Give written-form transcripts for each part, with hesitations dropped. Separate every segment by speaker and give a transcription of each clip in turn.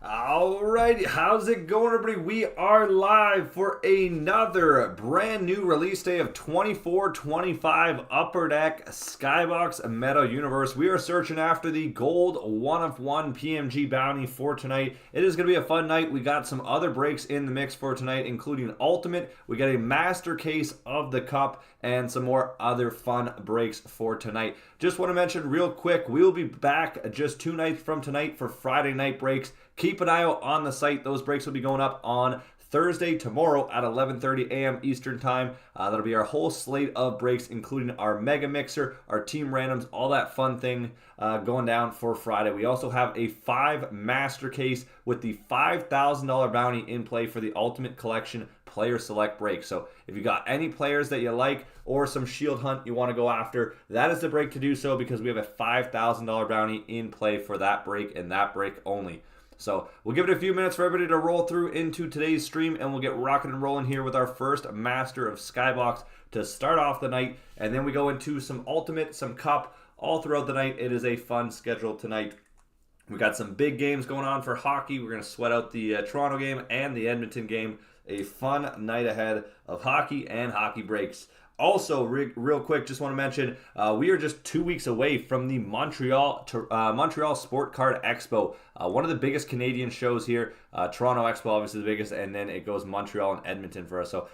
Speaker 1: Alrighty, how's it going, everybody? We are live for another brand new release day of 24-25 Upper Deck Skybox Meta Universe. We are searching after the gold 1-of-1 PMG bounty for tonight. It is going to be a fun night. We got some other breaks in the mix for tonight, including Ultimate. We got a master case of the Cup and some more other fun breaks for tonight. Just want to mention real quick, we will be back just 2 nights from tonight for Friday night breaks. Keep an eye out on the site. Those breaks will be going up on Thursday, tomorrow at 11:30 a.m. Eastern Time. That'll be our whole slate of breaks, including our Mega Mixer, our Team Randoms, all that fun thing going down for Friday. We also have a 5 master case with the $5,000 bounty in play for the Ultimate Collection Player Select break. So if you got any players that you like or some shield hunt you want to go after, that is the break to do so, because we have a $5,000 bounty in play for that break and that break only. So we'll give it a few minutes for everybody to roll through into today's stream, and we'll get rocking and rolling here with our first Master of Skybox to start off the night. And then we go into some Ultimate, some Cup, all throughout the night. It is a fun schedule tonight. We got some big games going on for hockey. We're going to sweat out the Toronto game and the Edmonton game. A fun night ahead of hockey and hockey breaks. Also, real quick, just want to mention, we are just 2 weeks away from the Montreal Sport Card Expo, one of the biggest Canadian shows here. Toronto Expo, obviously the biggest, and then it goes Montreal and Edmonton for us. So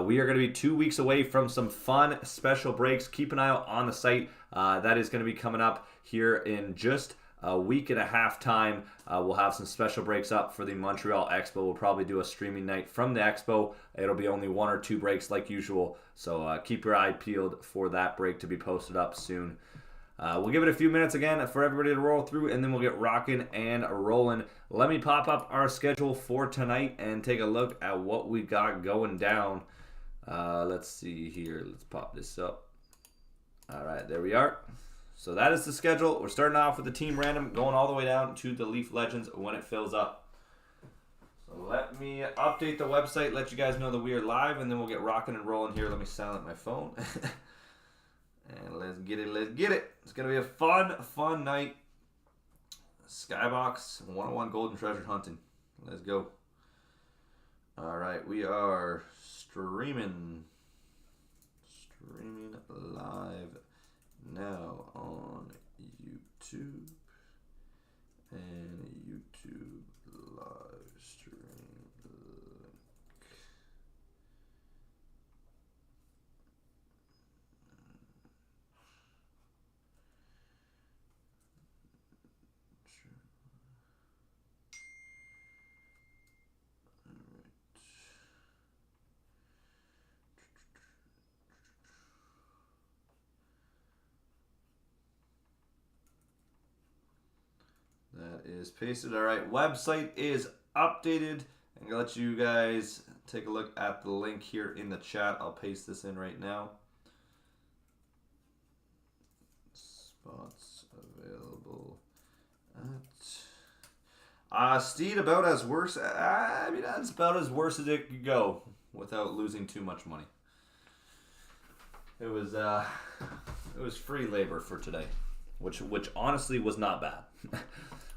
Speaker 1: we are going to be 2 weeks away from some fun special breaks. Keep an eye out on the site. That is going to be coming up here in just a week and a half time. We'll have some special breaks up for the Montreal Expo. We'll probably do a streaming night from the Expo. It'll be only 1 or 2 breaks like usual, so keep your eye peeled for that break to be posted up soon. We'll give it a few minutes again for everybody to roll through, and then we'll get rocking and rolling. Let me pop up our schedule for tonight and take a look at what we got going down. Let's see here. Let's pop this up. All right, there we are. So that is the schedule. We're starting off with the Team Random, going all the way down to the Leaf Legends when it fills up. So let me update the website, let you guys know that we are live, and then we'll get rocking and rolling here. Let me silence my phone. And let's get it, let's get it. It's going to be a fun night. Skybox 101 Golden Treasure Hunting. Let's go. All right, we are streaming live now on YouTube and YouTube live stream link. That is pasted. All right, website is updated. I'm gonna let you guys take a look at the link here in the chat. I'll paste this in right now. Spots available at Steed, about as worse. I mean, that's about as worse as it could go without losing too much money. It was free labor for today, which honestly was not bad.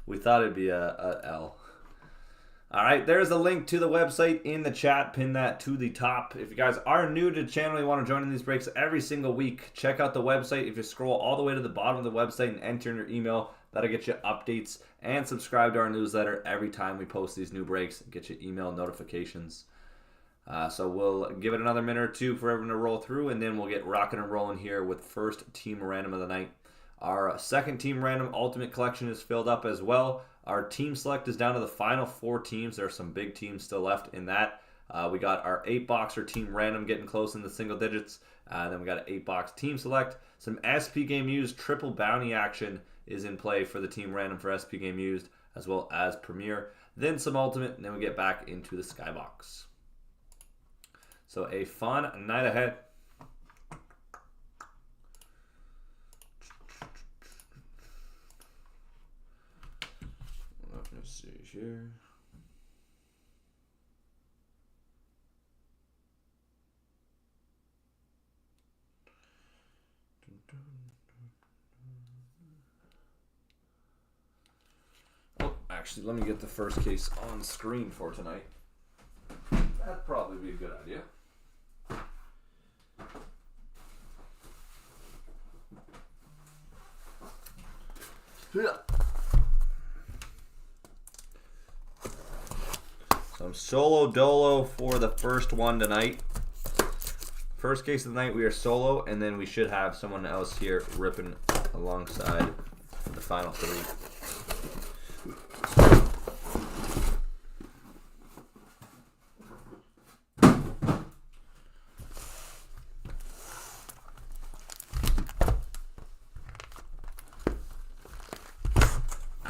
Speaker 1: We thought it'd be a L. All right, there's a link to the website in the chat. Pin that to the top. If you guys are new to the channel, you want to join in these breaks every single week, check out the website. If you scroll all the way to the bottom of the website and enter in your email, that'll get you updates, and subscribe to our newsletter every time we post these new breaks. Get you email notifications. So we'll give it another minute or two for everyone to roll through, and then we'll get rocking and rolling here with first Team Random of the night. Our second Team Random Ultimate Collection is filled up as well. Our Team Select is down to the final 4 teams. There are some big teams still left in that. We got our 8-boxer Team Random getting close in the single digits. Then we got an 8-box Team Select. Some SP Game Used triple bounty action is in play for the Team Random for SP Game Used, as well as Premier. Then some Ultimate, and then we get back into the Skybox. So a fun night ahead. Let's see here. Actually, let me get the first case on screen for tonight. That'd probably be a good idea. So I'm solo dolo for the first one tonight. First case of the night, we are solo, and then we should have someone else here ripping alongside the final three.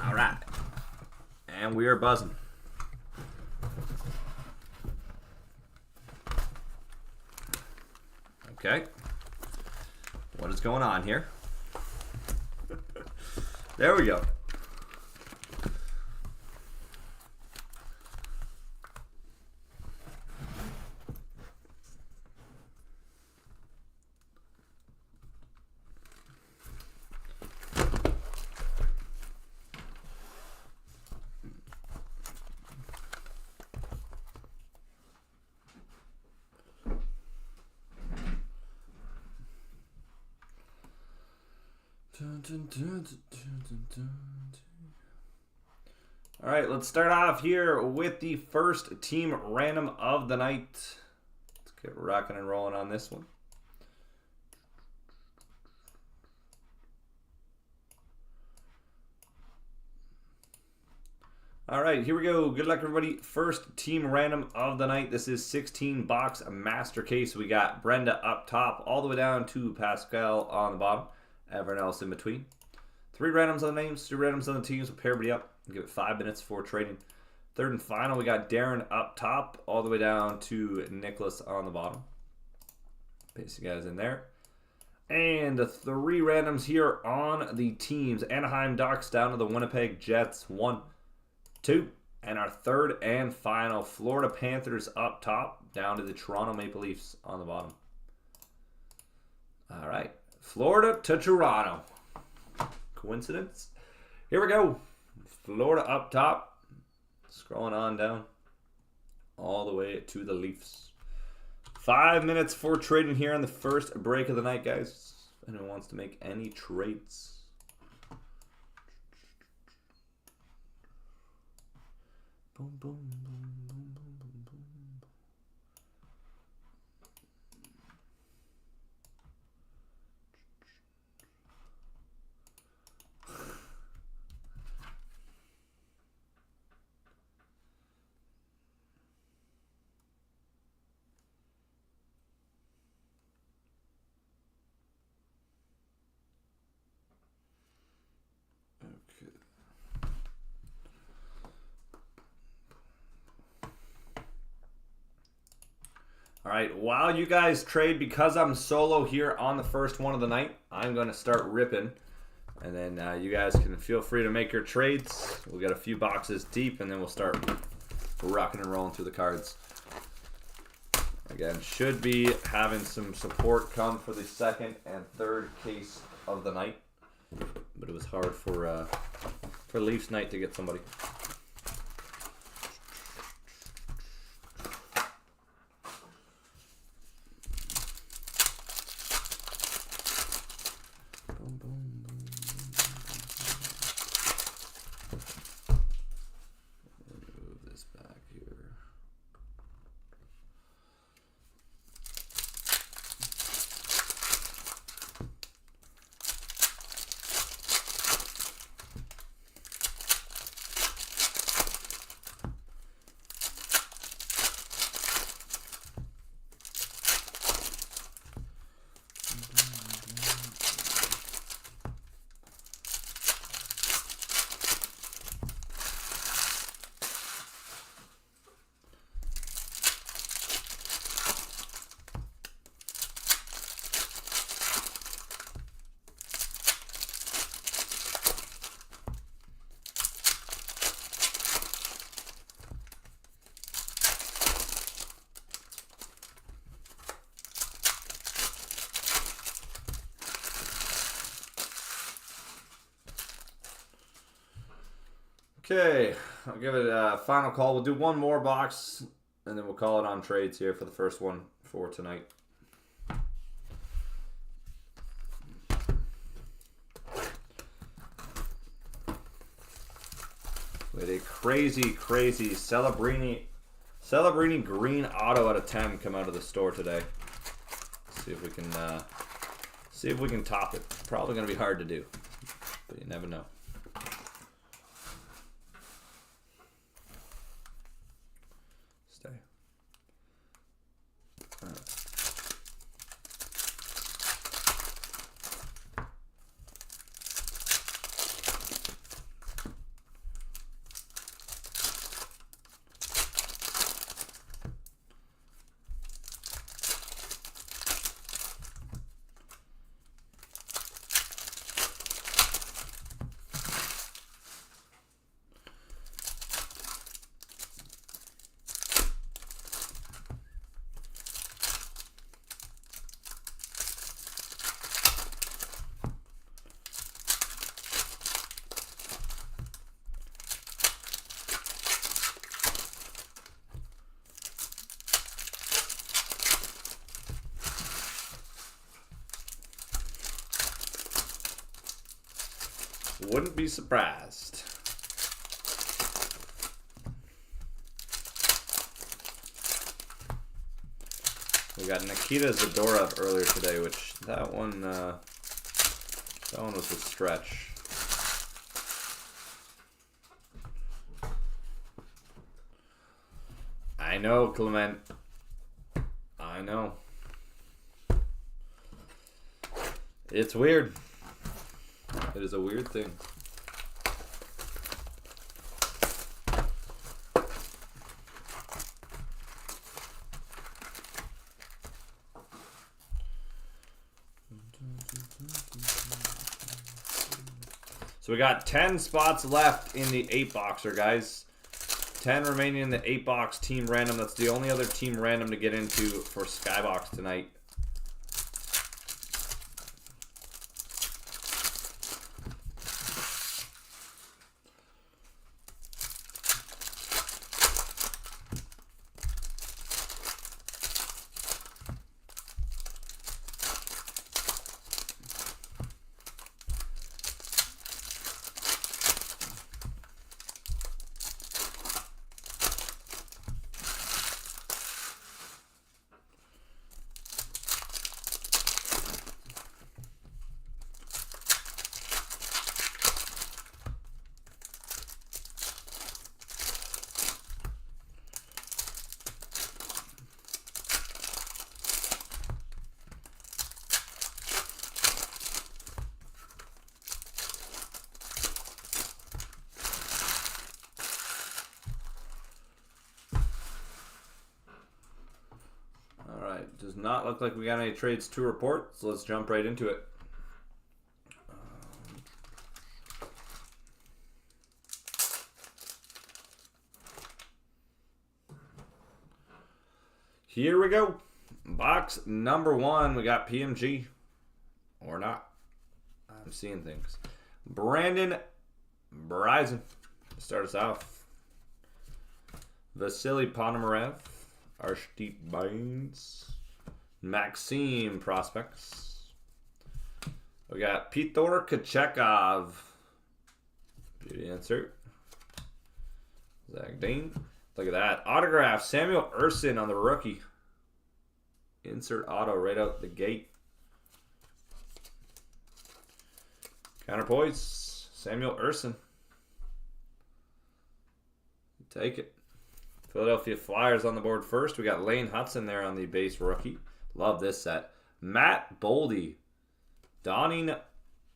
Speaker 1: All right, and we are buzzing. Okay, what is going on here? There we go. All right, let's start off here with the first team random of the night. Let's get rocking and rolling on this one. All right, here we go. Good luck, everybody. First team random of the night. This is 16-box master case. We got Brenda up top, all the way down to Pascal on the bottom. Everyone else in between. 3 randoms on the names, 2 randoms on the teams. We'll pair everybody up. Give it 5 minutes for trading. Third and final, we got Darren up top, all the way down to Nicholas on the bottom. Paste you guys in there. And the 3 randoms here on the teams. Anaheim Ducks down to the Winnipeg Jets. 1, 2. And our third and final, Florida Panthers up top, down to the Toronto Maple Leafs on the bottom. All right. Florida to Toronto. Coincidence? Here we go. Florida up top. Scrolling on down. All the way to the Leafs. 5 minutes for trading here on the first break of the night, guys. If anyone wants to make any trades. Boom, boom, boom, boom, boom, boom, boom. All right, while you guys trade, because I'm solo here on the first one of the night, I'm going to start ripping. And then you guys can feel free to make your trades. We'll get a few boxes deep, and then we'll start rocking and rolling through the cards. Again, should be having some support come for the second and third case of the night. But it was hard for Leafs night to get somebody. Okay, I'll give it a final call. We'll do one more box, and then we'll call it on trades here for the first one for tonight. With a crazy Celebrini green auto out of 10 come out of the store today. See if we can top it. Probably gonna be hard to do, but you never know. Stay. All right. Wouldn't be surprised. We got Nikita Zadorov earlier today, which that one was a stretch. I know, Clement. I know. It's weird. It is a weird thing. So we got 10 spots left in the 8-boxer, guys. 10 remaining in the 8-box team random. That's the only other team random to get into for Skybox tonight. Does not look like we got any trades to report, so let's jump right into it. Here we go. Box number 1. We got PMG. Or not. I'm seeing things. Brandon Bryson. Start us off. Vasily Ponomarev. Arshdeep Bains. Maxime prospects. We got Pyotr Kochetkov. Beauty insert. Zach Dean. Look at that. Autograph. Samuel Urson on the rookie. Insert auto right out the gate. Counterpoise. Samuel Urson. Take it. Philadelphia Flyers on the board first. We got Lane Hudson there on the base rookie. Love this set. Matt Boldy. Donning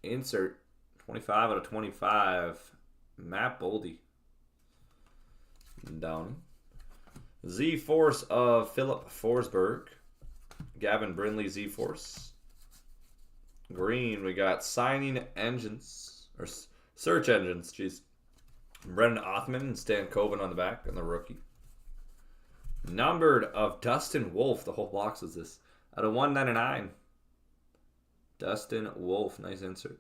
Speaker 1: insert. 25 out of 25. Matt Boldy. Downing. Z-Force of Philip Forsberg. Gavin Brindley Z-Force. Green, we got signing engines. Or search engines, jeez. Brendan Othman and Stan Coven on the back and the rookie. Numbered of Dustin Wolf. The whole box is this. Out of 199. Dustin Wolf. Nice insert.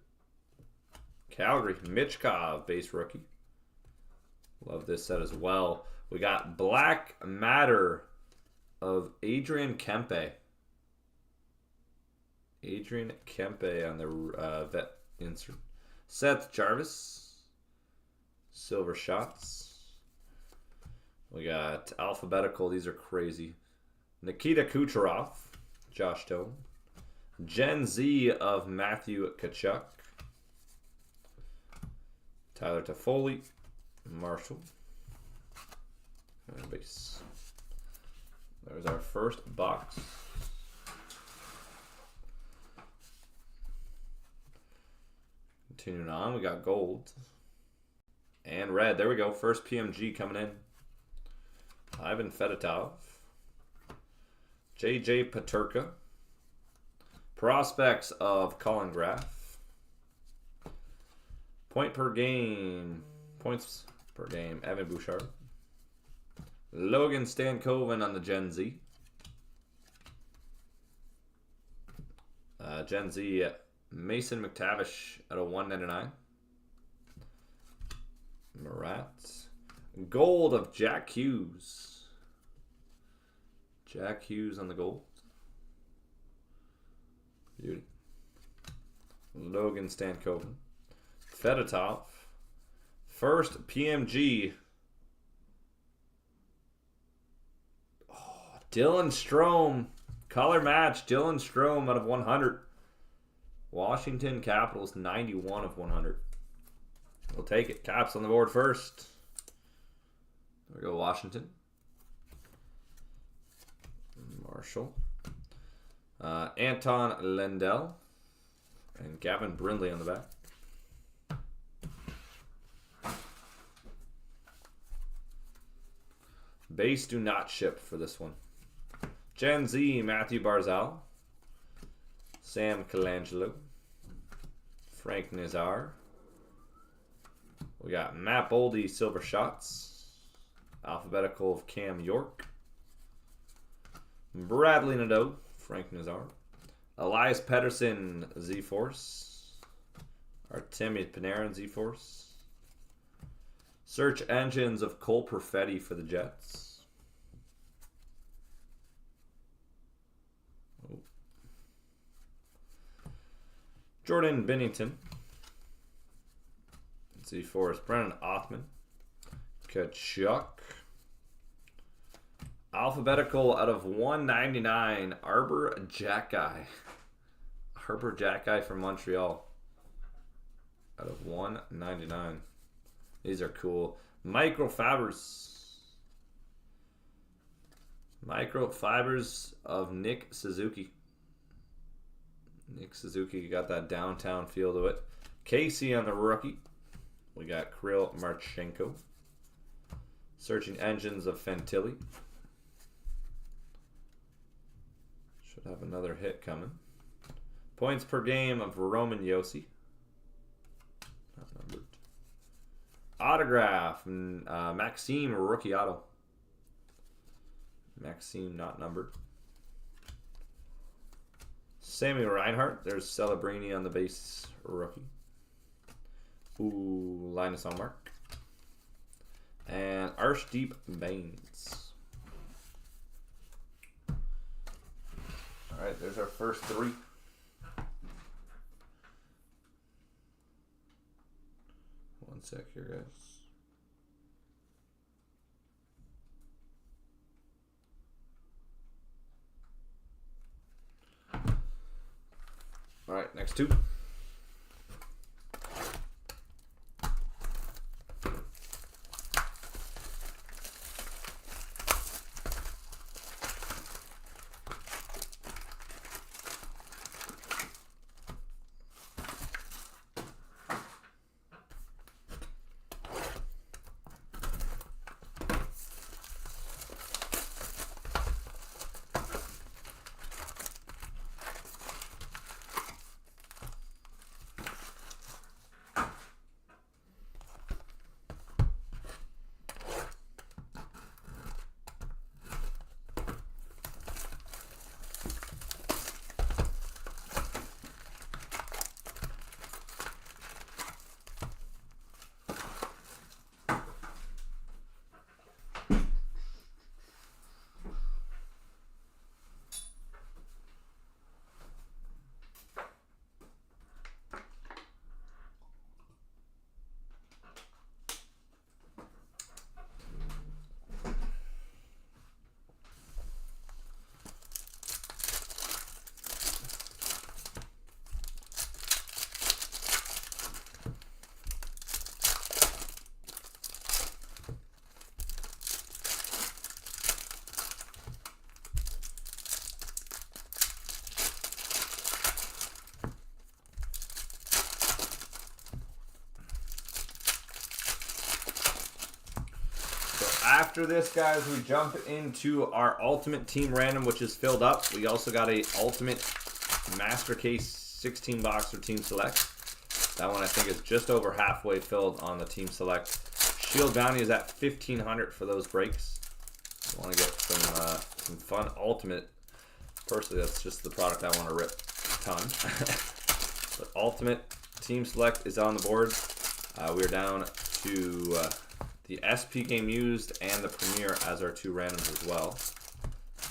Speaker 1: Calgary. Mitchkov. Base rookie. Love this set as well. We got Black Matter of Adrian Kempe. Adrian Kempe on the vet insert. Seth Jarvis. Silver Shots. We got Alphabetical. These are crazy. Nikita Kucherov. Josh Doe. Gen Z of Matthew Tkachuk. Tyler Toffoli. Marshall. And base. There's our first box. Continuing on, we got gold and red. There we go. First PMG coming in. Ivan Fedotov. JJ Peterka. Prospects of Colin Graff. Points per game, Evan Bouchard. Logan Stankoven on the Gen Z. Gen Z, Mason McTavish at a 199. Marat. Gold of Jack Hughes. Jack Hughes on the gold. Beauty. Logan Stankoven. Fedotov. First PMG. Oh, Dylan Strome. Color match. Dylan Strome out of 100. Washington Capitals 91 of 100. We'll take it. Caps on the board first. There we go, Washington. Marshall. Anton Lendl. And Gavin Brindley on the back. Base do not ship for this one. Gen Z, Matthew Barzal. Sam Colangelo. Frank Nazar. We got Matt Boldy, Silver Shots. Alphabetical of Cam York. Bradley Nadeau, Frank Nazar. Elias Pettersson, Z-Force. Artemi Panarin, Z-Force. Search engines of Cole Perfetti for the Jets. Oh. Jordan Binnington. Z-Force. Brennan Othman. Kachuk. Alphabetical out of 199. Arbor Jackeye. Arbor Jackeye from Montreal. Out of 199. These are cool. Microfibers. Microfibers of Nick Suzuki. Nick Suzuki got that downtown feel to it. Casey on the rookie. We got Kirill Marchenko. Searching engines of Fantilli. Should have another hit coming. Points per game of Roman Yossi. Not numbered. Autograph. Maxime rookie auto. Maxime not numbered. Sammy Reinhart. There's Celebrini on the base rookie. Ooh, Linus Allmark. And Arshdeep Baines. Alright, there's our first three. One sec here, guys. Alright, next two. after this, guys, we jump into our Ultimate Team Random, which is filled up. We also got a Ultimate Master Case 16 box for Team Select. That one I think is just over halfway filled on the Team Select. Shield Bounty is at 1,500 for those breaks. You want to get some fun Ultimate. Personally, that's just the product I want to rip a ton. But Ultimate Team Select is on the board. We're down to the SP Game Used and the Premier as our 2 randoms as well.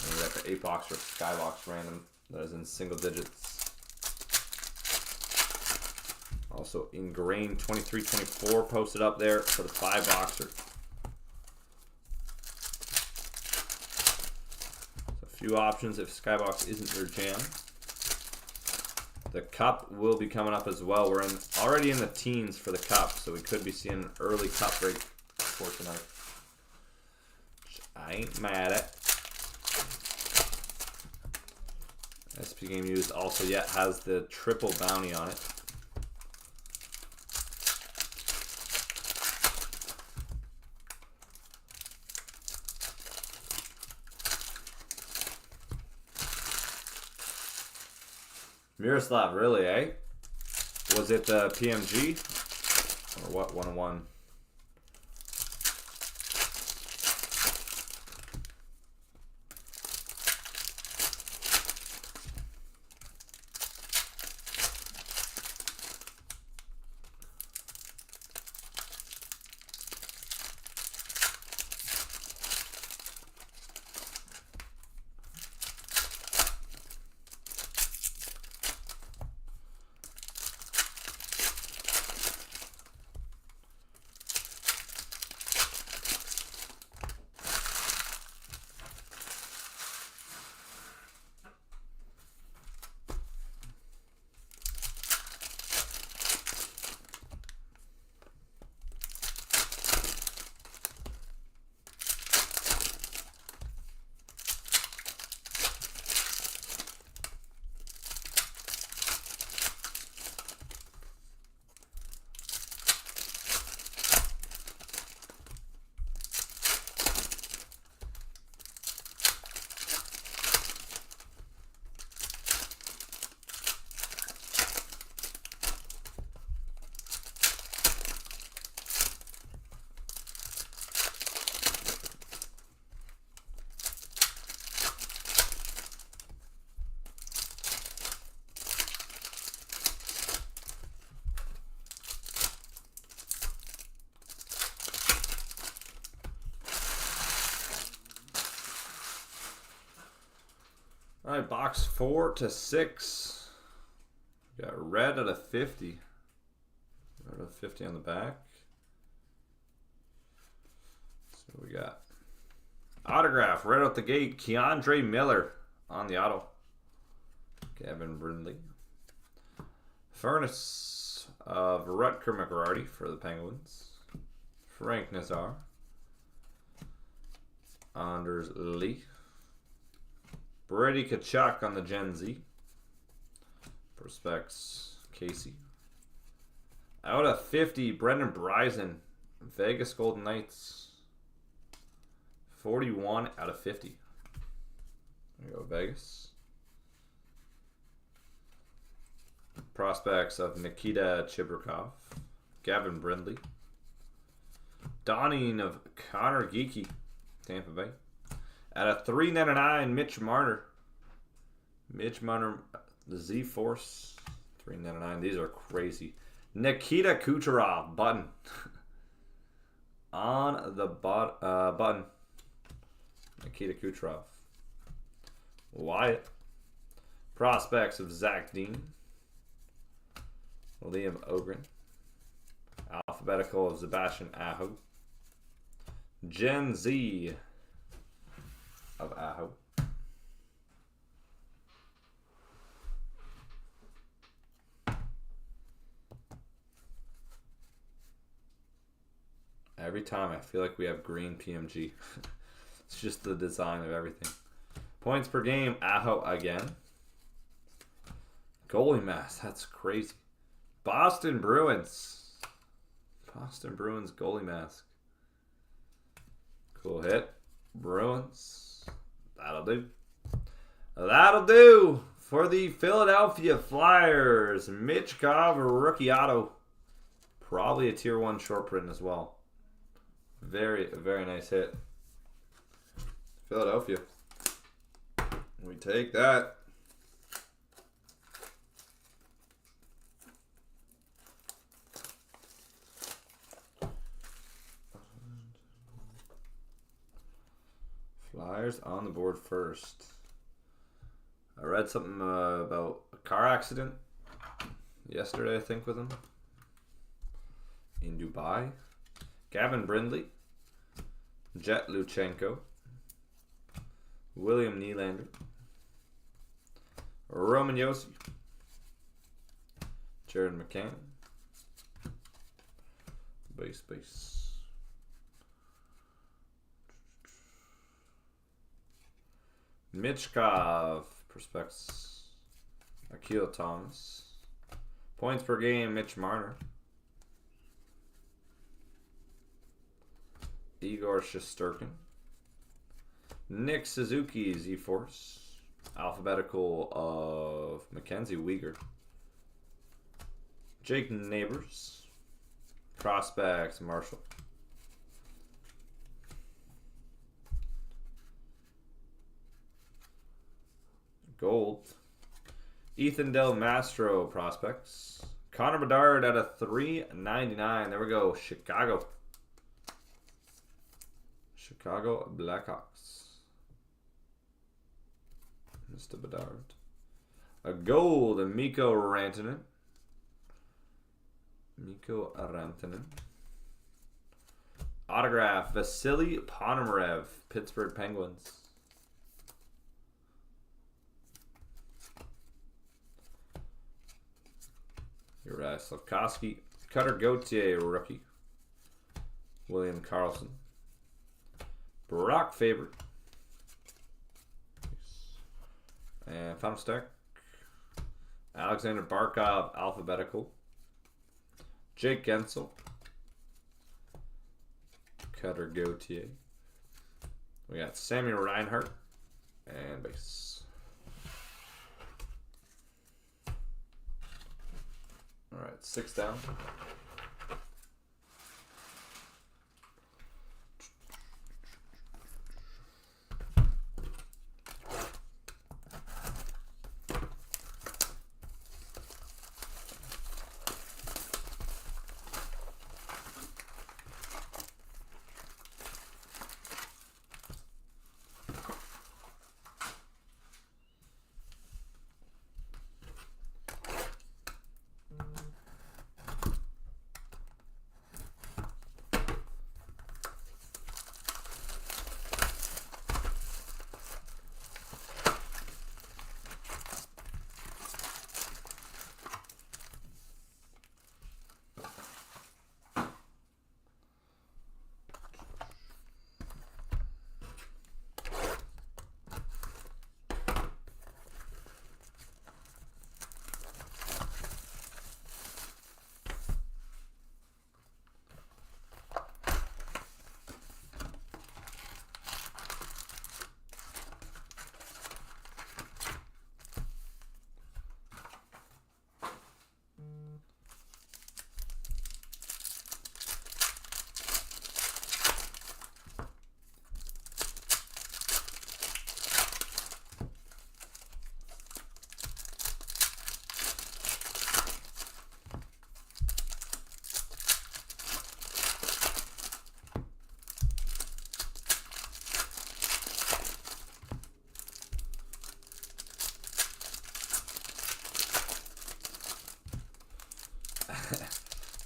Speaker 1: And we got the 8-box or Skybox random that is in single digits. Also ingrained 23-24 posted up there for the 5-boxer. Few options if Skybox isn't your jam. The Cup will be coming up as well. We're already in the teens for the Cup, so we could be seeing an early Cup break for tonight, which I ain't mad at. SP Game Used also yet has the triple bounty on it. Miroslav, really, eh? Was it the PMG? Or what, 101? All right, box 4 to 6. We got red out of 50. Red out of 50 on the back. So we got autograph right out the gate. Keandre Miller on the auto. Gavin Brindley. Furnace of Rutger McGrady for the Penguins. Frank Nazar. Anders Lee. Brady Kachuk on the Gen Z. Prospects Casey. Out of 50, Brendan Bryson. Vegas Golden Knights. 41 out of 50. There you go, Vegas. Prospects of Nikita Chibrikov. Gavin Brindley. Dawning of Connor Geeky. Tampa Bay. At a 399, Mitch Marner. Mitch Marner, the Z-Force. 399. These are crazy. Nikita Kucherov, button. On the button. Nikita Kucherov. Wyatt. Prospects of Zach Dean. Liam Ogren. Alphabetical of Sebastian Aho. Gen Z of Aho. Every time I feel like we have green PMG. It's just the design of everything. Points per game, Aho again. Goalie mask, that's crazy. Boston Bruins. Boston Bruins goalie mask. Cool hit. Bruins. That'll do. That'll do for the Philadelphia Flyers. Michkov rookie auto. Probably a tier 1 short print as well. Very nice hit. Philadelphia. We take that. Flyers on the board first. I read something about a car accident yesterday, I think, with him in Dubai. Gavin Brindley, Jet Luchenko, William Nylander, Roman Josi, Jared McCann, base. Michkov, prospects, Akil Thomas, points per game, Mitch Marner, Igor Shesterkin, Nick Suzuki, Z-Force, alphabetical of Mackenzie Weegar, Jake Neighbors, prospects, Marshall, gold, Ethan Del Mastro, prospects, Connor Bedard at a 399. There we go. Chicago Blackhawks. Mr. Bedard. A gold, Mikko Rantanen. Autograph, Vasily Ponomarev, Pittsburgh Penguins. Uri Slafkovsky, Cutter Gauthier, rookie. William Karlsson. Brock Faber. And Thumbstack. Alexander Barkov, alphabetical. Jake Gensel. Cutter Gauthier. We got Samuel Reinhart. And base. All right, 6 down.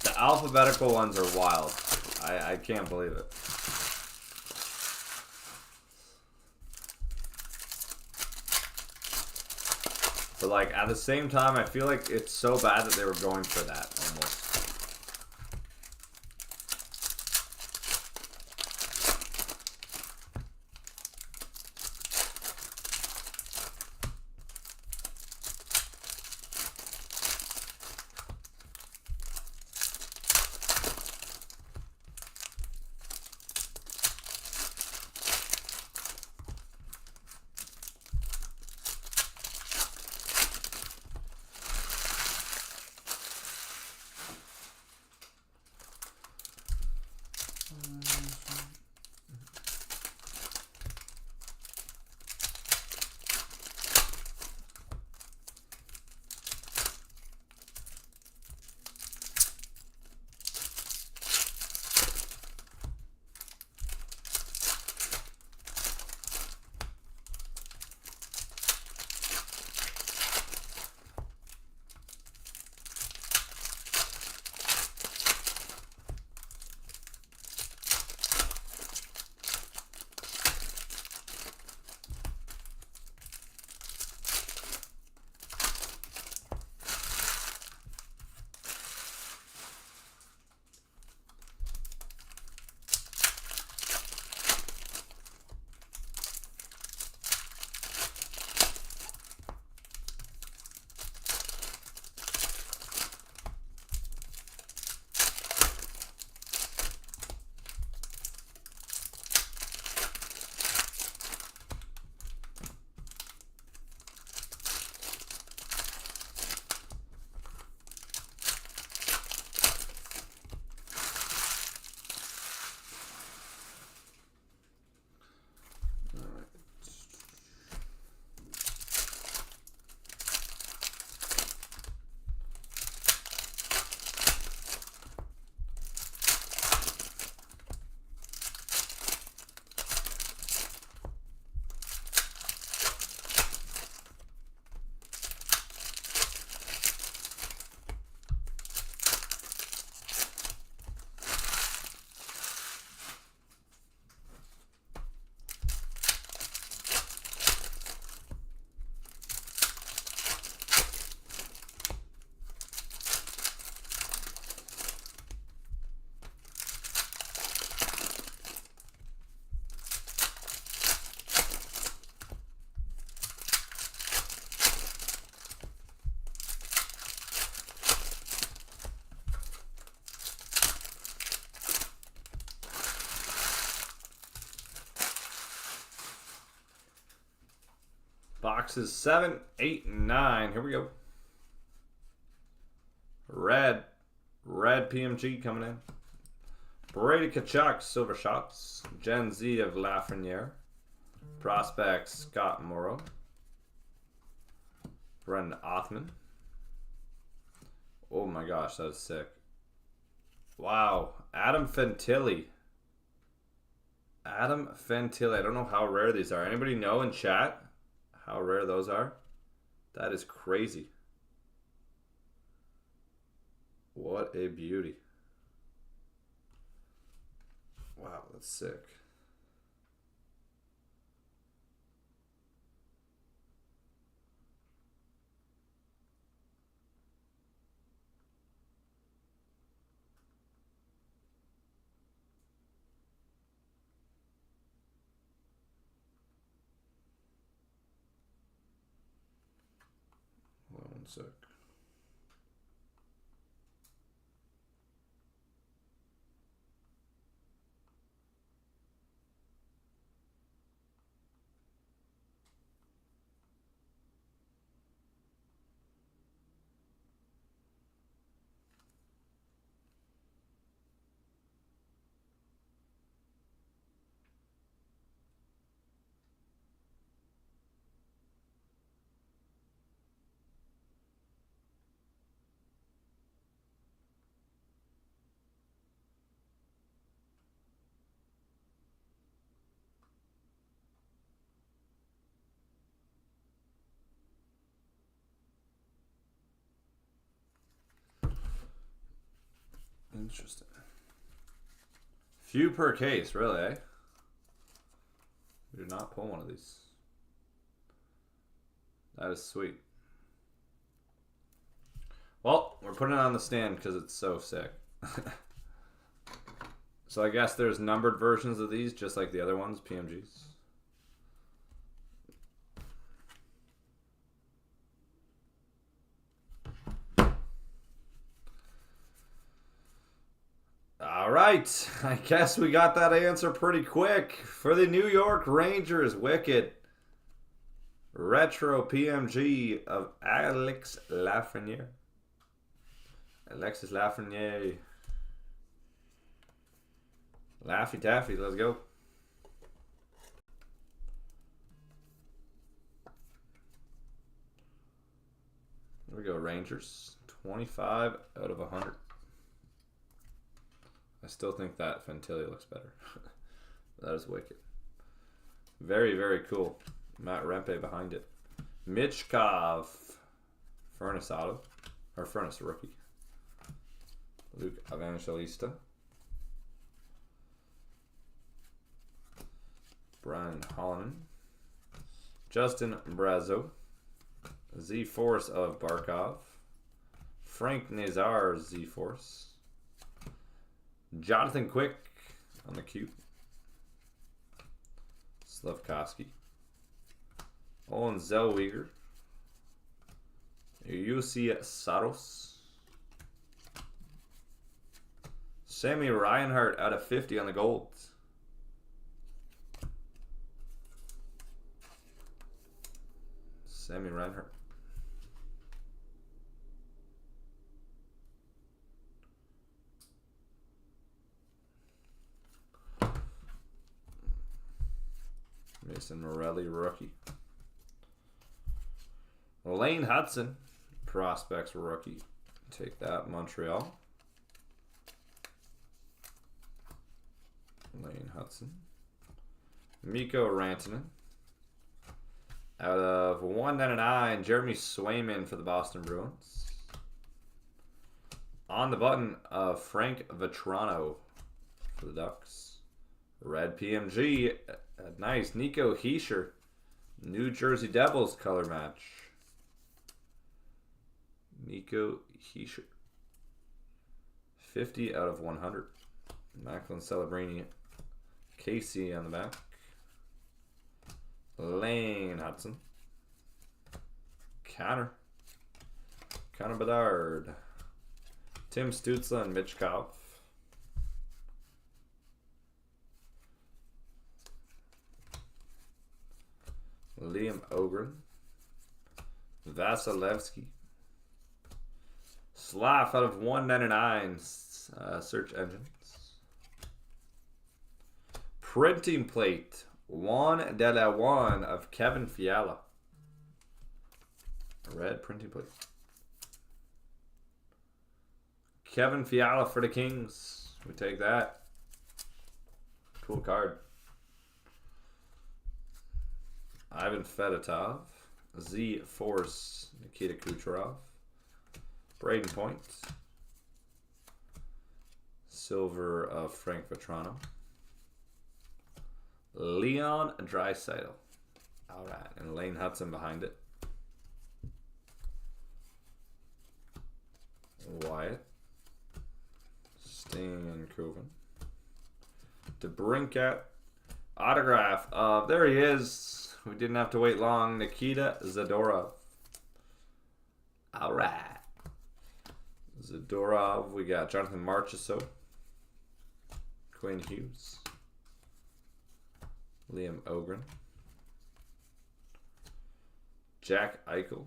Speaker 1: The alphabetical ones are wild. I can't believe it. But like at the same time, I feel like it's so bad that they were going for that almost. Boxes 7, 8, and 9. Here we go. Red PMG coming in. Brady Tkachuk, Silver Shots. Gen Z of Lafreniere. Prospect, Scott Morrow. Brendan Othman. Oh my gosh, that is sick. Wow. Adam Fantilli. Adam Fantilli. I don't know how rare these are. Anybody know in chat how rare those are? That is crazy. What a beauty. Wow, that's sick. One sec. Interesting. Few per case, really, eh? We did not pull one of these. That is sweet. Well, we're putting it on the stand because it's so sick. So I guess there's numbered versions of these, just like the other ones, PMGs. All right, I guess we got that answer pretty quick. For the New York Rangers, Wicked. Retro PMG of Alex Lafreniere. Alexis Lafreniere. Laffy Taffy, let's go. Here we go, Rangers. 25 out of 100. I still think that Fantilli looks better. That is wicked. Very, very cool. Matt Rempe behind it. Michkov. Furnace Auto. Or Furnace Rookie. Luke Evangelista. Brian Hollonen. Justin Brazo. Z-Force of Barkov. Frank Nazar Z-Force. Jonathan Quick on the cube. Slavkovsky. Olin Zellweger. Jussi Saros. Sammy Reinhart out of 50 on the gold. Sammy Reinhart. Mason Morelli, rookie. Lane Hudson, prospects rookie. Take that, Montreal. Lane Hudson. Mikko Rantanen. Out of 199, Jeremy Swayman for the Boston Bruins. On the button of Frank Vetrano for the Ducks. Red PMG. Nice. Nico Hischier. New Jersey Devils color match. Nico Hischier. 50 out of 100. Macklin Celebrini. Casey on the back. Lane Hudson. Connor Bedard. Tim Stützle and Michkov. Liam Ogren. Vasilevsky. Slav out of 199. Search engines. Printing plate. 1/1 of Kevin Fiala. Red printing plate. Kevin Fiala for the Kings. We take that. Cool card. Ivan Fedotov. Z-Force. Nikita Kucherov. Braden Point. Silver of Frank Vetrano. Leon Draisaitl. All right, and Lane Hudson behind it. Wyatt. Sting and Coven. DeBrincat. Autograph of, there he is. We didn't have to wait long. Nikita Zadorov. All right. Zadorov. We got Jonathan Marchessault. Quinn Hughes. Liam Ogren. Jack Eichel.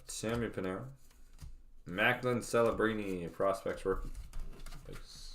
Speaker 1: Sammy Panera. Macklin Celebrini, prospects rookie. Nice.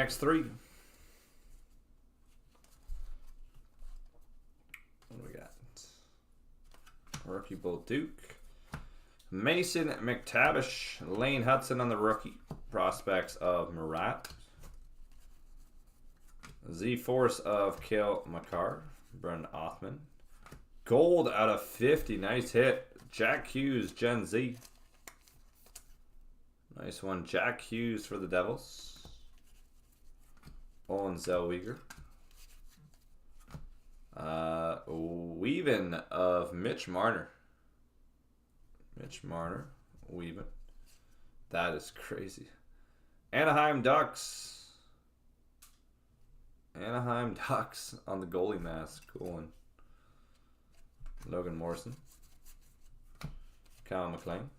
Speaker 1: next 3. What do we got? Rookie Bull Duke. Mason McTavish. Lane Hudson on the rookie. Prospects of Murat. Z-Force of Kale McCarr. Brendan Othman. Gold out of 50. Nice hit. Jack Hughes, Gen Z. Nice one. Jack Hughes for the Devils. Owen Zellweger. Weaving of Mitch Marner. Mitch Marner. Weaving. That is crazy. Anaheim Ducks. Anaheim Ducks on the goalie mask. Cool one. Logan Morrison. Kyle McLean.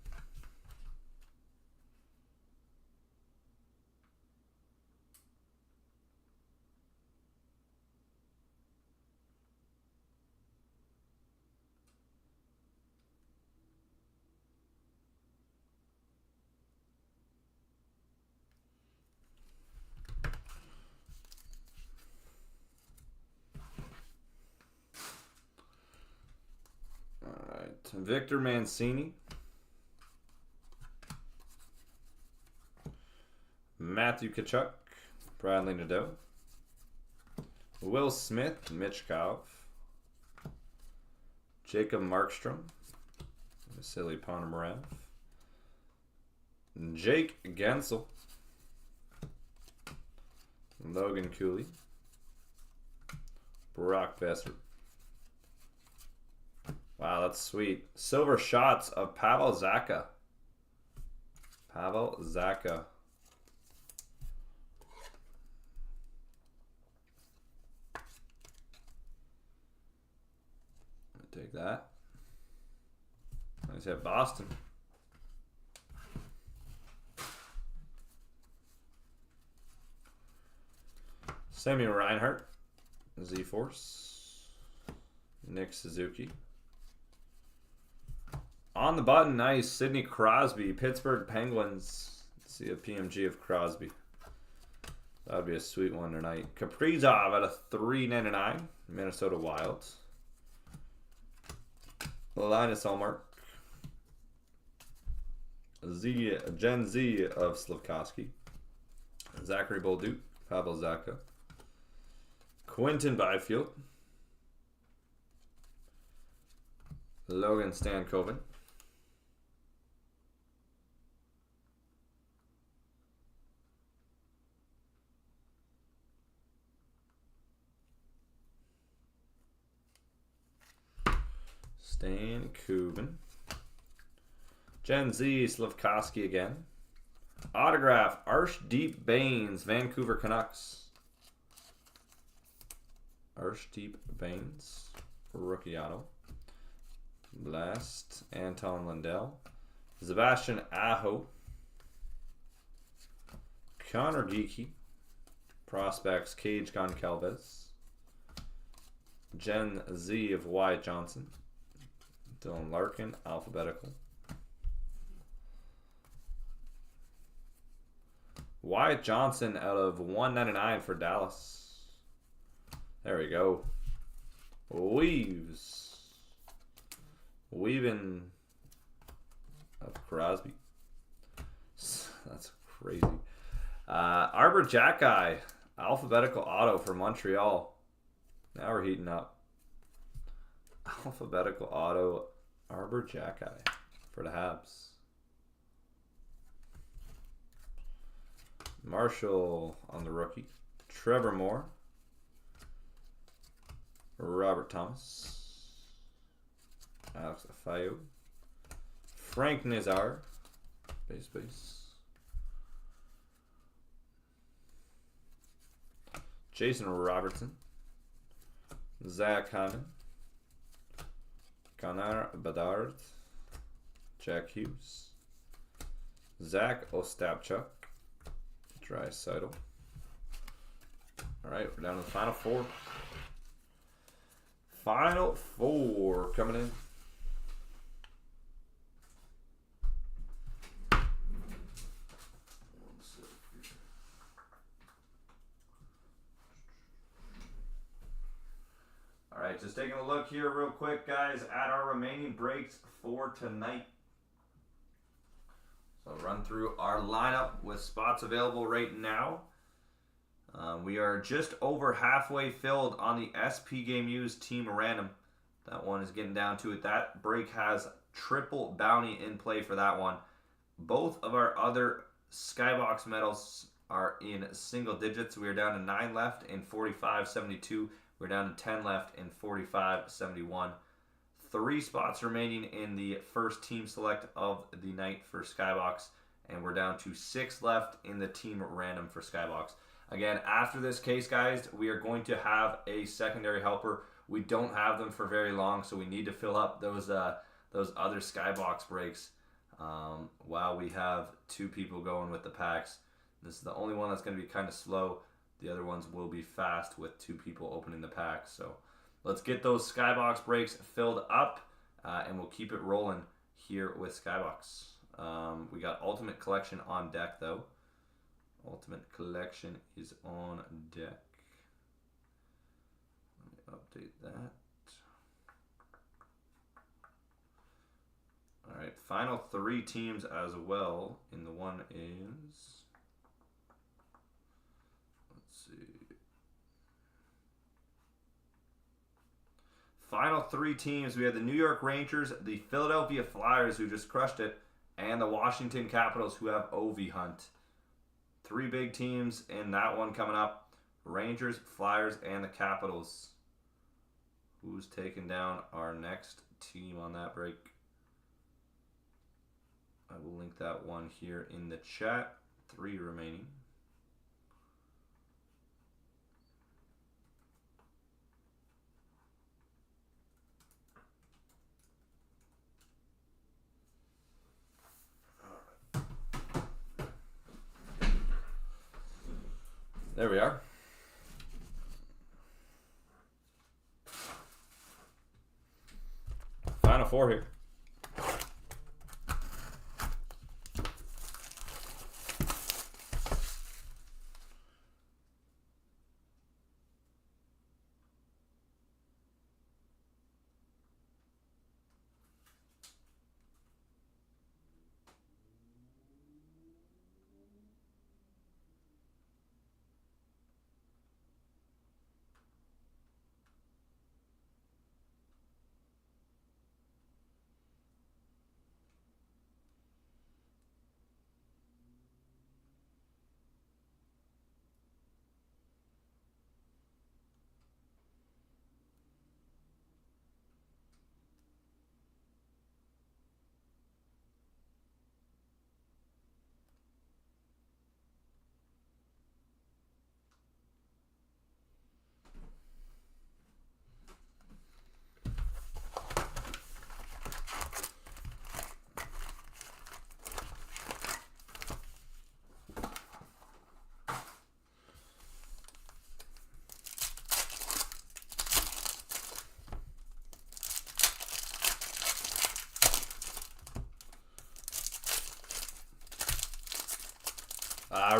Speaker 1: Victor Mancini. Matthew Tkachuk. Bradley Nadeau. Will Smith. Mitch Kov. Jacob Markstrom. Vasily Ponomarev. Jake Gensel. Logan Cooley. Brock Besser. Wow, that's sweet. Silver shots of Pavel Zacha. Pavel Zacha. Take that. Nice hit, Boston. Sammy Reinhart. Z-Force. Nick Suzuki. On the button, nice. Sidney Crosby, Pittsburgh Penguins. Let's see a PMG of Crosby. That would be a sweet one tonight. Kaprizov at a $3.99. Minnesota Wild. Linus Ullmark. Gen Z of Slavkovsky. Zachary Bolduc. Pavel Zacha. Quinton Byfield. Logan Stankoven. Stankoven. Gen Z, Slavkovsky again. Autograph, Arshdeep Baines, Vancouver Canucks. Arshdeep Baines, rookie auto. Blast, Anton Lundell. Sebastian Aho. Connor Geeky. Prospects, Cage Goncalves. Gen Z of Wyatt Johnson. Dylan Larkin, alphabetical. Wyatt Johnson out of $1.99 for Dallas. There we go. Weaves. Weaving of Crosby. That's crazy. Arbor Jacki, alphabetical auto for Montreal. Now we're heating up. Alphabetical auto, Arbor Jacki for the Habs. Marshall on the rookie. Trevor Moore. Robert Thomas. Alex Affayo. Frank Nazar. Base. Jason Robertson. Zach Hyman. Connor Bedard. Jack Hughes. Zach Ostapchuk. Draisaitl. Alright, we're down to the final 4. Final 4 coming in. Alright, just taking a look here real quick, guys, at our remaining breaks for tonight. So run through our lineup with spots available right now. We are just over halfway filled on the SP Game Used Team Random. That one is getting down to it. That break has triple bounty in play for that one. Both of our other Skybox medals are in single digits. We are down to 9 left in 45.72. We're down to 10 left in 45.71. 3 spots remaining in the first team select of the night for Skybox. And we're down to 6 left in the team random for Skybox. Again, after this case, guys, we are going to have a secondary helper. We don't have them for very long, so we need to fill up those other Skybox breaks while we have 2 people going with the packs. This is the only one that's going to be kind of slow. The other ones will be fast with 2 people opening the packs. So let's get those Skybox breaks filled up, and we'll keep it rolling here with Skybox. We got Ultimate Collection on deck, though. Ultimate Collection is on deck. Let me update that. Alright, final 3 teams as well. And the one is... Let's see. Final 3 teams. We have the New York Rangers, the Philadelphia Flyers, who just crushed it, and the Washington Capitals, who have OV Hunt. 3 big teams in that one coming up. Rangers, Flyers, and the Capitals. Who's taking down our next team on that break? I will link that one here in the chat. 3 remaining. There we are. Final 4 here.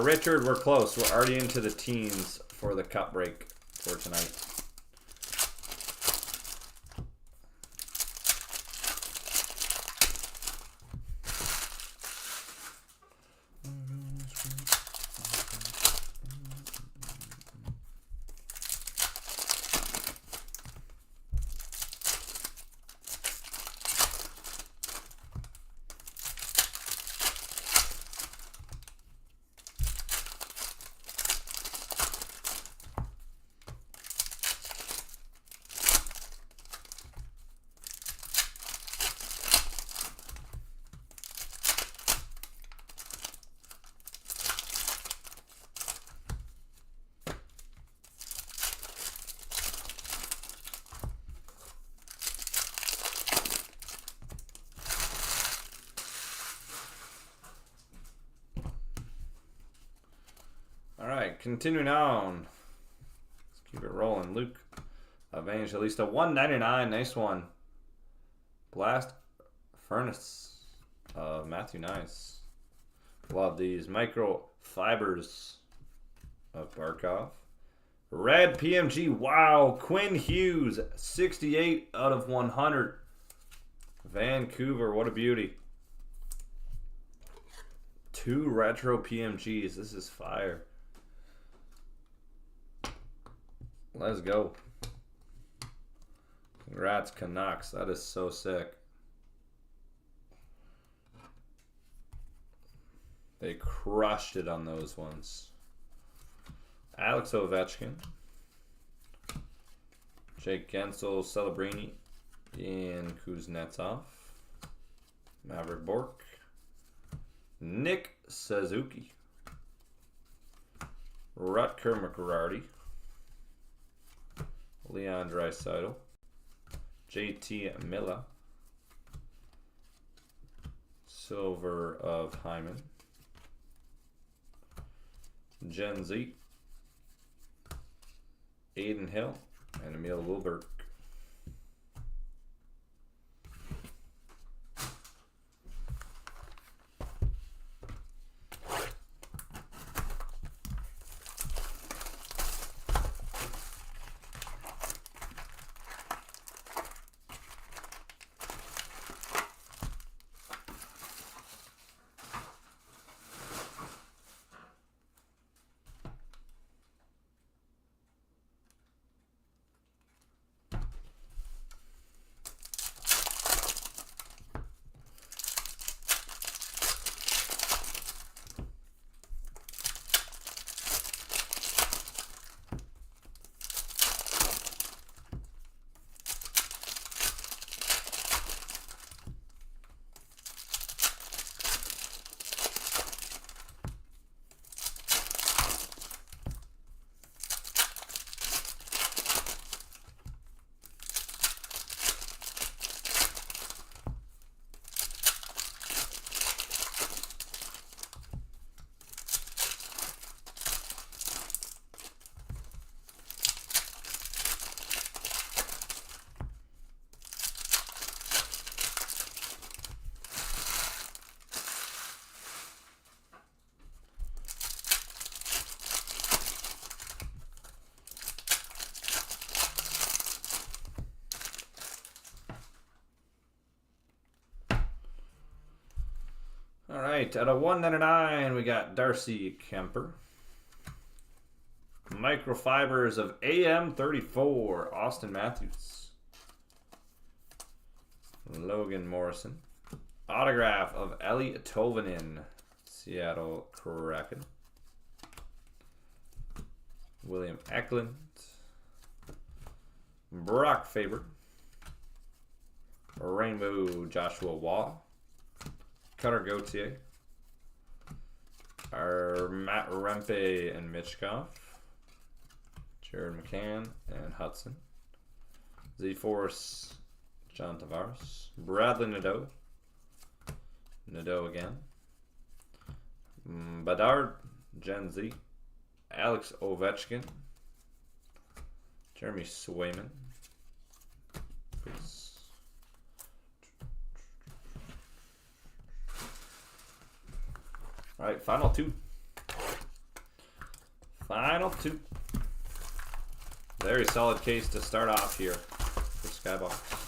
Speaker 1: Richard, we're close. We're already into the teens for the cup break for tonight. Continuing on. Let's keep it rolling. Luke Evangelista, 199. Nice one. Blast Furnace. Matthew Nice. Love these. Microfibers of Barkov. Red PMG. Wow. Quinn Hughes. 68 out of 100. Vancouver. What a beauty. 2 retro PMGs. This is fire. Let's go. Congrats, Canucks. That is so sick. They crushed it on those ones. Alex Ovechkin. Jake Gensel, Celebrini, and Kuznetsov. Maverick Bork. Nick Suzuki. Rutger McGrarty. Leon Draisaitl. JT Miller. Silver of Hyman. Gen Z. Aiden Hill and Emil Wilberg. All right, out of 199, we got Darcy Kemper. Microfibers of AM34, Austin Matthews. Logan Morrison. Autograph of Ellie Tolvanen, Seattle Kraken. William Eklund. Brock Faber. Rainbow Joshua Wall. Cutter Gauthier. Our Matt Rempe and Mitchkov. Jared McCann and Hudson. Z-Force, John Tavares. Bradley Nadeau. Nadeau again. Bedard, Gen Z. Alex Ovechkin. Jeremy Swayman. Peace. All right, final two. Final two. Very solid case to start off here for Skybox.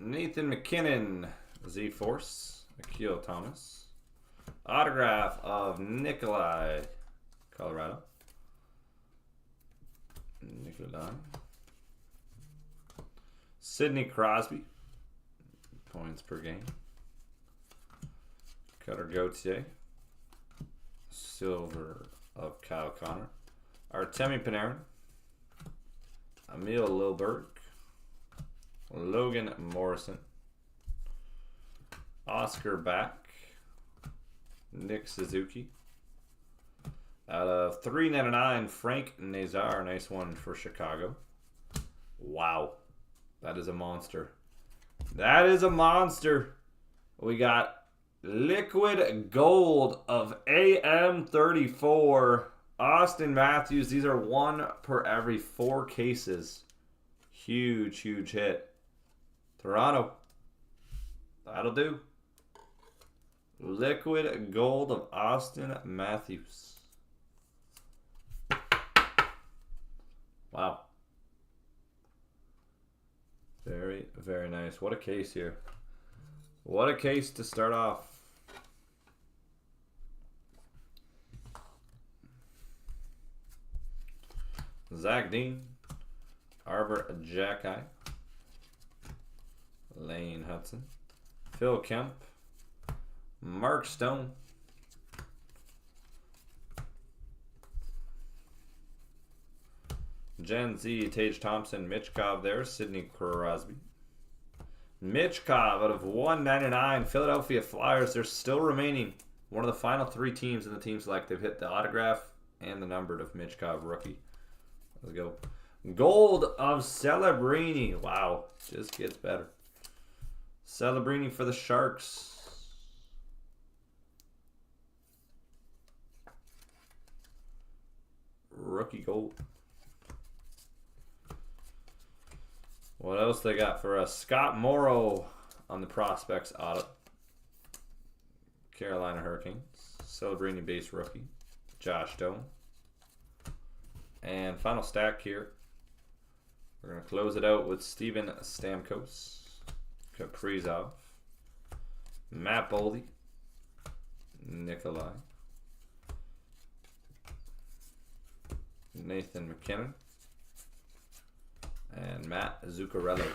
Speaker 1: Nathan McKinnon, Z-Force, Akil Thomas. Autograph of Nikolai, Colorado. Nikolai. Sidney Crosby, points per game. Cutter Gauthier. Silver of Kyle Connor. Artemi Panarin. Emil Lilberg. Logan Morrison. Oscar Back. Nick Suzuki. Out of 399, Frank Nazar. Nice one for Chicago. Wow. That is a monster. That is a monster. We got liquid gold of AM34. Austin Matthews. These are 1 per every 4 cases. Huge, huge hit. Toronto. That'll do. Liquid gold of Austin Matthews. Wow. Very, very nice. What a case here. What a case to start off. Zach Dean. Arbor Jacki. Lane Hudson. Phil Kemp. Mark Stone. Gen Z, Tage Thompson, Mitch Cobb there, Sidney Crosby. Mitch Cobb out of 199, Philadelphia Flyers. They're still remaining. One of the final 3 teams in the team select. They've hit the autograph and the numbered of Mitch Cobb rookie. Let's go. Gold of Celebrini. Wow, just gets better. Celebrini for the Sharks. Rookie gold. What else they got for us? Scott Morrow on the prospects audit. Carolina Hurricanes. Celebrini base rookie. Josh Doan. And final stack here. We're going to close it out with Steven Stamkos. Kaprizov. Matt Boldy. Nikolai. Nathan McKinnon. And Matt Zuccarello.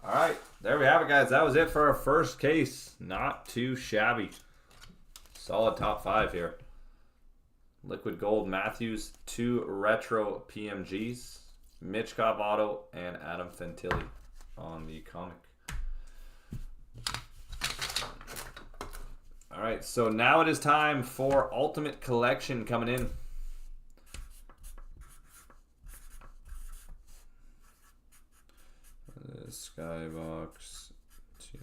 Speaker 1: All right, there we have it, guys. That was it for our first case. Not too shabby. Solid top 5 here. Liquid Gold Matthews, 2 retro PMGs, Mitch Cobb auto, and Adam Fantilli on the comic. All right, so now it is time for Ultimate Collection coming in. Skybox TR.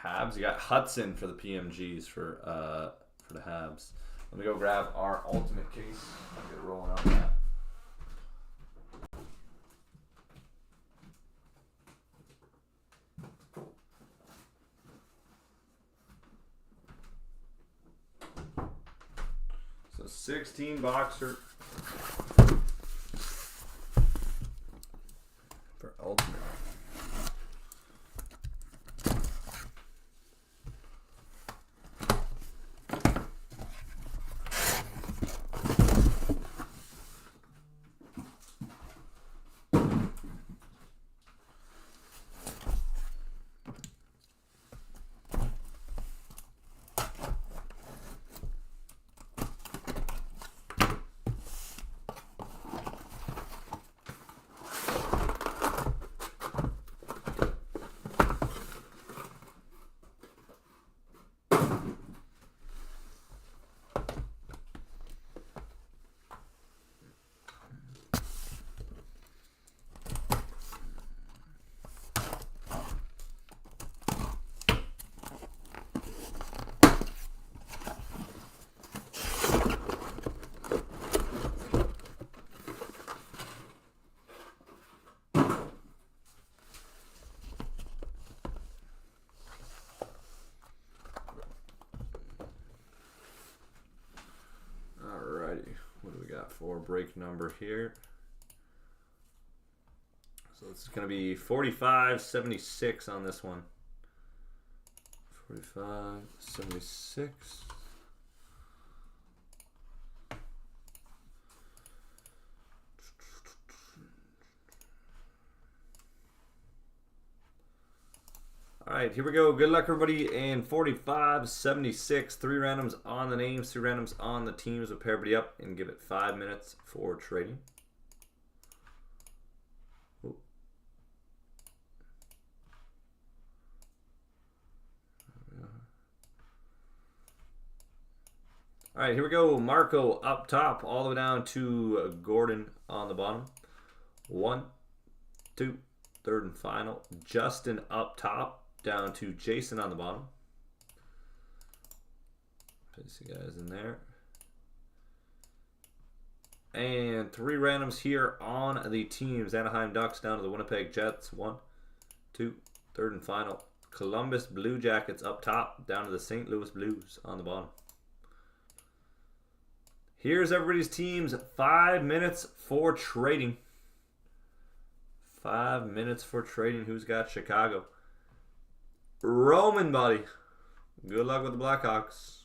Speaker 1: Habs, you got Hudson for the PMGs for the Habs. Let me go grab our ultimate case. I'll get rolling on that. So 16 boxer for ultimate. got for break number here? So it's going to be 45.76 on this one. 45.76. All right, here we go. Good luck, everybody. And 45.76. 3 randoms on the names, 2 randoms on the teams. We'll pair everybody up and give it 5 minutes for trading. Ooh. All right, here we go. Marco up top, all the way down to Gordon on the bottom. 1, 2, third and final. Justin up top, down to Jason on the bottom. Place the guys in there. And 3 randoms here on the teams. Anaheim Ducks down to the Winnipeg Jets. 1, 2, third and final. Columbus Blue Jackets up top, down to the St. Louis Blues on the bottom. Here's everybody's teams. 5 minutes for trading. 5 minutes for trading. Who's got Chicago? Roman, buddy. Good luck with the Blackhawks.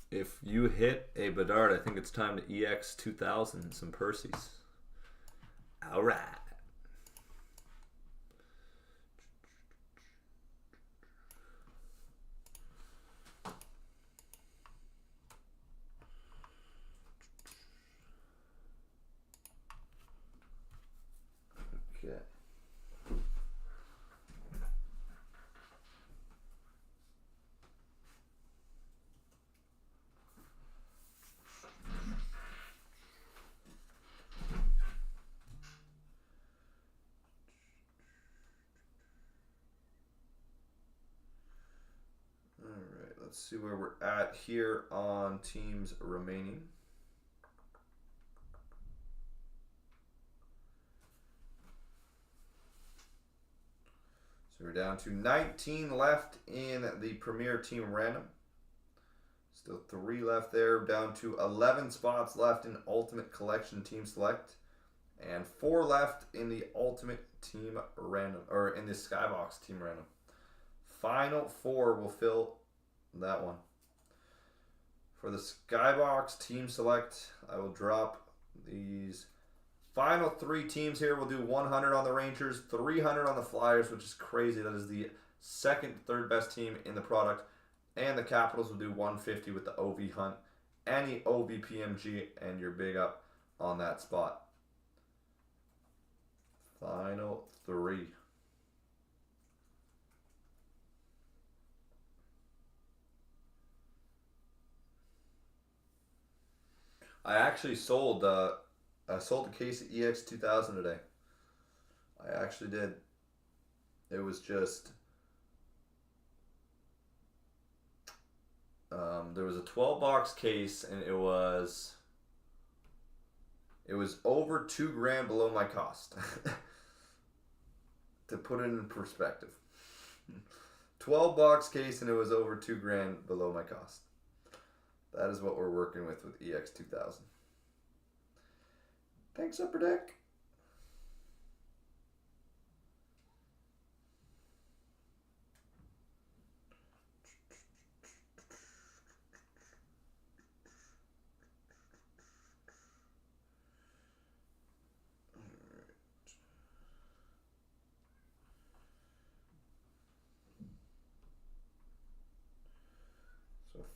Speaker 1: If you hit a Bedard, I think it's time to EX 2000 some Percy's. All right. Okay. Let's see where we're at here on teams remaining. So we're down to 19 left in the Premier Team Random. Still 3 left there. Down to 11 spots left in Ultimate Collection Team Select. And 4 left in the Ultimate Team Random, or in the Skybox Team Random. Final 4 will fill that one. For the Skybox Team Select, I will drop these final 3 teams here. We'll do 100 on the Rangers, 300 on the Flyers, which is crazy. That is the second, third best team in the product. And the Capitals will do 150 with the OV Hunt, any OV PMG, and you're big up on that spot. Final 3. I actually sold a case of EX 2000 today. I actually did. It was just there was a 12-box case, and it was over $2,000 below my cost. To put it in perspective, 12-box case, and it was over $2,000 below my cost. That is what we're working with EX 2000. Thanks, Upper Deck.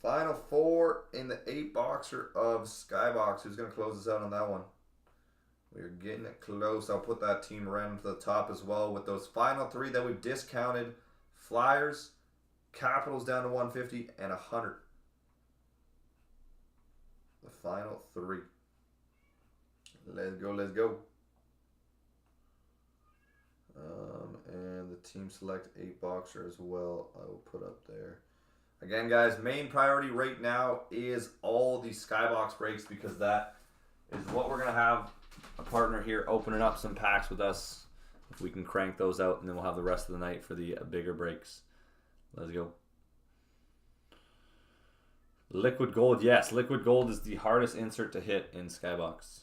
Speaker 1: Final 4 in the 8-boxer of Skybox. Who's going to close us out on that one? We're getting it close. I'll put that team random to the top as well with those final 3 that we've discounted. Flyers, Capitals down to 150, and 100. The final 3. Let's go, let's go. And the team select 8-boxer as well, I will put up there. Again, guys, main priority right now is all these Skybox breaks, because that is what we're going to have a partner here opening up some packs with us. If we can crank those out, and then we'll have the rest of the night for the bigger breaks. Let's go. Liquid gold, yes. Liquid gold is the hardest insert to hit in Skybox.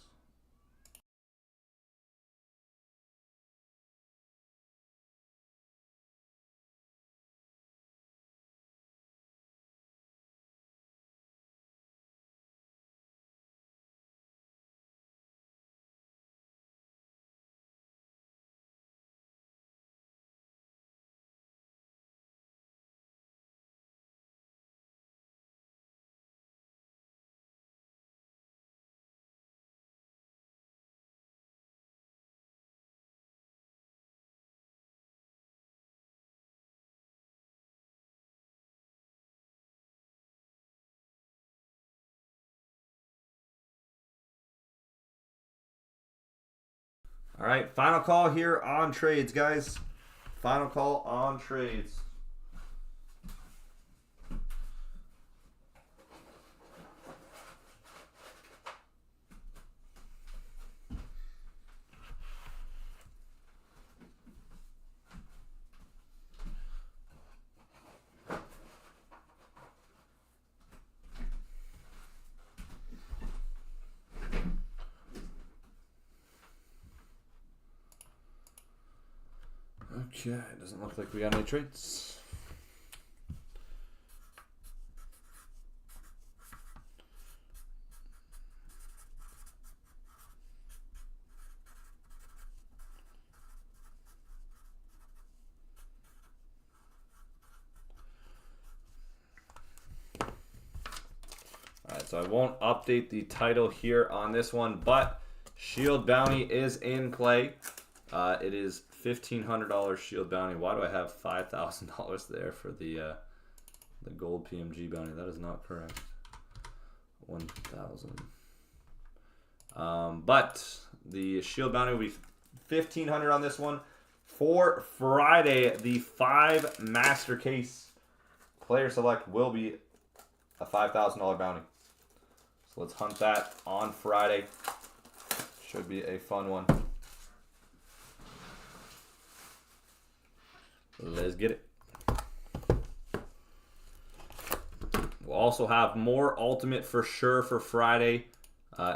Speaker 1: All right, final call here on trades, guys. Final call on trades. Okay, it doesn't look like we got any trades. Alright, so I won't update the title here on this one, but Shield Bounty is in play. It is $1,500 Shield Bounty. Why do I have $5,000 there for the gold PMG bounty? That is not correct. 1,000. But the Shield Bounty will be $1,500 on this one. For Friday, the 5 Master Case Player Select will be a $5,000 bounty. So let's hunt that on Friday. Should be a fun one. Let's get it. We'll also have more Ultimate for sure for Friday,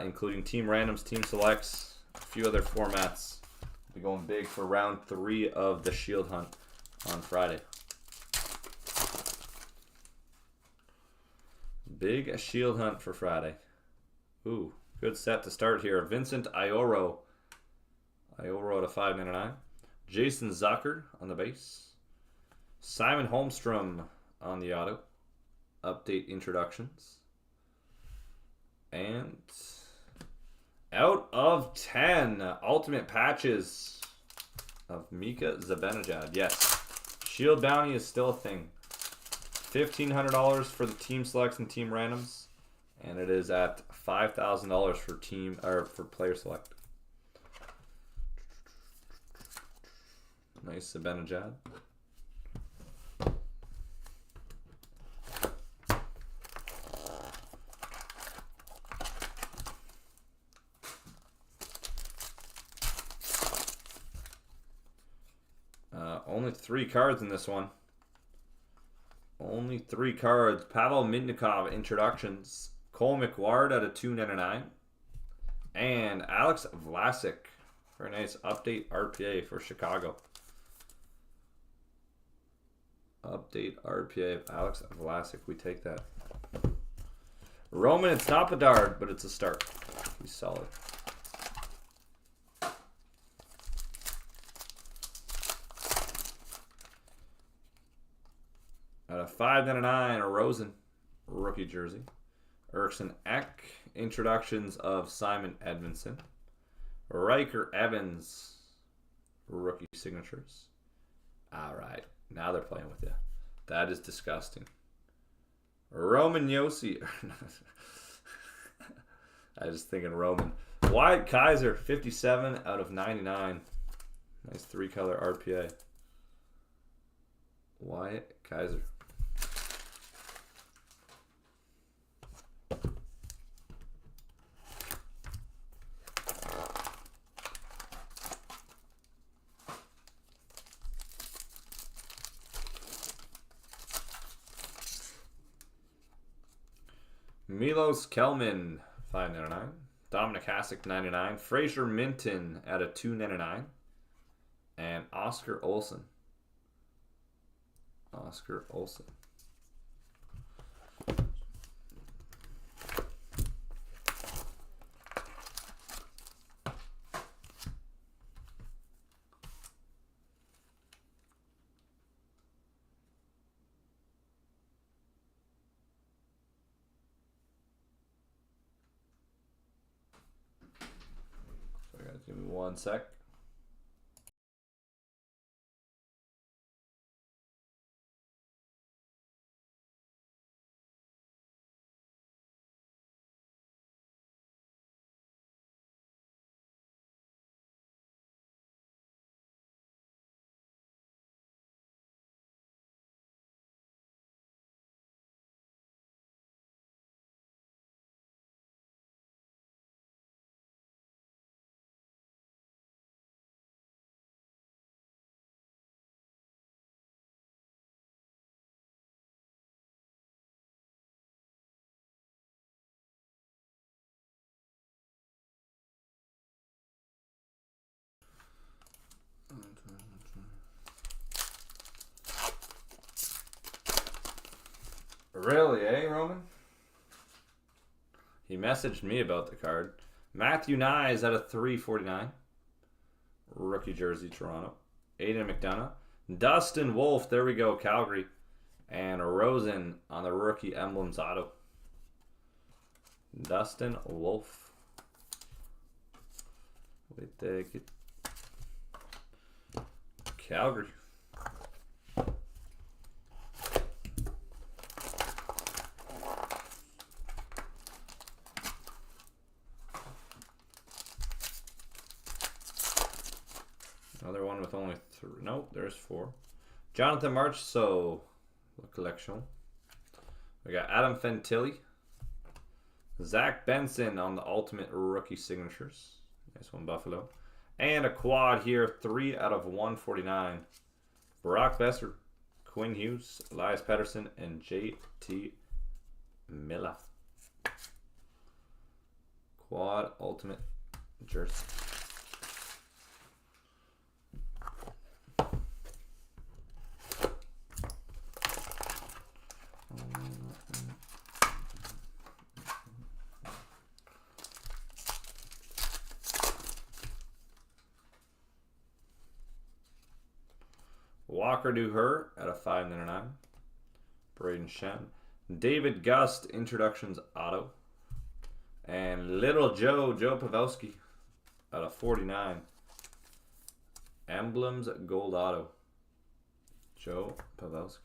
Speaker 1: including Team Randoms, Team Selects, a few other formats. We'll be going big for round 3 of the Shield Hunt on Friday. Big Shield Hunt for Friday. Ooh, good set to start here. Vincent Ioro. Ioro to $5.99. Jason Zucker on the base. Simon Holmstrom on the auto. Update introductions. And out of 10, ultimate patches of Mika Zibanejad. Yes, Shield Bounty is still a thing. $1,500 for the team selects and team randoms, and it is at $5,000 for team or for player select. Nice Zibanejad. Only 3 cards in this one. Only 3 cards. Pavel Mitnikov introductions. Cole McWard at a $2.99. And Alex Vlasic. Very nice update RPA for Chicago. Update RPA of Alex Vlasic. We take that. Roman, it's not Bedard, but it's a start. He's solid. At a $5.99, a Rosen rookie jersey. Eriksson Ek, introductions of Simon Edmondson. Riker Evans, rookie signatures. All right, now they're playing with you. That is disgusting. Roman Yossi. I was thinking Roman. Wyatt Kaiser, 57 out of 99. Nice 3-color RPA. Wyatt Kaiser. Milos Kelman, 5.99. Dominic Hasek, 99. Fraser Minton at a 2.99. And Oscar Olsen. Oscar Olsen. So guys, give me 1 sec. Really, eh, Roman? He messaged me about the card. Matthew Nyes at a 3.49. Rookie jersey, Toronto. Aiden McDonough. Dustin Wolf, there we go, Calgary. And Rosen on the rookie emblems auto. Dustin Wolf. With the Calgary. Another one with only 3. Nope, there's 4. Jonathan Marchessault, the collection. We got Adam Fantilli. Zach Benson on the ultimate rookie signatures. Nice one, Buffalo. And a quad here, 3 out of 149. Brock Besser, Quinn Hughes, Elias Pettersson, and JT Miller. Quad ultimate jersey. Walker Duher at a 5.99. Braden Shen. David Gust introductions auto. And Little Joe Pavelski at a 49. Emblems gold auto. Joe Pavelski.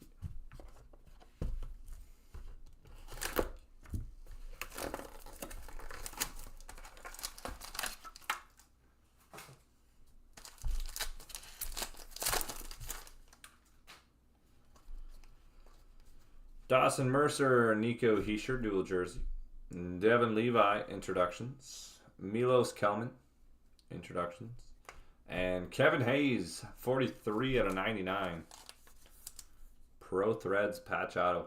Speaker 1: Dawson Mercer, Nico Hischier, dual jersey. Devin Levi, introductions. Milos Kelman, introductions. And Kevin Hayes, 43 out of 99. Pro Threads patch auto.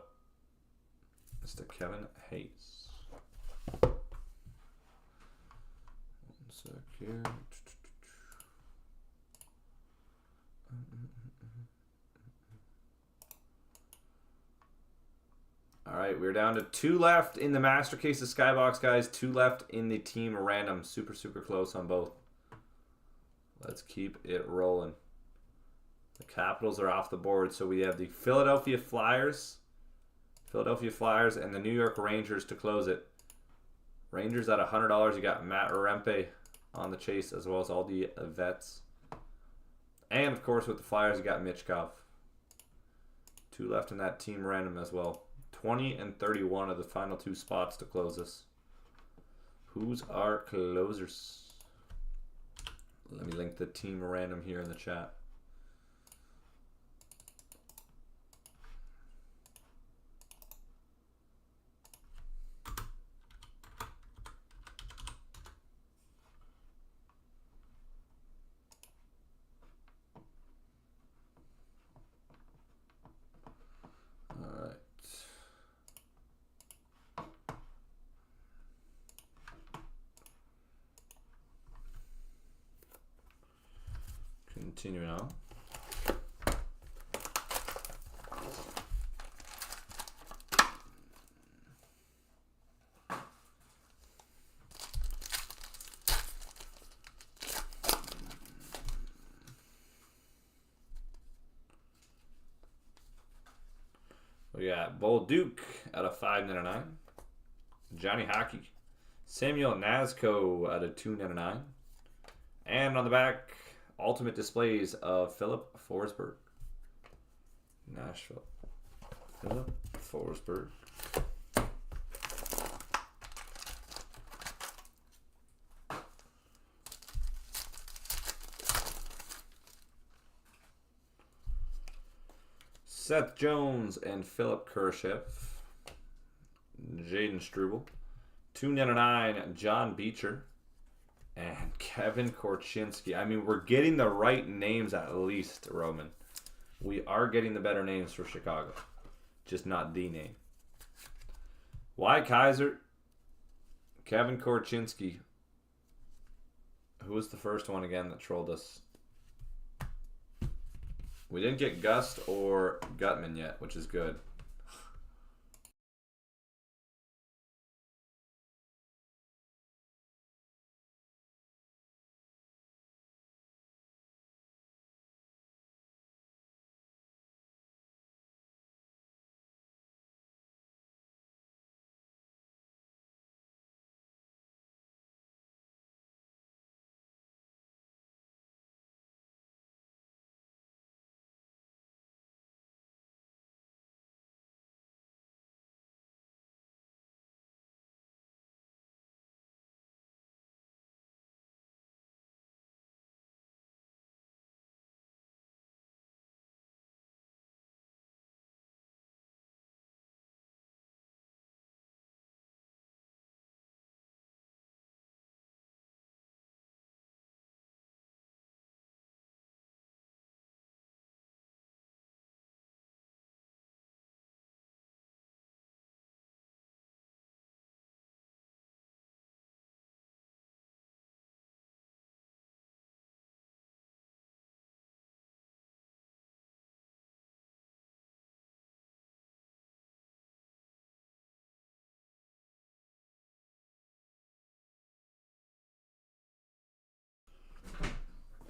Speaker 1: Mr. Kevin Hayes. 1 sec here. All right, we're down to 2 left in the master case of Skybox, guys. 2 left in the team random. Super, super close on both. Let's keep it rolling. The Capitals are off the board, so we have the Philadelphia Flyers, and the New York Rangers to close it. Rangers at $100. You got Matt Rempe on the chase, as well as all the vets. And, of course, with the Flyers, you got Mitchkov. 2 left in that team random as well. 20 and 31 of the final 2 spots to close this. Who's our closers? Let me link the team random here in the chat. Continuing on. We got Bull Duke out of 599. Johnny Hockey. Samuel Nazco out of 299. And on the back, Ultimate Displays of Philip Forsberg. Nashville. Philip Forsberg. Seth Jones and Philip Kurashev. Jaden Struble. 299, John Beecher. And Kevin Korchinski. I mean, we're getting the right names at least, Roman. We are getting the better names for Chicago. Just not the name. Y. Kaiser. Kevin Korchinski. Who was the first one again that trolled us? We didn't get Gust or Gutman yet, which is good.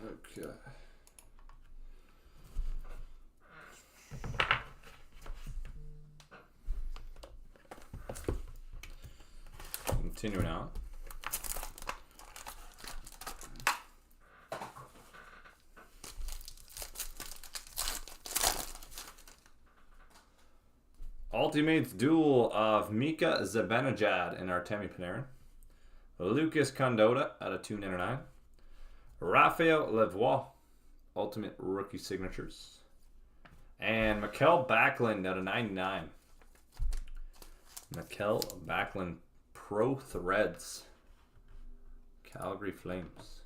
Speaker 1: Okay. Continuing on. Ultimates duel of Mika Zibanejad and Artemi Panarin. Lucas Condotta out of 299. Raphael Lavoie, Ultimate Rookie Signatures. And Mikkel Backlund out of 99. Mikkel Backlund Pro Threads. Calgary Flames.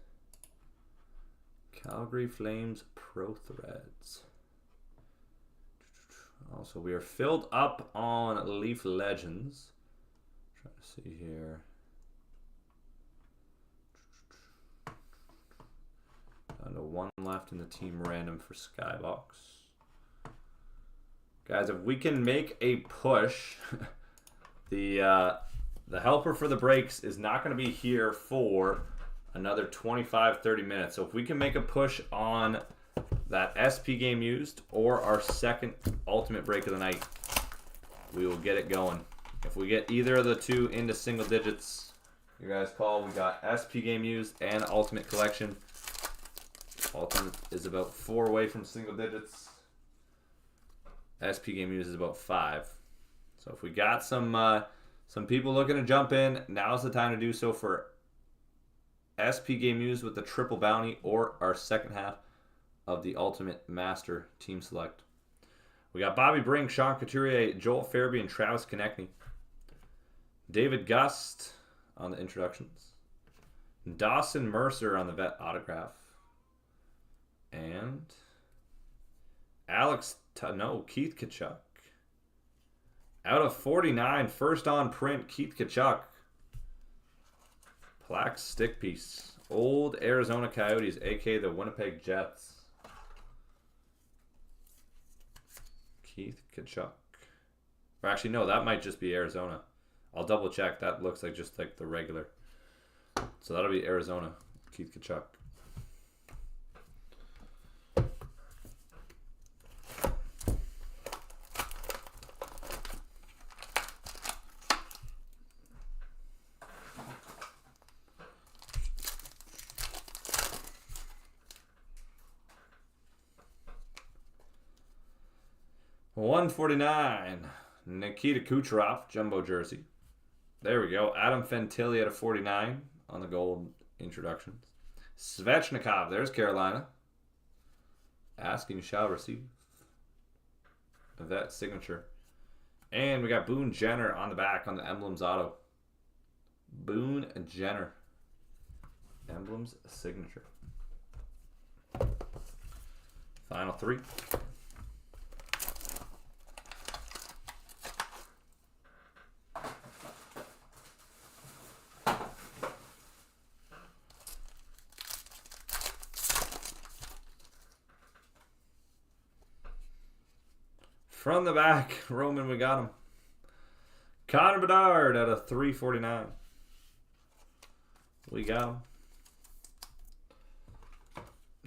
Speaker 1: Calgary Flames Pro Threads. Also, we are filled up on Leaf Legends. Trying to see here. Down to one left in the team random for Skybox. Guys, if we can make a push, the helper for the breaks is not going to be here for another 25-30 minutes. So if we can make a push on that SP game used or our second ultimate break of the night, we will get it going. If we get either of the two into single digits, you guys call. We got SP game used and ultimate collection. Ultimate is about 4 away from single digits. SP game used is about 5. So if we got some people looking to jump in, now's the time to do so for SP game used with the triple bounty or our second half of the Ultimate Master Team Select. We got Bobby Brink, Sean Couturier, Joel Farabee, and Travis Konechny. David Gust on the introductions. Dawson Mercer on the vet autograph. And Keith Tkachuk. Out of 49, first on print, Keith Tkachuk. Plaque stick piece. Old Arizona Coyotes, a.k.a. the Winnipeg Jets. Kachuk. Or actually, no, that might just be Arizona. I'll double check. That looks like just like the regular. So that'll be Arizona. Keith Kachuk. $149. Nikita Kucherov, jumbo jersey. There we go. Adam Fantilli at a 49 on the gold introductions. Svechnikov, there's Carolina. Asking shall receive. That signature. And we got Boone Jenner on the back on the Emblems auto. Boone Jenner. Emblems signature. Final 3. From the back, Roman, we got him. Connor Bedard at a 349. We got him.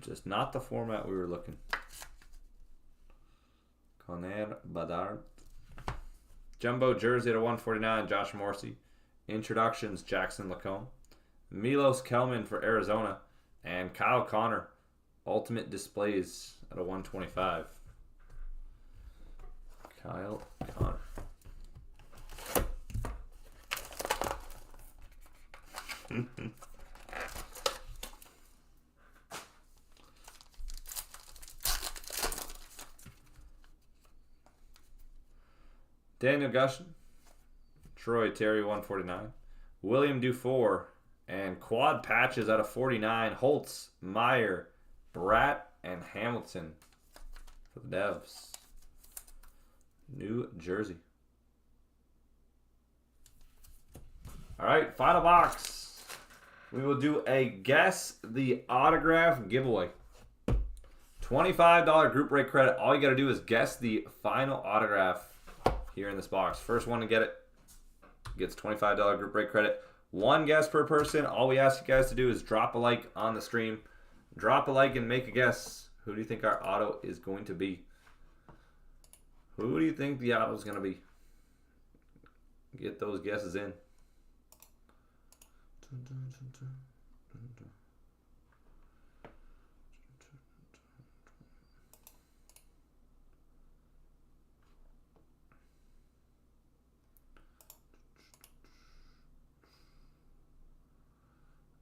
Speaker 1: Just not the format we were looking. Connor Bedard. Jumbo jersey at a 149, Josh Morrissey. Introductions, Jackson Lacombe. Milos Kelman for Arizona. And Kyle Connor, ultimate displays at a 125. Kyle Connor. Daniel Gushin. Troy Terry 149. William Dufour. And quad patches out of 49. Holtz, Meyer, Bratt, and Hamilton for the Devs. New Jersey. All right, final box. We will do a guess the autograph giveaway. $25 group break credit. All you got to do is guess the final autograph here in this box. First one to get it gets $25 group break credit. One guess per person. All we ask you guys to do is drop a like on the stream. Drop a like and make a guess. Who do you think our auto is going to be? Who do you think the auto is going to be? Get those guesses in.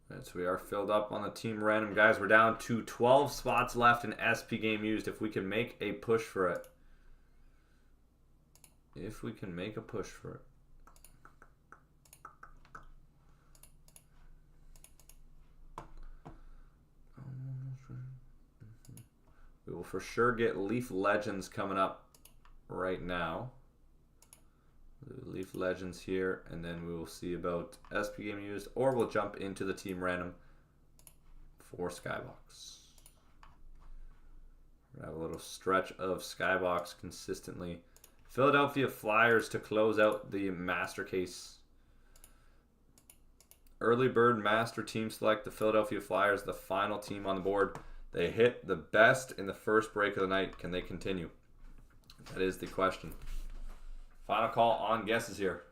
Speaker 1: Right, so we are filled up on the team random. Guys, we're down to 12 spots left in SP game used. If we can make a push for it. If we can make a push for it. We will for sure get Leaf Legends coming up right now. Leaf Legends here, and then we will see about SP game used, or we'll jump into the team random for Skybox. We're gonna have a little stretch of Skybox consistently. Philadelphia Flyers to close out the master case. Early bird master team select. The Philadelphia Flyers, the final team on the board. They hit the best in the first break of the night. Can they continue? That is the question. Final call on guesses here.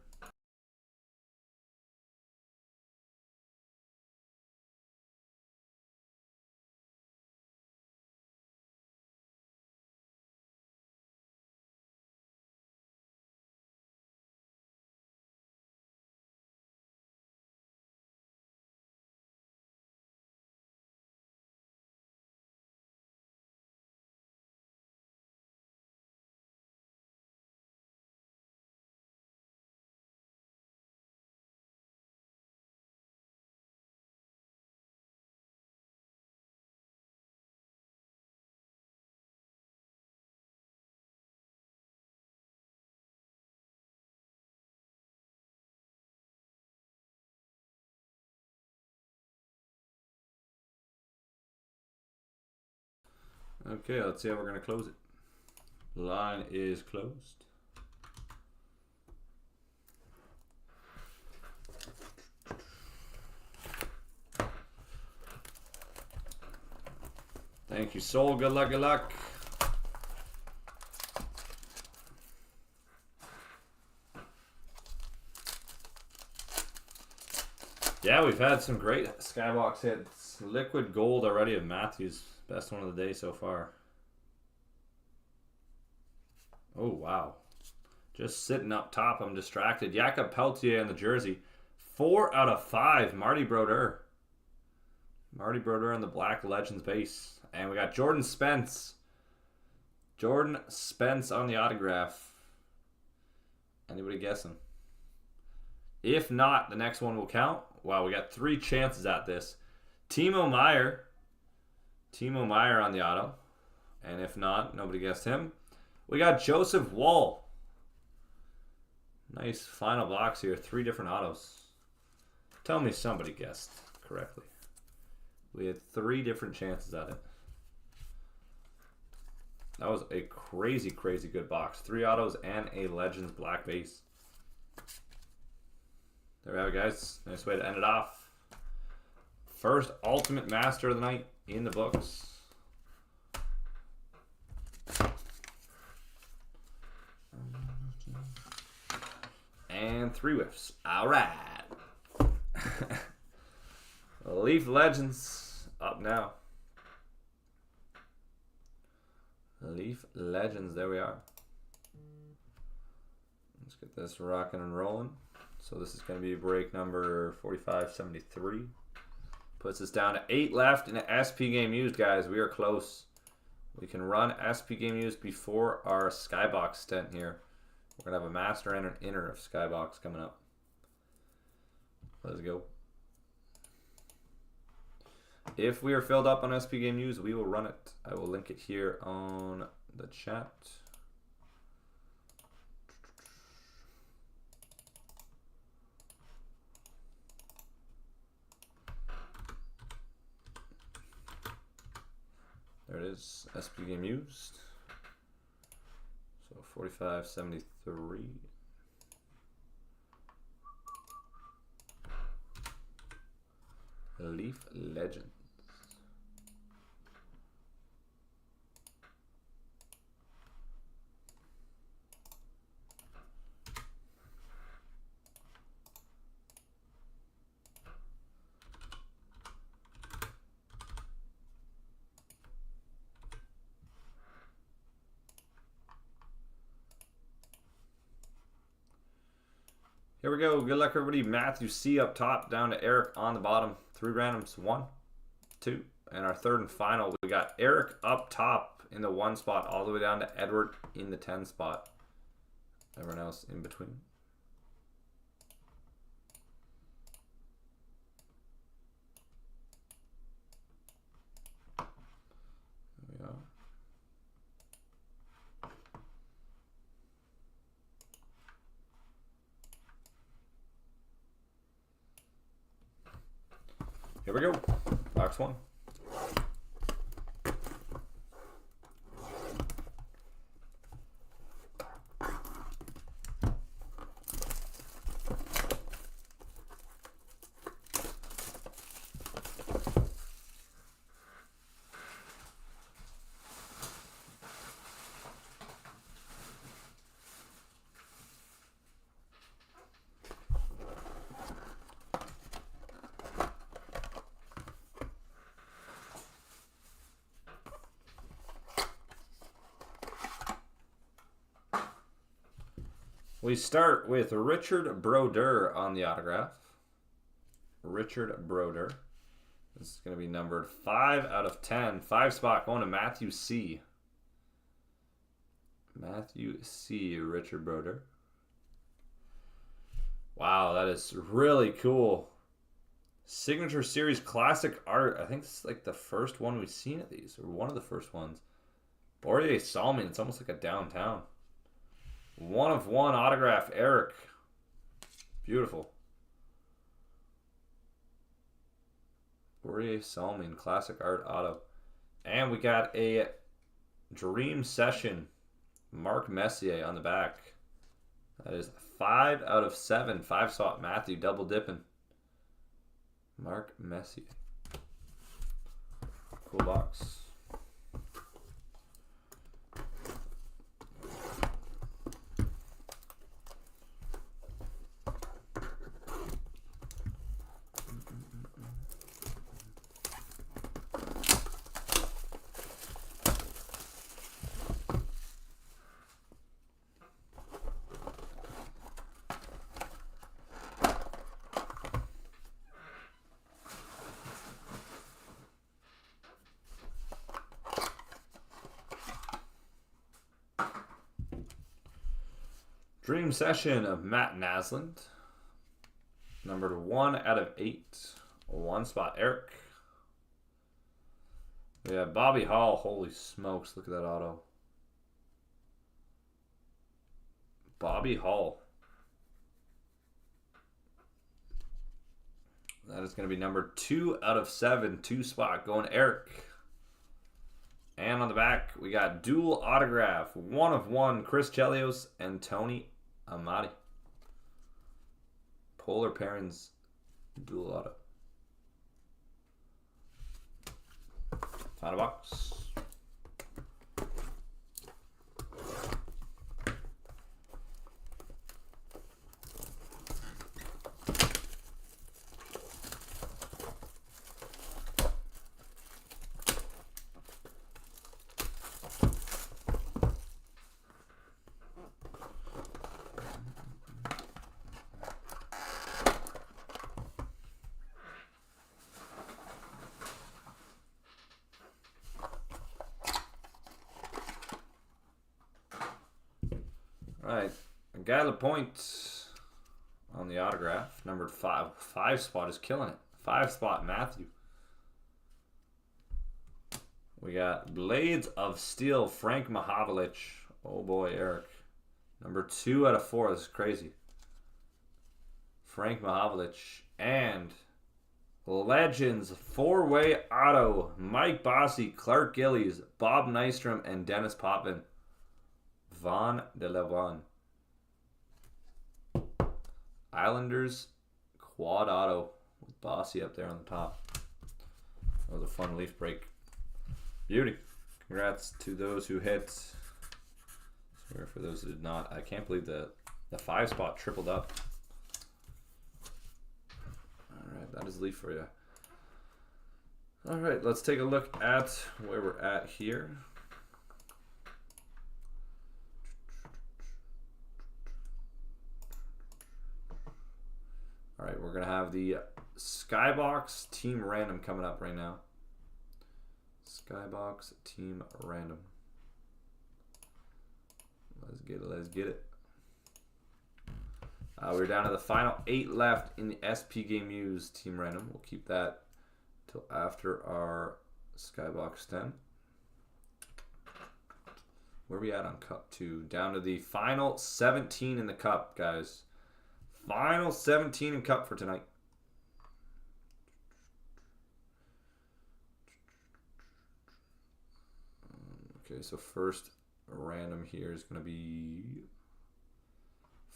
Speaker 1: Okay, let's see how we're going to close it. Line is closed. Thank you, Soul. Good luck, good luck. Yeah, we've had some great Skybox hits. Liquid gold already of Matthews. Best one of the day so far. Oh, wow. Just sitting up top. I'm distracted. Jakob Peltier in the jersey. 4 out of 5. Marty Brodeur. Marty Brodeur on the Black Legends base. And we got Jordan Spence. Jordan Spence on the autograph. Anybody guessing? If not, the next one will count. Wow, we got 3 chances at this. Timo Meyer. Timo Meyer on the auto. And if not, nobody guessed him. We got Joseph Wall. Nice final box here. 3 different autos. Tell me somebody guessed correctly. We had 3 different chances at it. That was a crazy, crazy good box. 3 autos and a Legends black base. There we have it, guys. Nice way to end it off. First Ultimate Master of the night in the books. And 3 whiffs. All right. Leaf Legends up now. Leaf Legends, there we are. Let's get this rocking and rolling. So this is going to be break number 4573. Puts us down to 8 left in an SP game used, guys. We are close. We can run SP game used before our Skybox stent here. We're going to have a master and an inner of Skybox coming up. Let's go. If we are filled up on SP game used, we will run it. I will link it here on the chat. There it is, SP game used. So 4573. Leaf Legends. Here we go. Good luck, everybody. Matthew C up top, down to Eric on the bottom. 3 randoms. 1, 2, and our third and final. We got Eric up top in the 1 spot, all the way down to Edward in the 10 spot. Everyone else in between. There we go. Here we go. Box 1. We start with Richard Brodeur on the autograph. Richard Brodeur. This is going to be numbered 5 out of 10. 5 spot going to Matthew C. Matthew C. Richard Brodeur. Wow, that is really cool. Signature Series Classic Art. I think this is like the first one we've seen of these, or one of the first ones. Borje Salmon. It's almost like a downtown. 1 of 1 autograph, Eric. Beautiful. Borje Salmon, Classic Art Auto. And we got a Dream Session Mark Messier on the back. That is 5 out of 7. 5-spot Matthew double dipping. Mark Messier. Cool box. Dream Session of Matt Naslund. Numbered 1 out of 8. 1-spot Eric. We have Bobby Hall. Holy smokes, look at that auto. Bobby Hall. That is going to be number 2 out of 7. 2-spot going Eric. And on the back, we got dual autograph. 1 of 1, Chris Chelios and Tony Amati. Polar Parents dual auto. Final box. All right, Guy Lapointe on the autograph, numbered 5. 5-spot is killing it. 5-spot Matthew. We got Blades of Steel, Frank Mahavlich. Oh boy, Eric. Number 2 out of 4. This is crazy. Frank Mahavlich. And Legends 4-way auto, Mike Bossy, Clark Gillies, Bob Nystrom, and Dennis Potvin. Von de Levan. Islanders quad auto with Bossy up there on the top. That was a fun leaf break. Beauty. Congrats to those who hit. Sorry for those who did not. I can't believe the 5-spot tripled up. Alright, that is leaf for you. Alright, let's take a look at where we're at here. All right, we're going to have the Skybox Team Random coming up right now. Skybox Team Random. Let's get it, let's get it. We're down to the final 8 left in the SP Game Use Team Random. We'll keep that till after our Skybox 10. Where are we at on Cup 2? Down to the final 17 in the Cup, guys. Final 17 in Cup for tonight. Okay, so first random here is going to be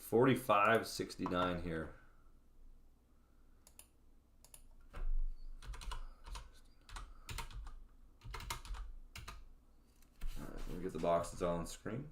Speaker 1: 4569 here. All right, let me get the box that's all on screen.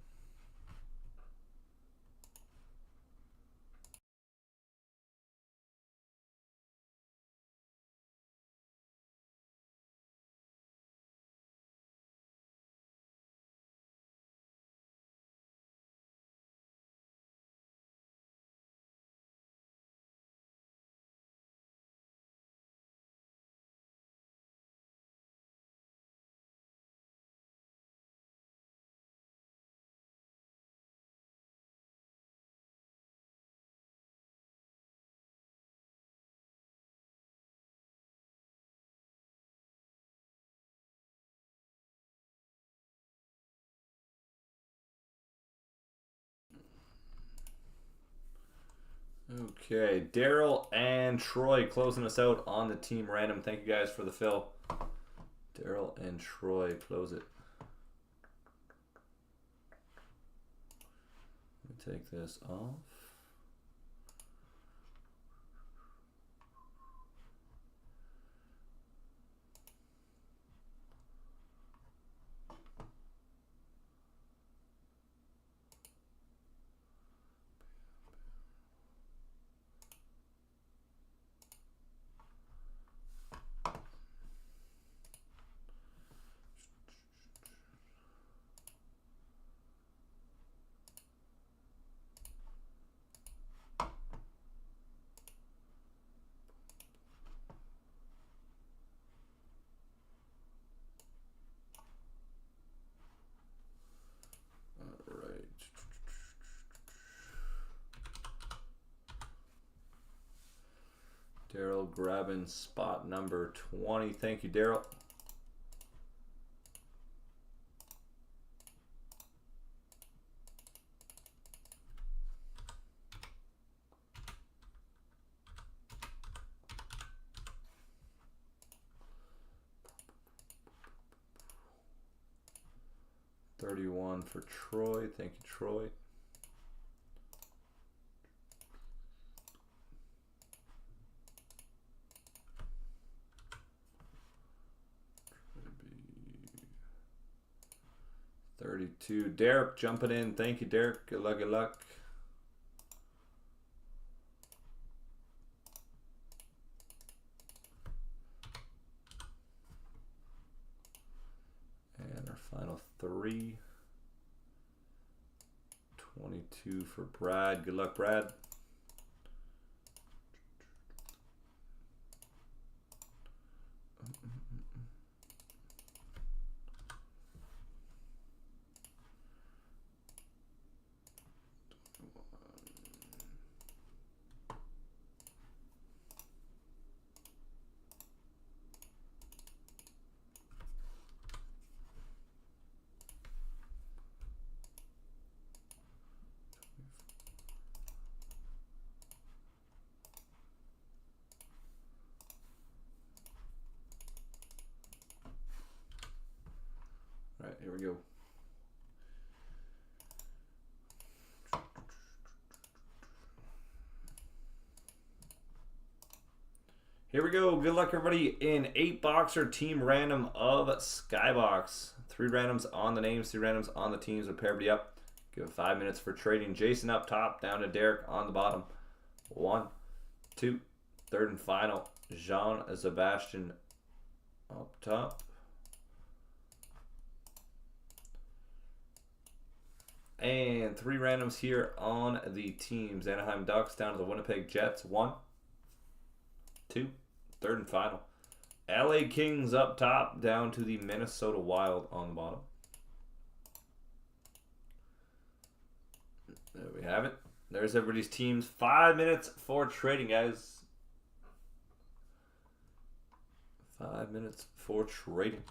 Speaker 1: Okay, Daryl and Troy closing us out on the Team Random. Thank you guys for the fill. Daryl and Troy close it. take this off. Daryl grabbing spot number 20. Thank you, Daryl. $31 for Troy. Thank you, Troy. $32. Derek jumping in. Thank you, Derek. Good luck, good luck. And our final 3. 22 for Brad. Good luck, Brad. All right, here we go. Here we go. Good luck, everybody, in 8-boxer team random of Skybox. 3 randoms on the names, 3 randoms on the teams. We'll pair everybody up. Give it 5 minutes for trading. Jason up top, down to Derek on the bottom. 1, 2, third and final. Jean Sebastian up top. And 3 randoms here on the teams. Anaheim Ducks down to the Winnipeg Jets. 1, 2, third and final. LA Kings up top down to the Minnesota Wild on the bottom. There we have it. There's everybody's teams. 5 minutes for trading, guys. 5 minutes for trading.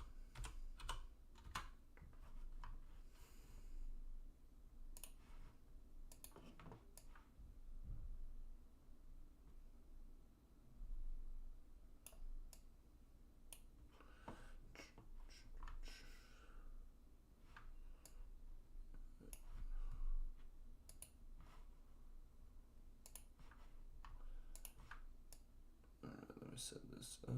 Speaker 1: Set this up.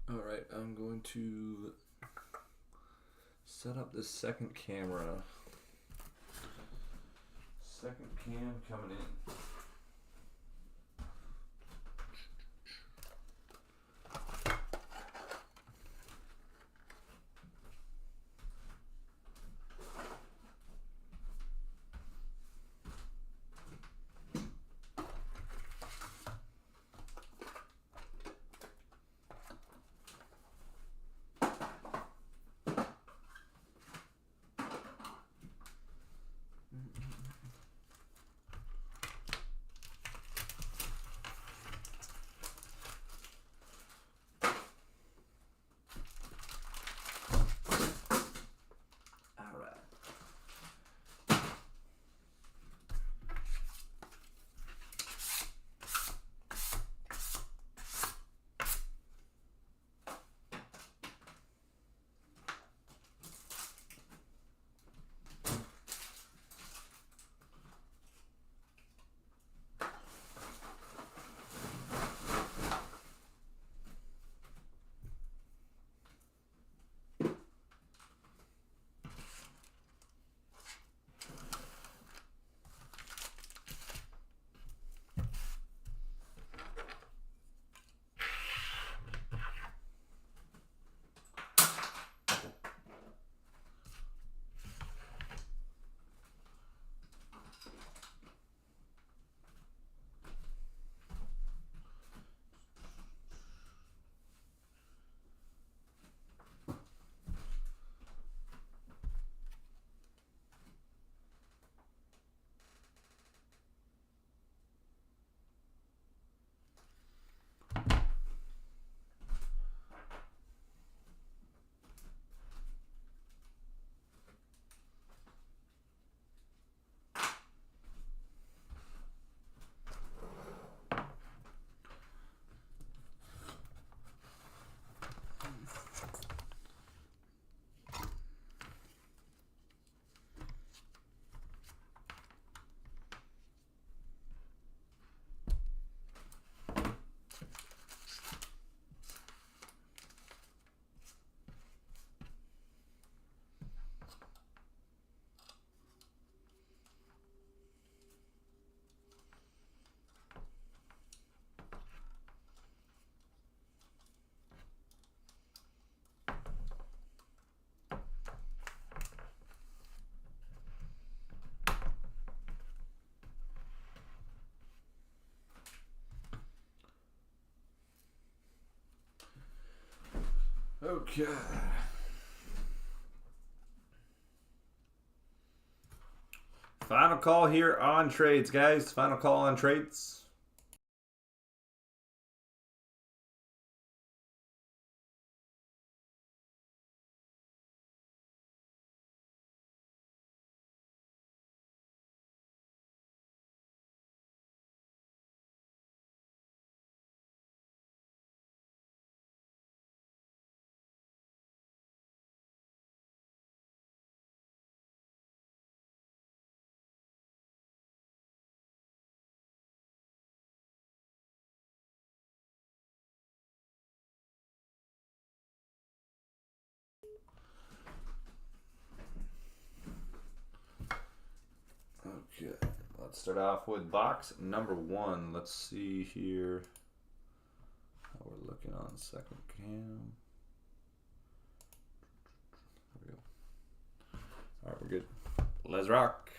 Speaker 1: Alright, I'm going to set up this second camera. Second cam coming in. Okay. Final call here on trades, guys. Final call on trades. Okay, let's start off with box number 1. Let's see here how we're looking on second cam. There we go. All right, we're good. Let's rock.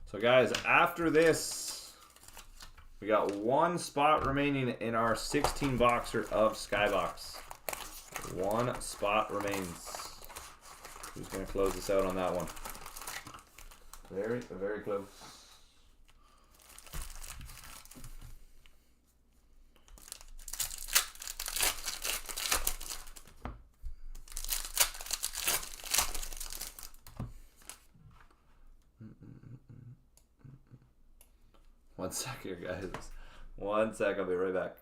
Speaker 1: So guys, after this, we got 1 spot remaining in our 16 boxer of Skybox. 1 spot remains. Who's going to close this out on that one? Very, very close. One sec here, guys. 1 sec, I'll be right back.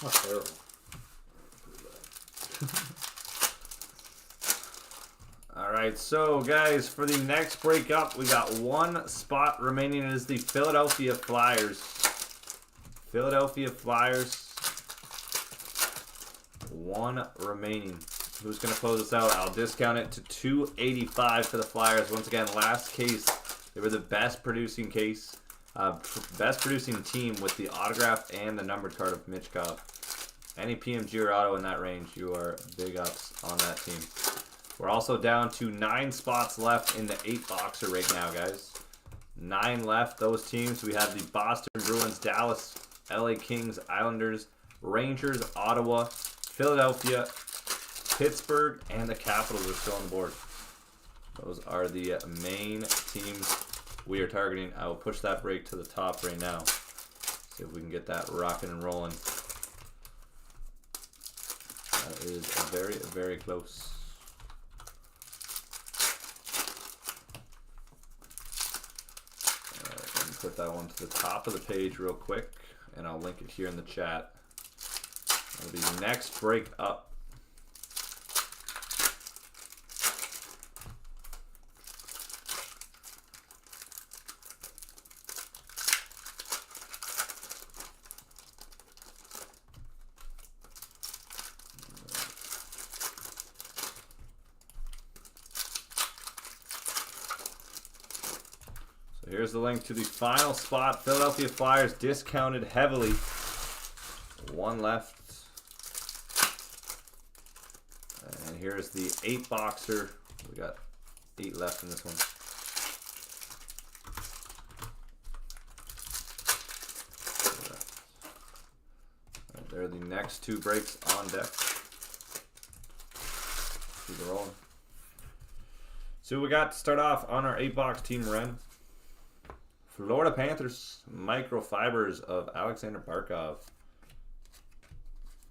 Speaker 2: Not terrible.
Speaker 1: Alright, so guys, for the next break up, we got one spot remaining. It is the Philadelphia Flyers. Philadelphia Flyers. One remaining. Who's going to close this out? I'll discount it to $285 for the Flyers. Once again, last case, they were the best producing case. Best producing team with the autograph and the numbered card of Mitch Cobb. Any PMG or auto in that range, you are big ups on that team. We're also down to 9 spots left in the 8-boxer right now, guys. 9 left. Those teams, we have the Boston Bruins, Dallas, LA Kings, Islanders, Rangers, Ottawa, Philadelphia, Pittsburgh, and the Capitals are still on the board. Those are the main teams we are targeting. I will push that break to the top right now. See if we can get that rocking and rolling. That is very, very close. Alright, let me put that one to the top of the page real quick, and I'll link it here in the chat. That'll be the next break up. Here's the link to the final spot. Philadelphia Flyers discounted heavily. 1 left. And here's the 8-boxer. We got 8 left in this one. Right, there are the next 2 breaks on deck. Keep it rolling. So we got to start off on our 8-box team run. Florida Panthers, microfibers of Alexander Barkov.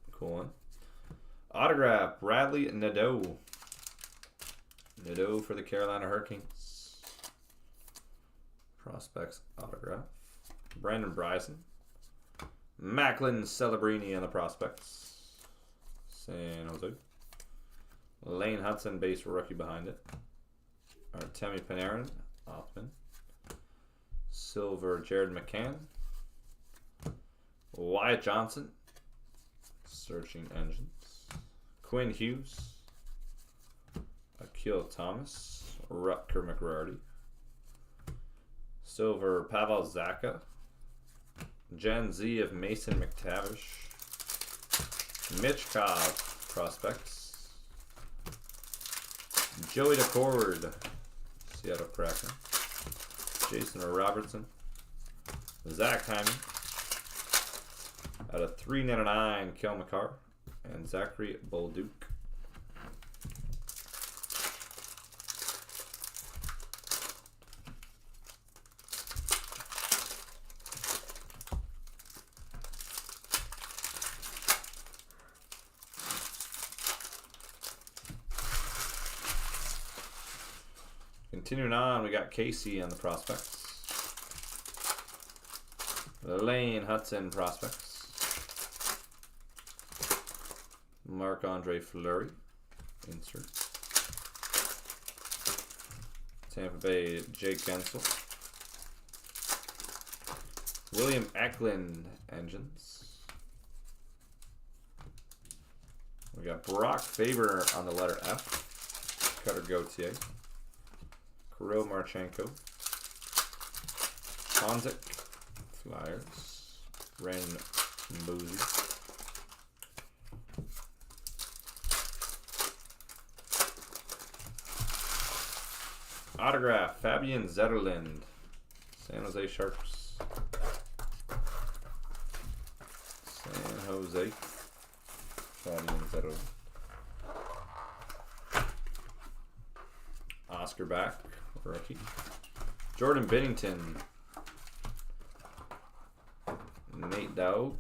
Speaker 1: Cool one. Autograph, Bradley Nadeau. Nadeau for the Carolina Hurricanes. Prospects autograph. Brandon Bryson. Macklin Celebrini on the prospects. San Jose. Lane Hudson, base rookie behind it. Artemi Panarin, Othman. Silver, Jared McCann. Wyatt Johnson. Searching Engines. Quinn Hughes. Akil Thomas. Rutger McGrady. Silver, Pavel Zacha. Gen Z of Mason McTavish. Mitch Cobb, prospects. Joey Decord, Seattle Kraken. Jason Robertson. Zach Hyman. Out of 399, Kel McCarr. And Zachary Bolduc. Continuing on, we got Casey on the prospects. Lane Hudson prospects. Marc-Andre Fleury. Insert. Tampa Bay, Jake Gensel. William Eklund, Engines. We got Brock Faber on the letter F. Cutter Gauthier. Kirill Marchenko. Honzik. Flyers. Brandon Boozy. Autograph, Fabian Zetterlund. San Jose Sharks. San Jose. Fabian Zetterlund. Oscar back, rookie. Jordan Binnington. Nate Dowd.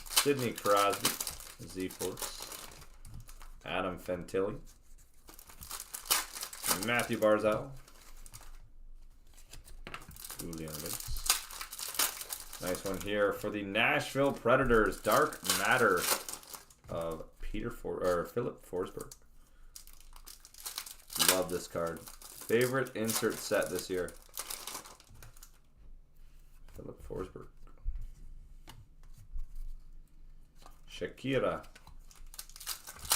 Speaker 1: Sidney Crosby. Z-Force. Adam Fantilli. Matthew Barzal. Julian Lewis. Nice one here for the Nashville Predators. Dark Matter of Philip Forsberg. Love this card. Favorite insert set this year. Philip Forsberg. Shakira.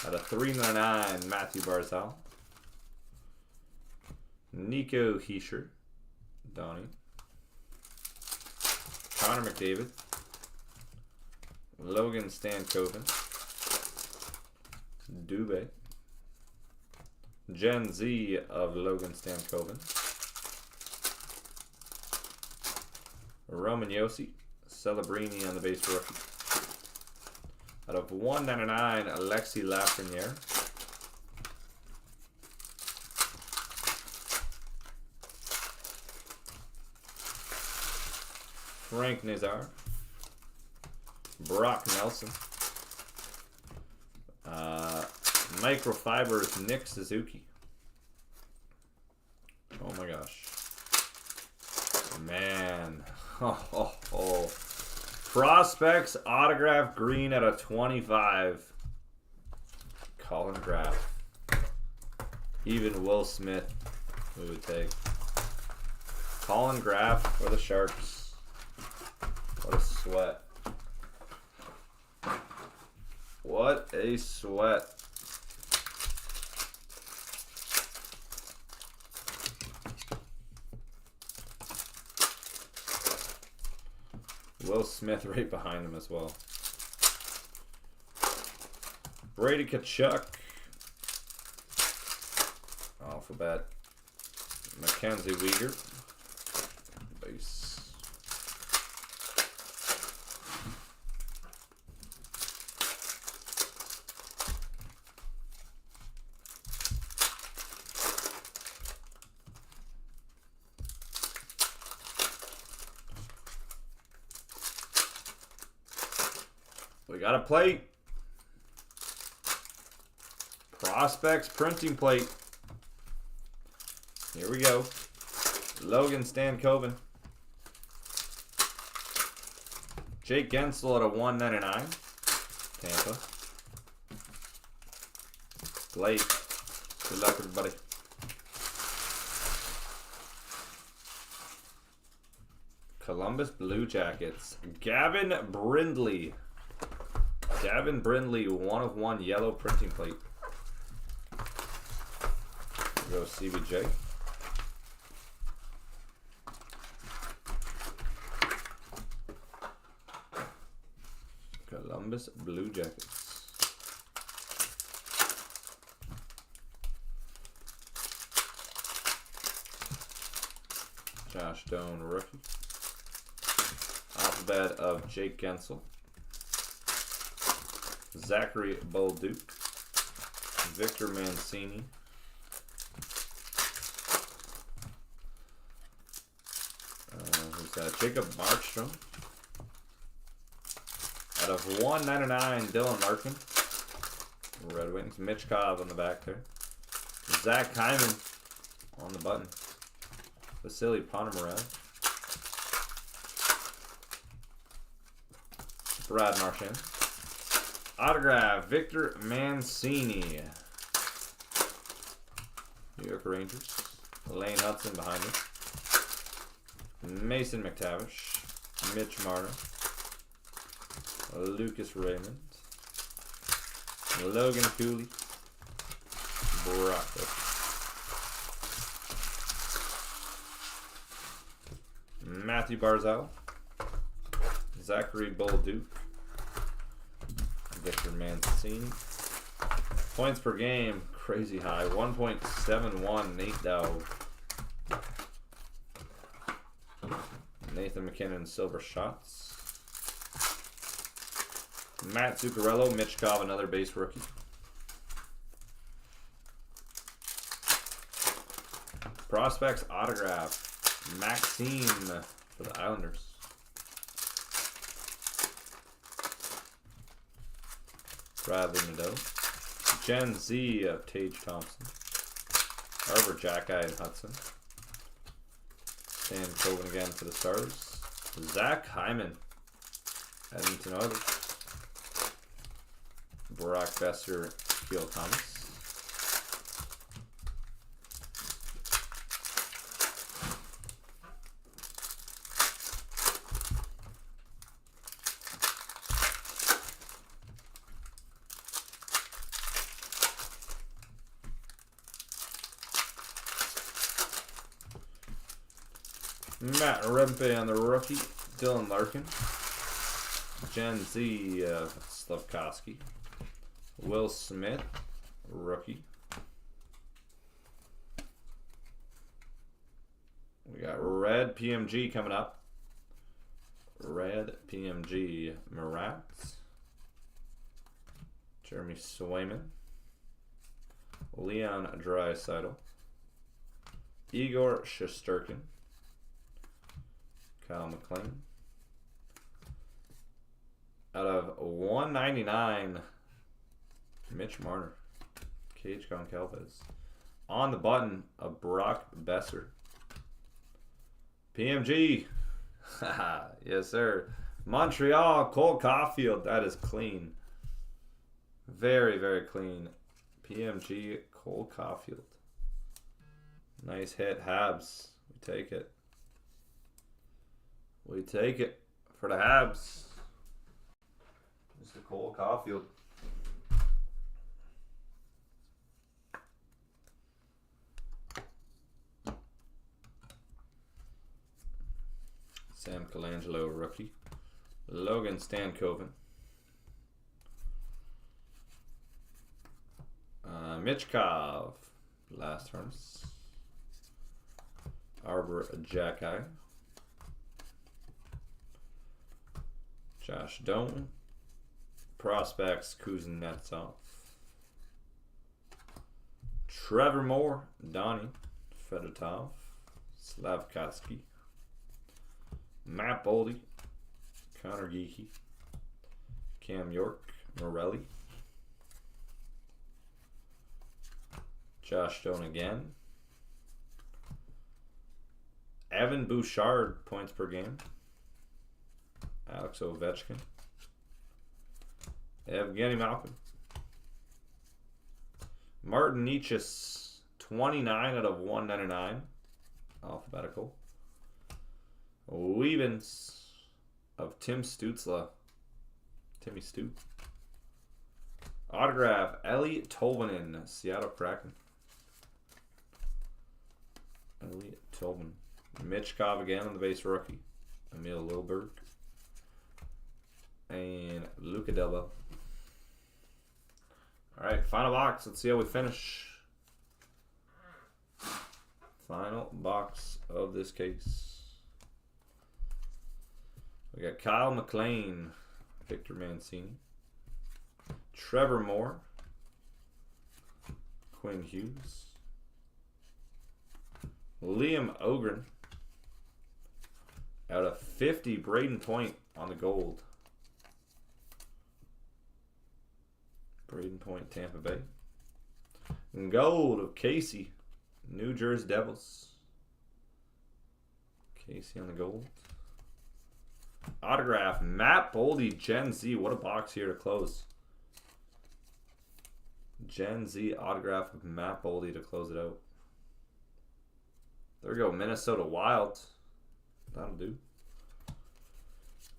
Speaker 1: At a 399, Matthew Barzal. Nico Hischier. Donnie. Connor McDavid. Logan Stankoven. Dubé. Gen Z of Logan Stankoven. Roman Yossi. Celebrini on the base rookie. Out of 199, Alexis Lafreniere. Frank Nazar. Brock Nelson. Microfibers Nick Suzuki. Oh my gosh. Man. Oh. Prospects autograph green at a 25. Colin Graff. Even Will Smith we would take. Colin Graff for the Sharks. What a sweat. What a sweat. Will Smith right behind him as well. Brady Tkachuk. Alphabet. Mackenzie Weegar. Base. We got a plate. Prospects printing plate. Here we go. Logan Stankoven. Jake Gensel at a 199. Tampa. Blake. Good luck, everybody. Columbus Blue Jackets. Gavin Brindley. Gavin Brindley, 1/1 yellow printing plate. Go CBJ. Columbus Blue Jackets. Josh Doan rookie. Alphabet of Jake Gensel. Zachary Bolduc. Victor Mancini. Who's that? Jacob Markstrom. Out of 199, Dylan Larkin. Red Wings. Mitch Cobb on the back there. Zach Hyman on the button. Vasily Ponomarev. Brad Marchand. Autograph, Victor Mancini. New York Rangers. Lane Hudson behind it. Mason McTavish. Mitch Marner. Lucas Raymond. Logan Cooley. Brock. Matthew Barzal. Zachary Bolduc. Victor Mancini. Points per game, crazy high. 1.71, Nate Dowd. Nathan McKinnon, silver shots. Matt Zuccarello, Mitch Cobb, another base rookie. Prospects autograph, Maxime for the Islanders. Bradley Nadeau. Gen Z of Tage Thompson. Arbor Jackeye and Hudson. Stan Coven again for the Stars. Zach Hyman. Edmonton Oilers. Brock Besser, Keel Thomas. Matt Rempe on the rookie. Dylan Larkin. Gen Z Slavkovsky. Will Smith, rookie. We got red PMG coming up. Red PMG Marat. Jeremy Swayman. Leon Draisaitl. Igor Shesterkin. Kyle McLean. Out of 199, Mitch Marner. Cage Goncalves. On the button, a Brock Besser. PMG. Yes, sir. Montreal, Cole Caulfield. That is clean. Very, very clean. PMG, Cole Caulfield. Nice hit, Habs. We take it. We take it for the Habs. Mr. Cole Caulfield. Sam Colangelo, rookie. Logan Stankoven. Mitchkov, last harness. Arbor Jacki. Josh Doan. Prospects Kuznetsov. Trevor Moore, Donnie Fedotov. Slavkovsky. Matt Boldy, Connor Geeky, Cam York, Morelli, Josh Stone again, Evan Bouchard, points per game, Alex Ovechkin, Evgeny Malkin, Martin Nietzsche's 29 out of 199, alphabetical. Weavens of Tim Stutzla. Timmy Stoot. Autograph, Ellie Tolvanen, Seattle Kraken. Ellie Tolvanen. Mitchkov again on the base rookie. Emil Lilberg. And Luca Delbo. Alright, final box. Let's see how we finish. Final box of this case. We got Kyle McLean, Victor Mancini, Trevor Moore, Quinn Hughes, Liam Ogren, out of 50, Braden Point on the gold. Braden Point, Tampa Bay. And gold of Casey, New Jersey Devils. Casey on the gold. Autograph, Matt Boldy, Gen Z. What a box here to close. Gen Z autograph of Matt Boldy to close it out. There we go, Minnesota Wild. That'll do.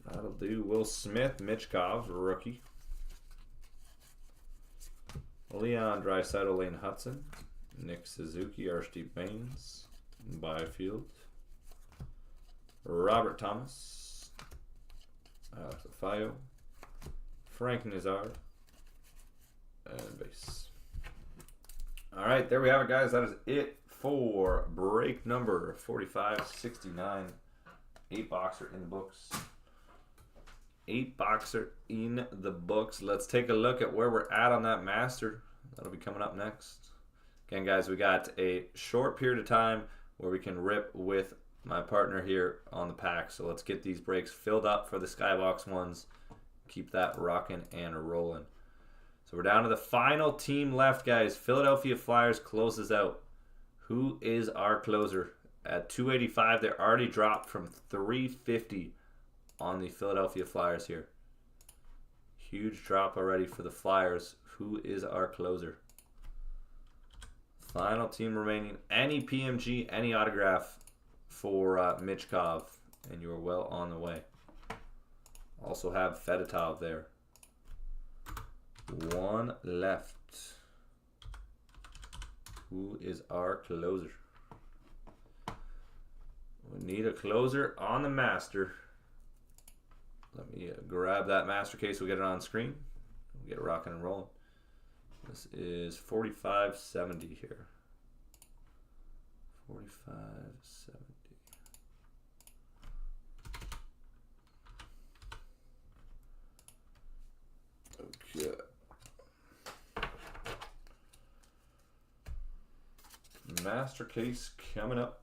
Speaker 1: That'll do. Will Smith, Mitchkov, rookie. Leon Draisaitl, Lane Hudson. Nick Suzuki, Archdeep Baines. Byfield. Robert Thomas. Alex Afio, Frank Nazar, and base. All right, there we have it, guys. That is it for break number 4569. 8-boxer in the books. 8-boxer in the books. Let's take a look at where we're at on that master. That'll be coming up next. Again, guys, we got a short period of time where we can rip with my partner here on the pack. So let's get these breaks filled up for the Skybox ones. Keep that rocking and rolling. So we're down to the final team left, guys. Philadelphia Flyers closes out. Who is our closer? At 285, they're already dropped from 350 on the Philadelphia Flyers here. Huge drop already for the Flyers. Who is our closer? Final team remaining. Any PMG, any autograph for Mitchkov, and you are well on the way. Also have Fedotov there. One left. Who is our closer? Need a closer on the master. Let me grab that master case. We'll get it on screen. We'll get it rocking and rolling. This is 4570 here. 4570. Okay. Master case coming up.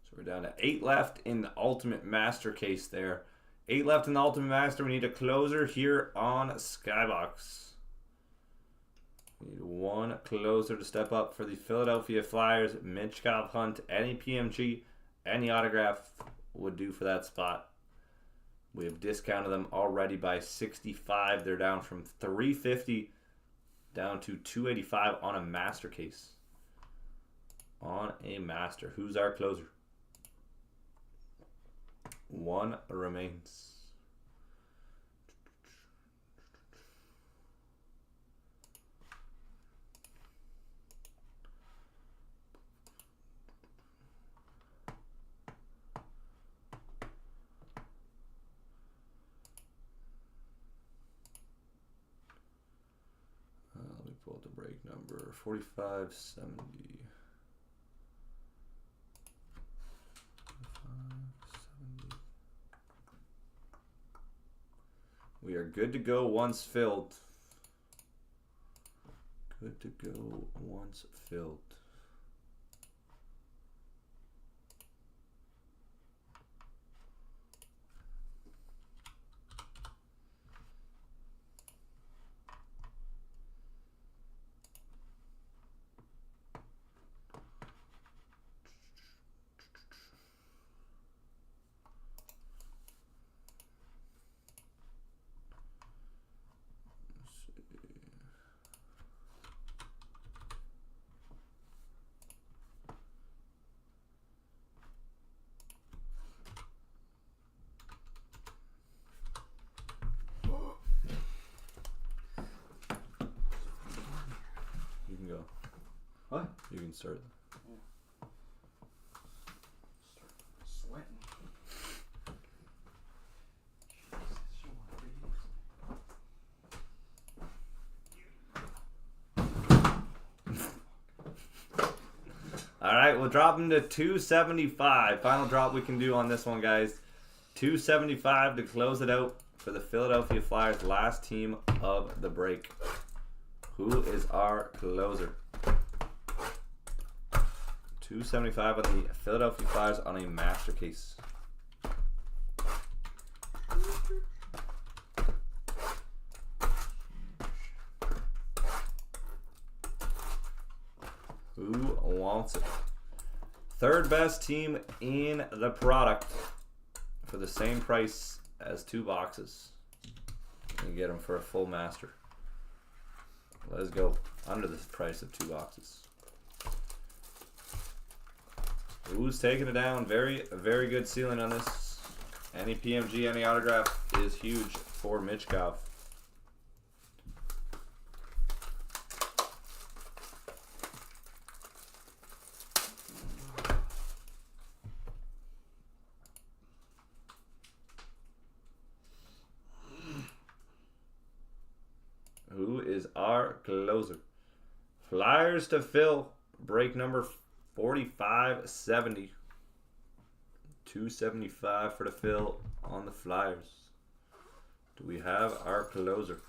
Speaker 1: So we're down to 8 left in the Ultimate Master case there. 8 left in the Ultimate Master. We need a closer here on Skybox. We need one closer to step up for the Philadelphia Flyers. Michkov Hunt, any PMG, any autograph would do for that spot. We have discounted them already by 65. They're down from 350 down to 285 on a master case. On a master. Who's our closer? One remains. Let me pull up the break number. 4570. We are good to go once filled. Good to go once filled. Go.
Speaker 2: What?
Speaker 1: You can start.
Speaker 2: Yeah. Start sweating.
Speaker 1: All right, we'll drop them to 275. Final drop we can do on this one, guys. 275 to close it out for the Philadelphia Flyers, last team of the break. Who is our closer? 275 on the Philadelphia Flyers on a master case. Who wants it? Third best team in the product for the same price as 2 boxes. You get them for a full master. Let's go. Under the price of 2 boxes. Who's taking it down? Very, very good ceiling on this. Any PMG, any autograph is huge for Michkov. is our closer? Flyers to fill. Break number 4570. 275 for the fill on the Flyers. Do we have our closer?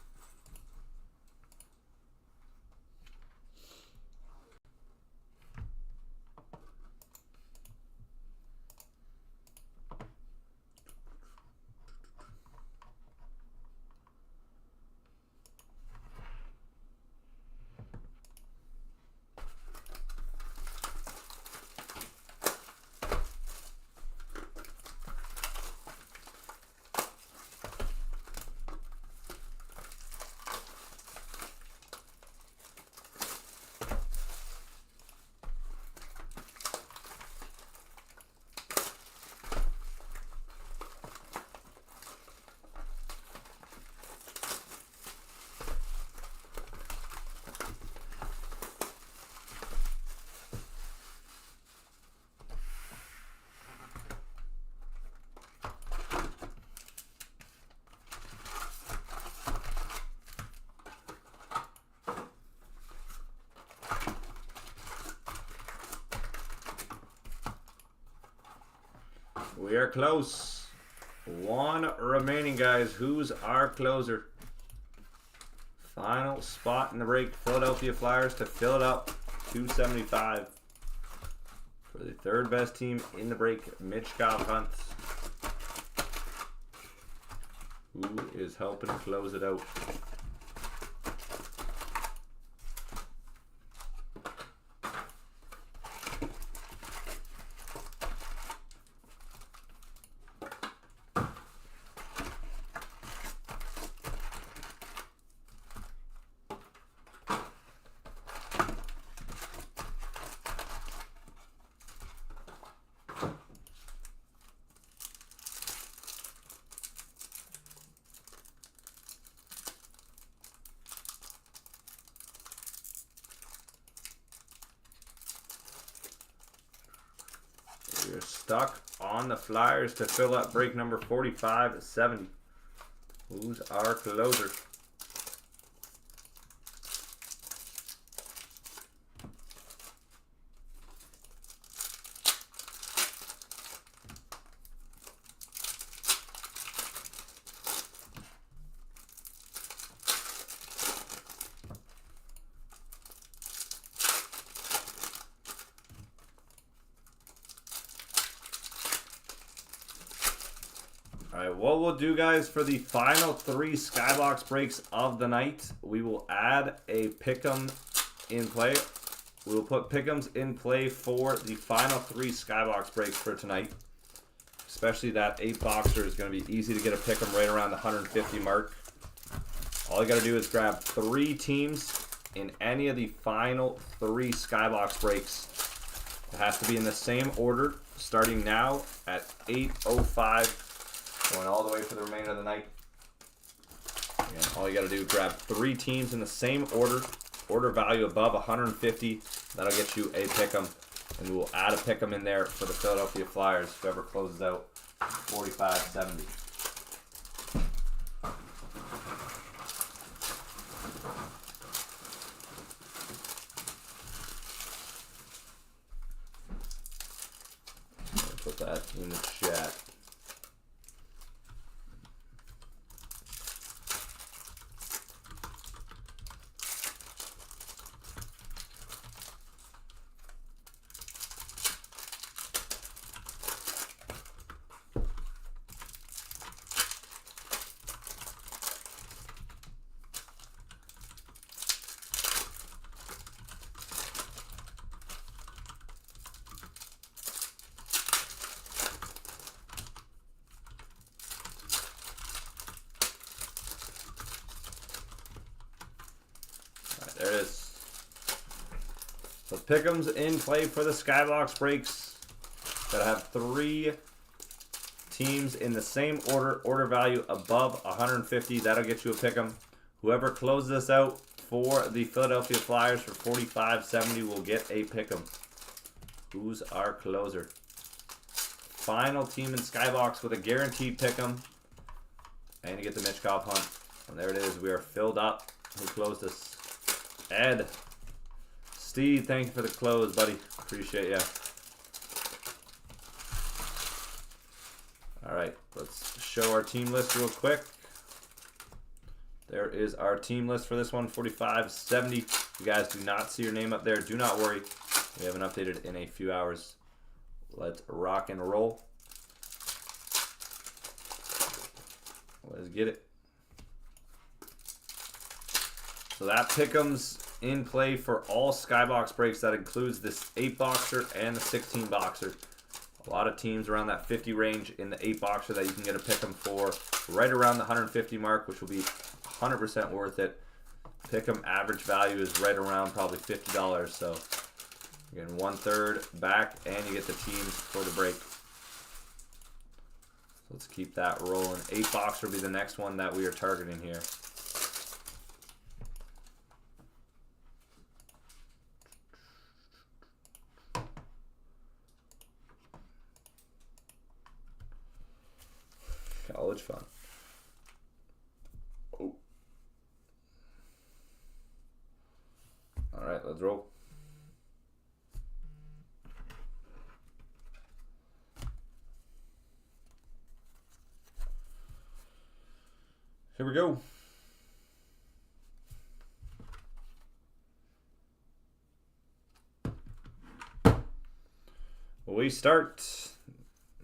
Speaker 1: We are close. One remaining, guys. Who's our closer? Final spot in the break. Philadelphia Flyers to fill it up. 275. For the third best team in the break, Mitch Hunt. Who is helping close it out? We're stuck on the Flyers to fill up break number 4570. Who's our closer? Alright, what we'll do, guys, for the final 3 Skybox breaks of the night, we will add a Pick'em in play. We will put Pick'ems in play for the final 3 Skybox breaks for tonight. Especially that 8-boxer is going to be easy to get a Pick'em right around the 150 mark. All you got to do is grab 3 teams in any of the final 3 Skybox breaks. It has to be in the same order, starting now at 8:05. Going all the way for the remainder of the night. Again, all you got to do is grab 3 teams in the same order. Order value above 150. That'll get you a pick'em. And we will add a pick'em in there for the Philadelphia Flyers. Whoever closes out 4570. Put that in the chat. There it is. So Pick'em's in play for the Skybox breaks. Gotta have 3 teams in the same order. Order value above 150. That'll get you a Pick'em. Whoever closes this out for the Philadelphia Flyers for 4570 will get a Pick'em. Who's our closer? Final team in Skybox with a guaranteed Pick'em. And you get the Mitch Hunt. And there it is. We are filled up Who closed this? Ed. Steve, thank you for the close, buddy. Appreciate ya. Alright, let's show our team list real quick. There is our team list for this one, 45-70. If you guys do not see your name up there, do not worry. We haven't updated in a few hours. Let's rock and roll. Let's get it. So that pick'em's in play for all Skybox breaks. That includes this 8-boxer and the 16-boxer. A lot of teams around that 50 range in the 8-boxer that you can get a pick'em for right around the 150 mark, which will be 100% worth it. Pick'em average value is right around probably $50. So you're getting 1/3 back, and you get the teams for the break. So let's keep that rolling. 8-boxer will be the next one that we are targeting here. College fun. Oh. All right, let's roll. Here we go. We start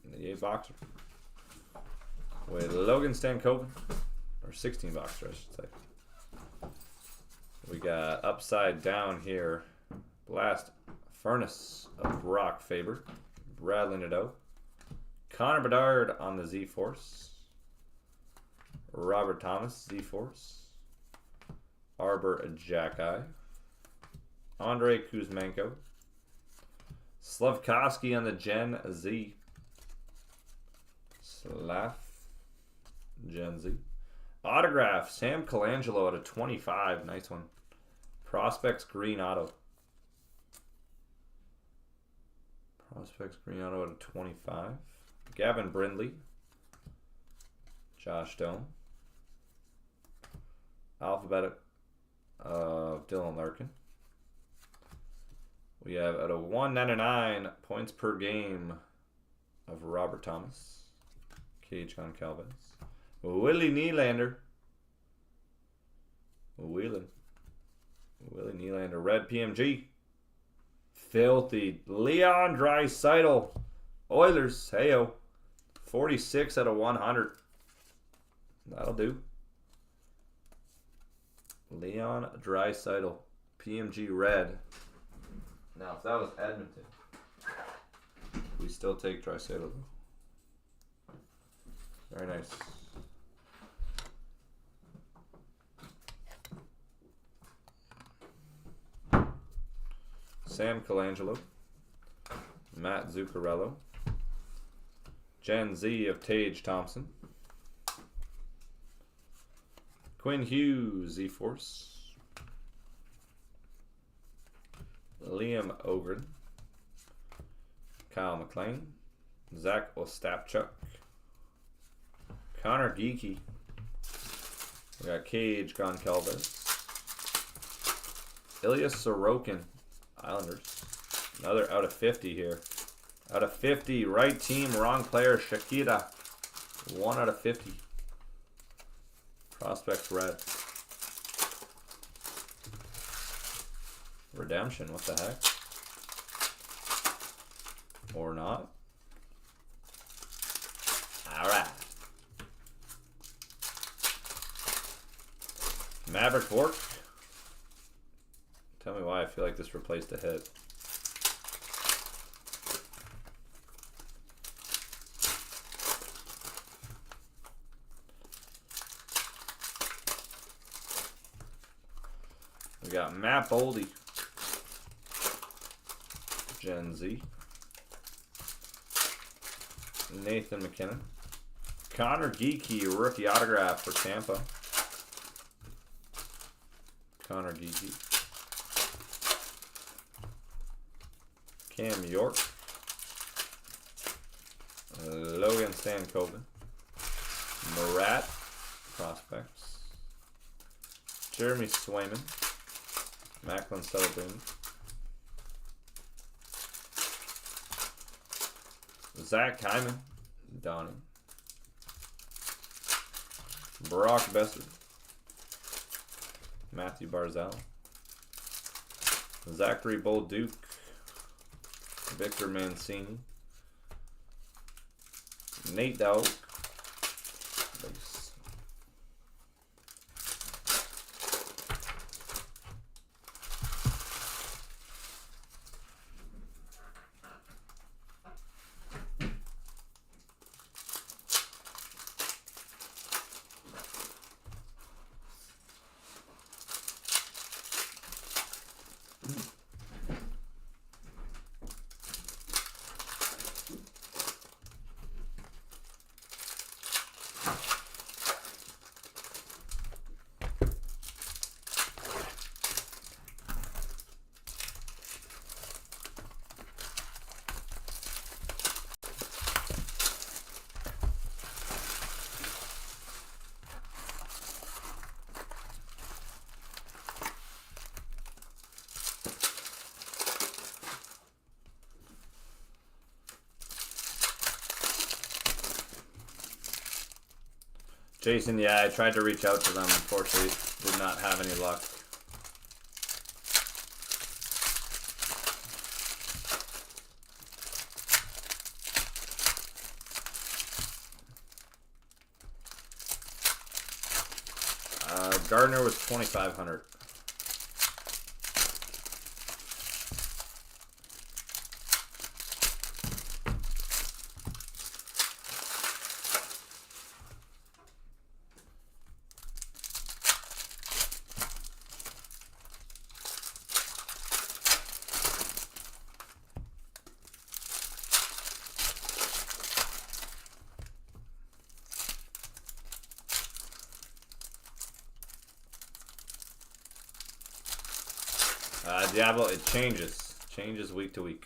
Speaker 1: the 8-boxer with Logan Stankoven, or 16-boxer, I should say. We got upside down here, Blast Furnace of Brock Faber, Bradley Nadeau, Connor Bedard on the Z-Force, Robert Thomas, Z-Force, Arbor Jacki, Andre Kuzmenko, Slavkovsky on the Gen Z, Gen Z. Autograph, Sam Colangelo out of 25. Nice one. Prospects green auto. Prospects green auto out of 25. Gavin Brindley. Josh Doan. Alphabetic of Dylan Larkin. We have out of 199 points per game of Robert Thomas. Cage Goncalves. Willie Nylander. Willie Nylander. Red PMG. Filthy. Leon Draisaitl. Oilers. Heyo. 46 out of 100. That'll do. Leon Draisaitl. PMG red. Now, if that was Edmonton, we still take Draisaitl. Very nice. Sam Colangelo, Matt Zuccarello, Gen Z of Tage Thompson, Quinn Hughes, Z-Force, Liam Ogren, Kyle McLean, Zach Ostapchuk, Connor Geeky. We got Cage Goncalves, Ilya Sorokin, Islanders. Another out of 50 here. Out of 50. Right team, wrong player. Shakira. 1 out of 50. Prospects red. Redemption. What the heck? Or not. Alright. Maverick Bork. Tell me why I feel like this replaced a hit. We got Matt Boldy, Gen Z, Nathan McKinnon, Connor Geeky, rookie autograph for Tampa. Connor Geeky. Cam York, Logan Stankoven, Murat, prospects, Jeremy Swayman. Macklin Celebrating. Zach Hyman. Donnie. Brock Besser. Matthew Barzal. Zachary Bolduc. Victor Mancini. Nate Dowd. Base. Jason, yeah, I tried to reach out to them. Unfortunately, did not have any luck. Gardner was 2,500. Diablo, it changes week to week.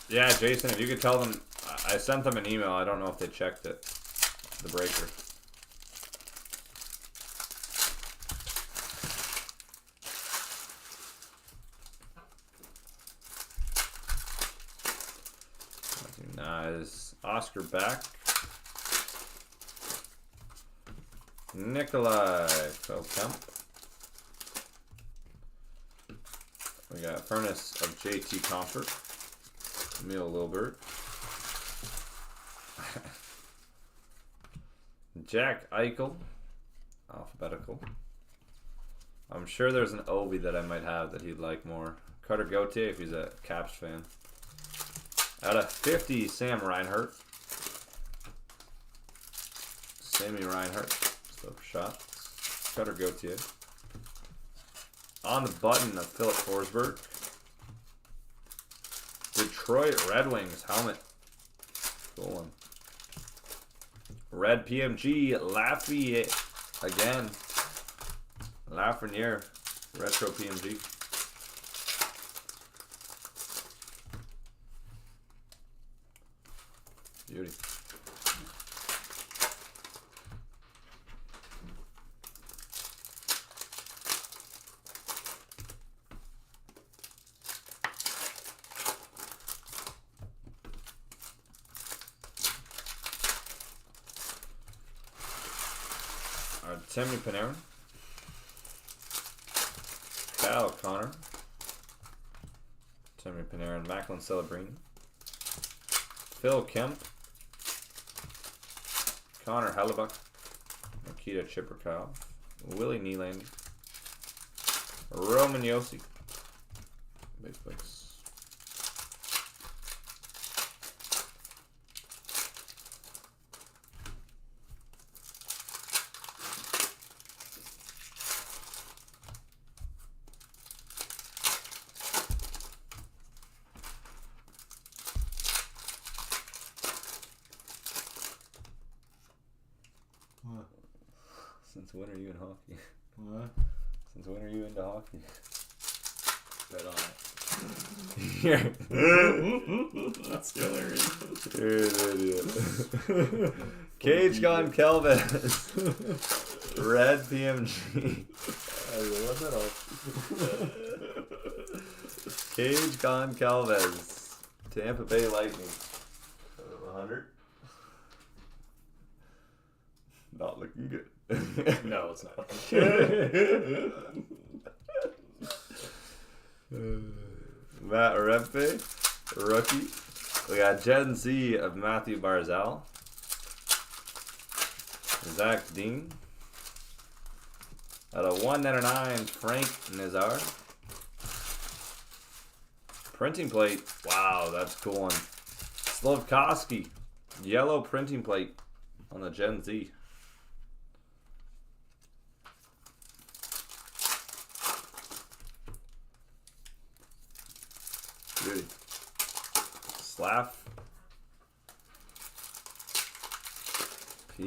Speaker 1: Yeah, Jason, if you could tell them, I sent them an email. I don't know if they checked it. The breaker. Nice. Oscar back. Nikolai Feldkamp. We got Furnace of JT Comfort. Emil Lilbert. Jack Eichel. Alphabetical. I'm sure there's an Ovi that I might have that he'd like more. Carter Gauthier if he's a Caps fan. Out of 50, Sam Reinhart. Sammy Reinhart. Still for shots. Cutter Gauthier. On the button of Philip Forsberg. Detroit Red Wings helmet. Cool one. Red PMG. Lafayette. Again. Lafreniere. Retro PMG. Beauty. Artemi Panarin. Kyle Connor. Artemi Panarin. Macklin Celebrini. Phil Kemp. Connor Hellebuck, Nikita Chiprikov, Willie Nylander, Roman Josi, base. Since when are you in hockey?
Speaker 2: What?
Speaker 1: Since when are you into hockey?
Speaker 2: Bet on
Speaker 1: Here.
Speaker 2: it. That's hilarious.
Speaker 1: You're an idiot. Cage Gone Kelvis. Red PMG. Cage Gone Kelvis. Tampa Bay Lightning. 100. Not looking good.
Speaker 2: No, it's not.
Speaker 1: Matt Rempe, rookie. We got Gen Z of Matthew Barzal. Zach Dean. At a 199, Frank Nazar. Printing plate. Wow, that's a cool one. Slavkovsky. Yellow printing plate on the Gen Z. Beauty. Slav. P.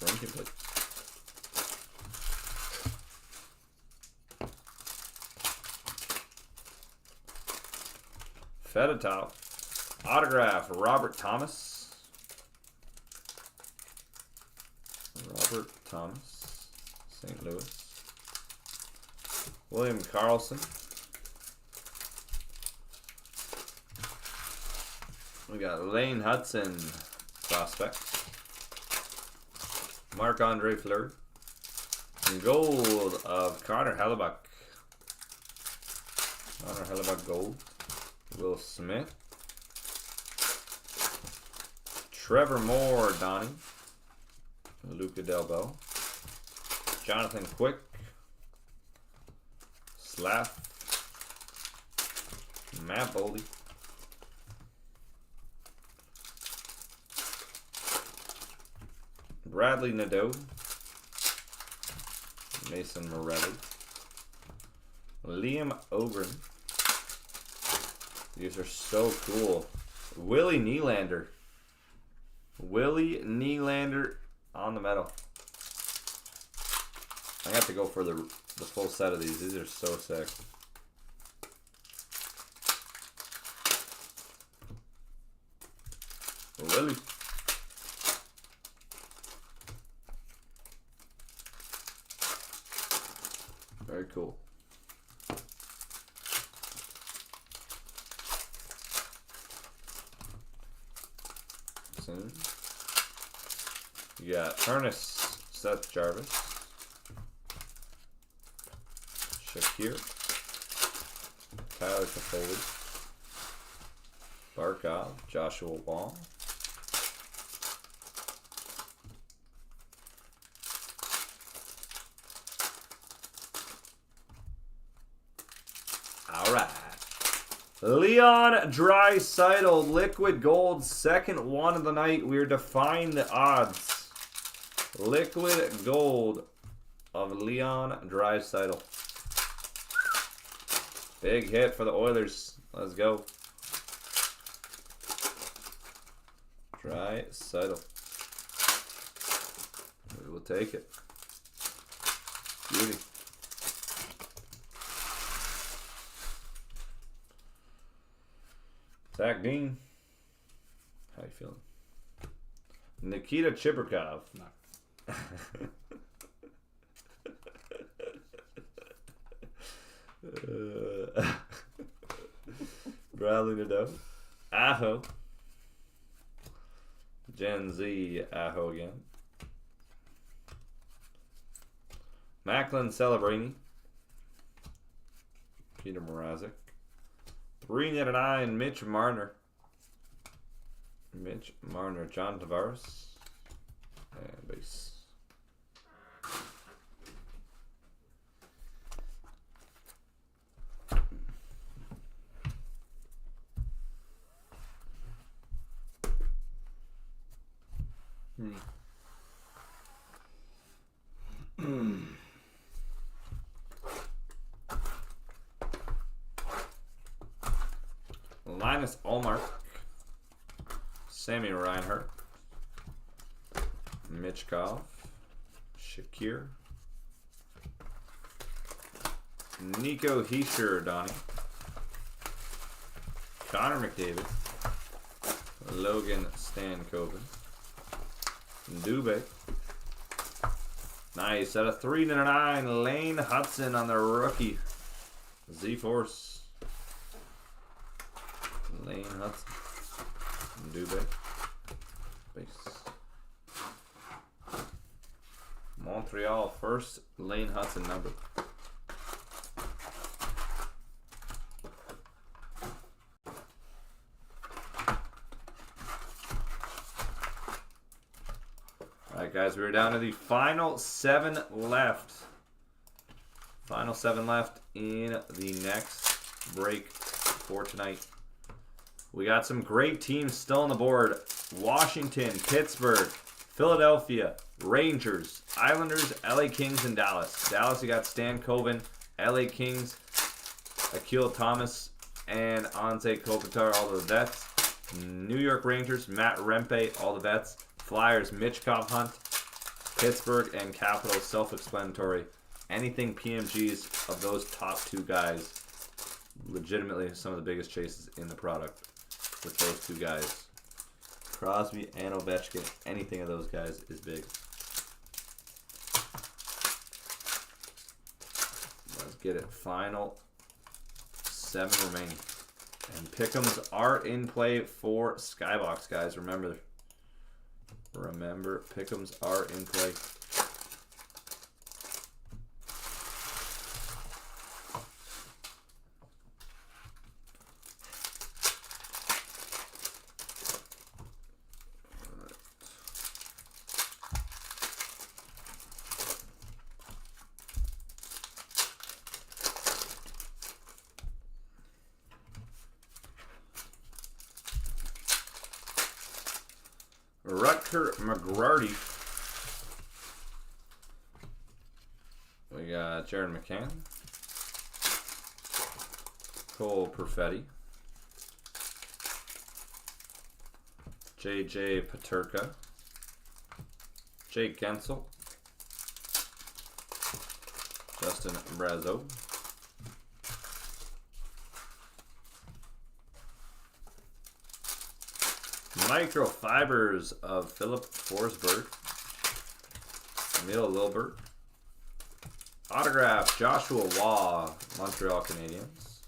Speaker 1: Printing plate. Fedotov. Autograph, Robert Thomas. Robert Thomas, St. Louis. William Karlsson. We got Lane Hudson, prospect. Marc-Andre Fleury. And gold of Connor Hellebuck. Connor Hellebuck gold. Will Smith. Trevor Moore, Donnie. Luca Delbo. Jonathan Quick. Slav. Matt Boldy. Bradley Nadeau. Mason Morelli. Liam Ogren. These are so cool. Willie Nylander. Willie Nylander on the metal. I have to go for the full set of these. These are so sick. Willie. Very cool. Soon. You got Ernest Seth Jarvis. Shakir. Tyler Toffoli. Barkov. Joshua Wong. Alright. Leon Draisaitl, liquid gold, second one of the night. We're defying the odds. Liquid gold of Leon Draisaitl. Big hit for the Oilers. Let's go. Draisaitl. We will take it. Beauty. Zach Dean. How you feeling? Nikita Chibrikov.
Speaker 2: No.
Speaker 1: Bradley Nadeau. Aho. Gen Z Aho again. Macklin Celebrini. Peter Mrazek. 399 Mitch Marner. Mitch Marner. John Tavares. And base. Linus Ullmark. Sammy Reinhart. Mitchkov. Shakir. Nico Heischer, Donnie. Connor McDavid. Logan Stankoven. Dubé. Nice. Out of 3/9, Lane Hudson on the rookie. Z-Force. Lane Hudson. Dubé. Base. Montreal first. Lane Hudson number. Alright guys, we're down to the final 7 left. Final 7 left in the next break for tonight. We got some great teams still on the board. Washington, Pittsburgh, Philadelphia, Rangers, Islanders, LA Kings, and Dallas. Dallas, you got Stankoven. LA Kings, Akil Thomas, and Anze Kopitar, all the vets. New York Rangers, Matt Rempe, all the vets. Flyers, Mitch Hunt. Pittsburgh and Capitals, self-explanatory. Anything PMGs of those top 2 guys, legitimately some of the biggest chases in the product with those 2 guys. Crosby and Ovechkin, anything of those guys is big. Let's get it. Final 7 remaining. And pick'ems are in play for Skybox, guys. Remember, pick'ems are in play. Rutger McGrady. We got Jared McCann. Cole Perfetti. JJ Paterka. Jake Gensel. Justin Brazeau. Microfibers of Philip Forsberg. Emil Lilbert. Autograph Joshua Waugh, Montreal Canadiens.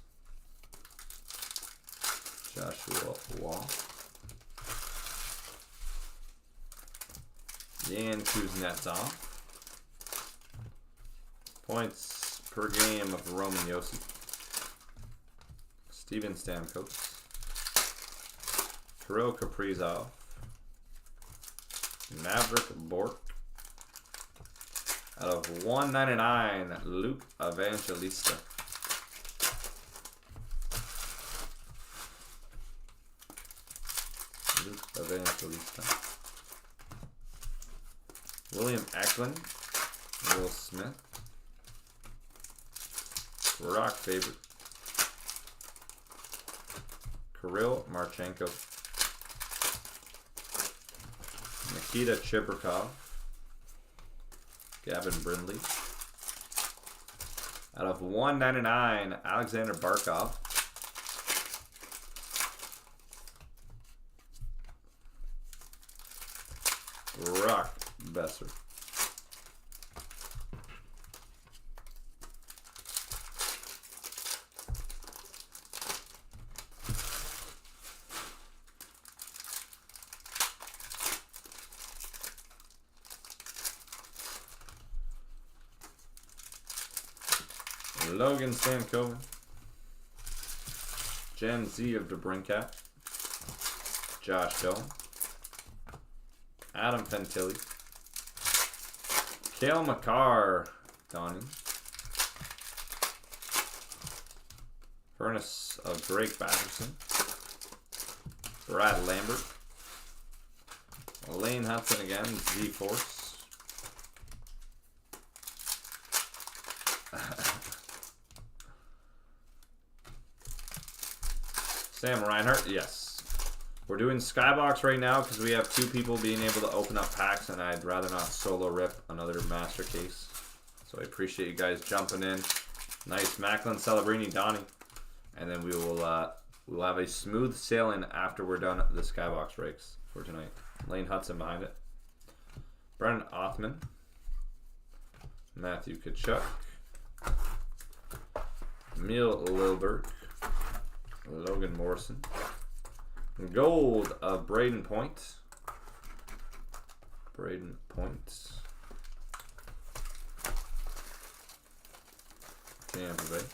Speaker 1: Joshua Waugh. Yan Kuznetsov. Points per game of Roman Josi. Steven Stamkos. Kirill Kaprizov. Maverick Bork. Out of 199, Luke Evangelista. Luke Evangelista. William Eklund. Will Smith. Rock favorite. Kirill Marchenko. Nikita Chibrikov. Gavin Brindley. Out of 199, Alexander Barkov. Brock Besser. Logan Stankoven. Gen Z of DeBrincat. Josh Doe. Adam Fantilli. Cale Makar. Donnie. Furnace of Drake Batterson. Brad Lambert. Lane Hudson again. Z-Force. Sam Reinhart, yes. We're doing Skybox right now because we have 2 people being able to open up packs, and I'd rather not solo rip another master case. So I appreciate you guys jumping in. Nice. Macklin, Celebrini, Donnie. And then we will we'll have a smooth sailing after we're done the Skybox breaks for tonight. Lane Hudson behind it. Brennan Othman. Matthew Tkachuk. Emil Lilberg. Logan Morrison. Gold of Braden Point. Braden Point. Tampa Bay.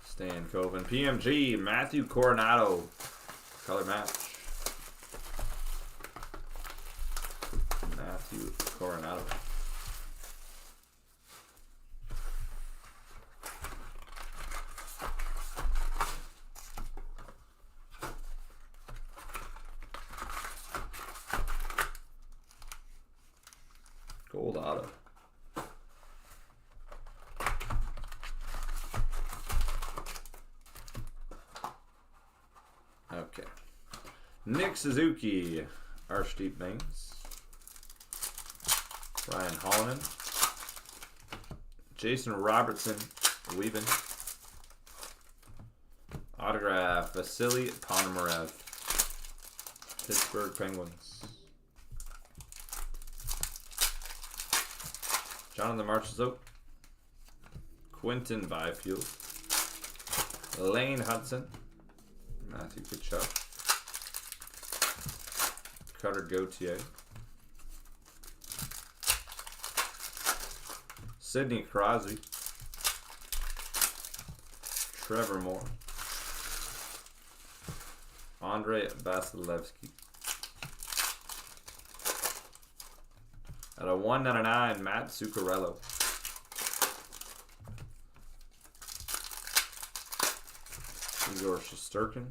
Speaker 1: Stan Coven. PMG. Matthew Coronado. Color match. Matthew Coronado. Gold auto. Okay. Nick Suzuki, Archdeep Baines. Ryan Hollonen. Jason Robertson, Weaving. Autograph, Vasily Ponomarev. Pittsburgh Penguins. Jonathan Marchessault. Quinton Byfield. Lane Hudson. Matthew Tkachuk. Cutter Gauthier. Sidney Crosby. Trevor Moore. Andre Vasilevsky. At a 1/99, Matt Zuccarello. Igor Shesterkin.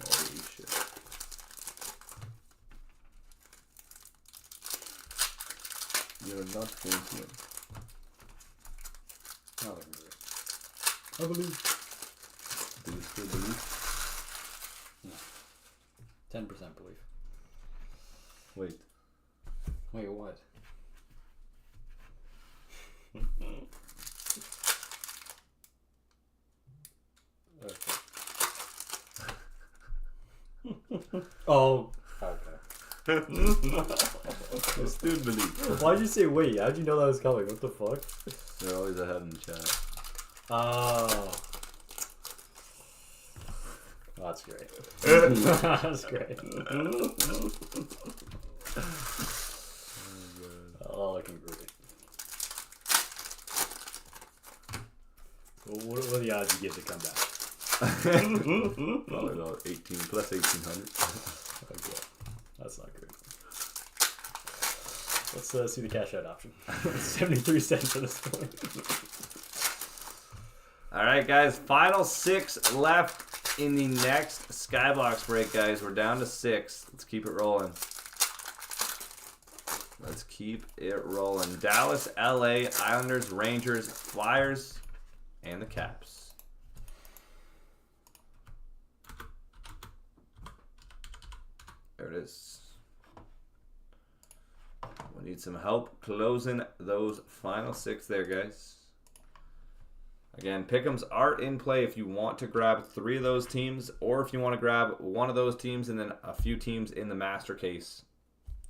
Speaker 1: Holy shit. You're not going to win.
Speaker 2: I believe.
Speaker 1: Do you still believe?
Speaker 2: 10% belief.
Speaker 1: Wait.
Speaker 2: Wait, what? Oh, okay.
Speaker 1: I still believe.
Speaker 2: Why'd you say wait? How'd you know that was coming? What the fuck?
Speaker 1: They're always ahead in the chat.
Speaker 2: Oh. That's great. That's great. Oh, looking great. Well, what are the odds you get to come back?
Speaker 1: Probably about 18 plus 1800.
Speaker 2: Okay. That's not great. Let's see the cash out option. 73 cents at this point.
Speaker 1: All right, guys. Final 6 left in the next Skybox break, guys. We're down to 6. Let's keep it rolling. Let's keep it rolling. Dallas, LA, Islanders, Rangers, Flyers, and the Caps. There it is. We need some help closing those final 6 there, guys. Again, pick'ems are in play if you want to grab 3 of those teams, or if you want to grab one of those teams and then a few teams in the master case.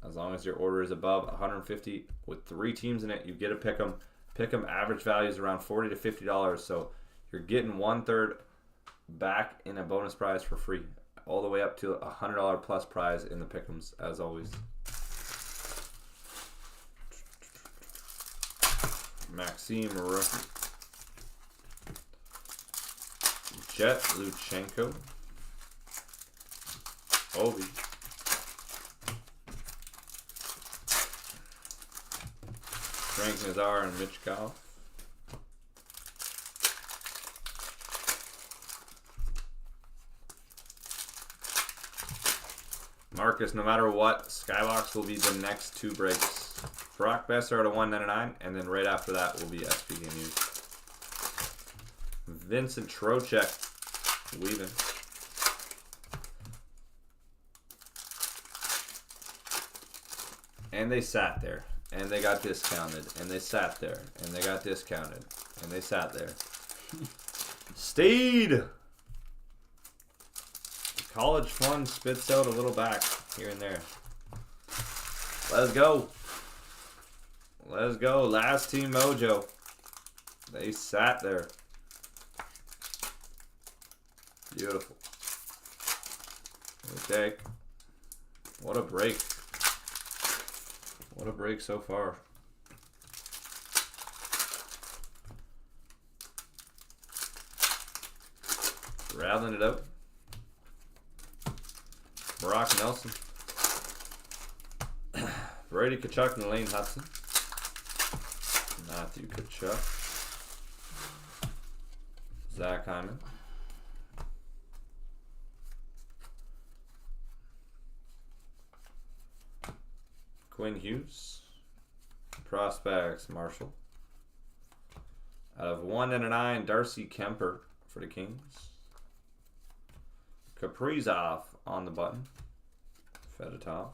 Speaker 1: As long as your order is above 150 with 3 teams in it, you get a pick'em. Pick'em average value is around $40 to $50, so you're getting 1/3 back in a bonus prize for free, all the way up to a $100 plus prize in the pick'ems, as always. Maxime rookie. Jet Luchenko. Ovi. Frank Nazar and Mitch Goff. Marcus, no matter what, Skybox will be the next 2 breaks. Brock Besser at a 199, and then right after that will be SP Game News. Vincent Trocheck, Weaving. And they sat there. And they got discounted. And they sat there. And they got discounted. And they sat there. Steed! The college fund spits out a little back here and there. Let's go. Let's go. Last team mojo. They sat there. Beautiful. Okay. What a break. What a break so far. Rattling it out. Brock Nelson. Brady Kachuk and Lane Hudson. Matthew Kachuk. Zach Hyman. Quinn Hughes. Prospects Marshall. Out of 1/9, Darcy Kemper for the Kings. Kaprizov on the button. Fedotov.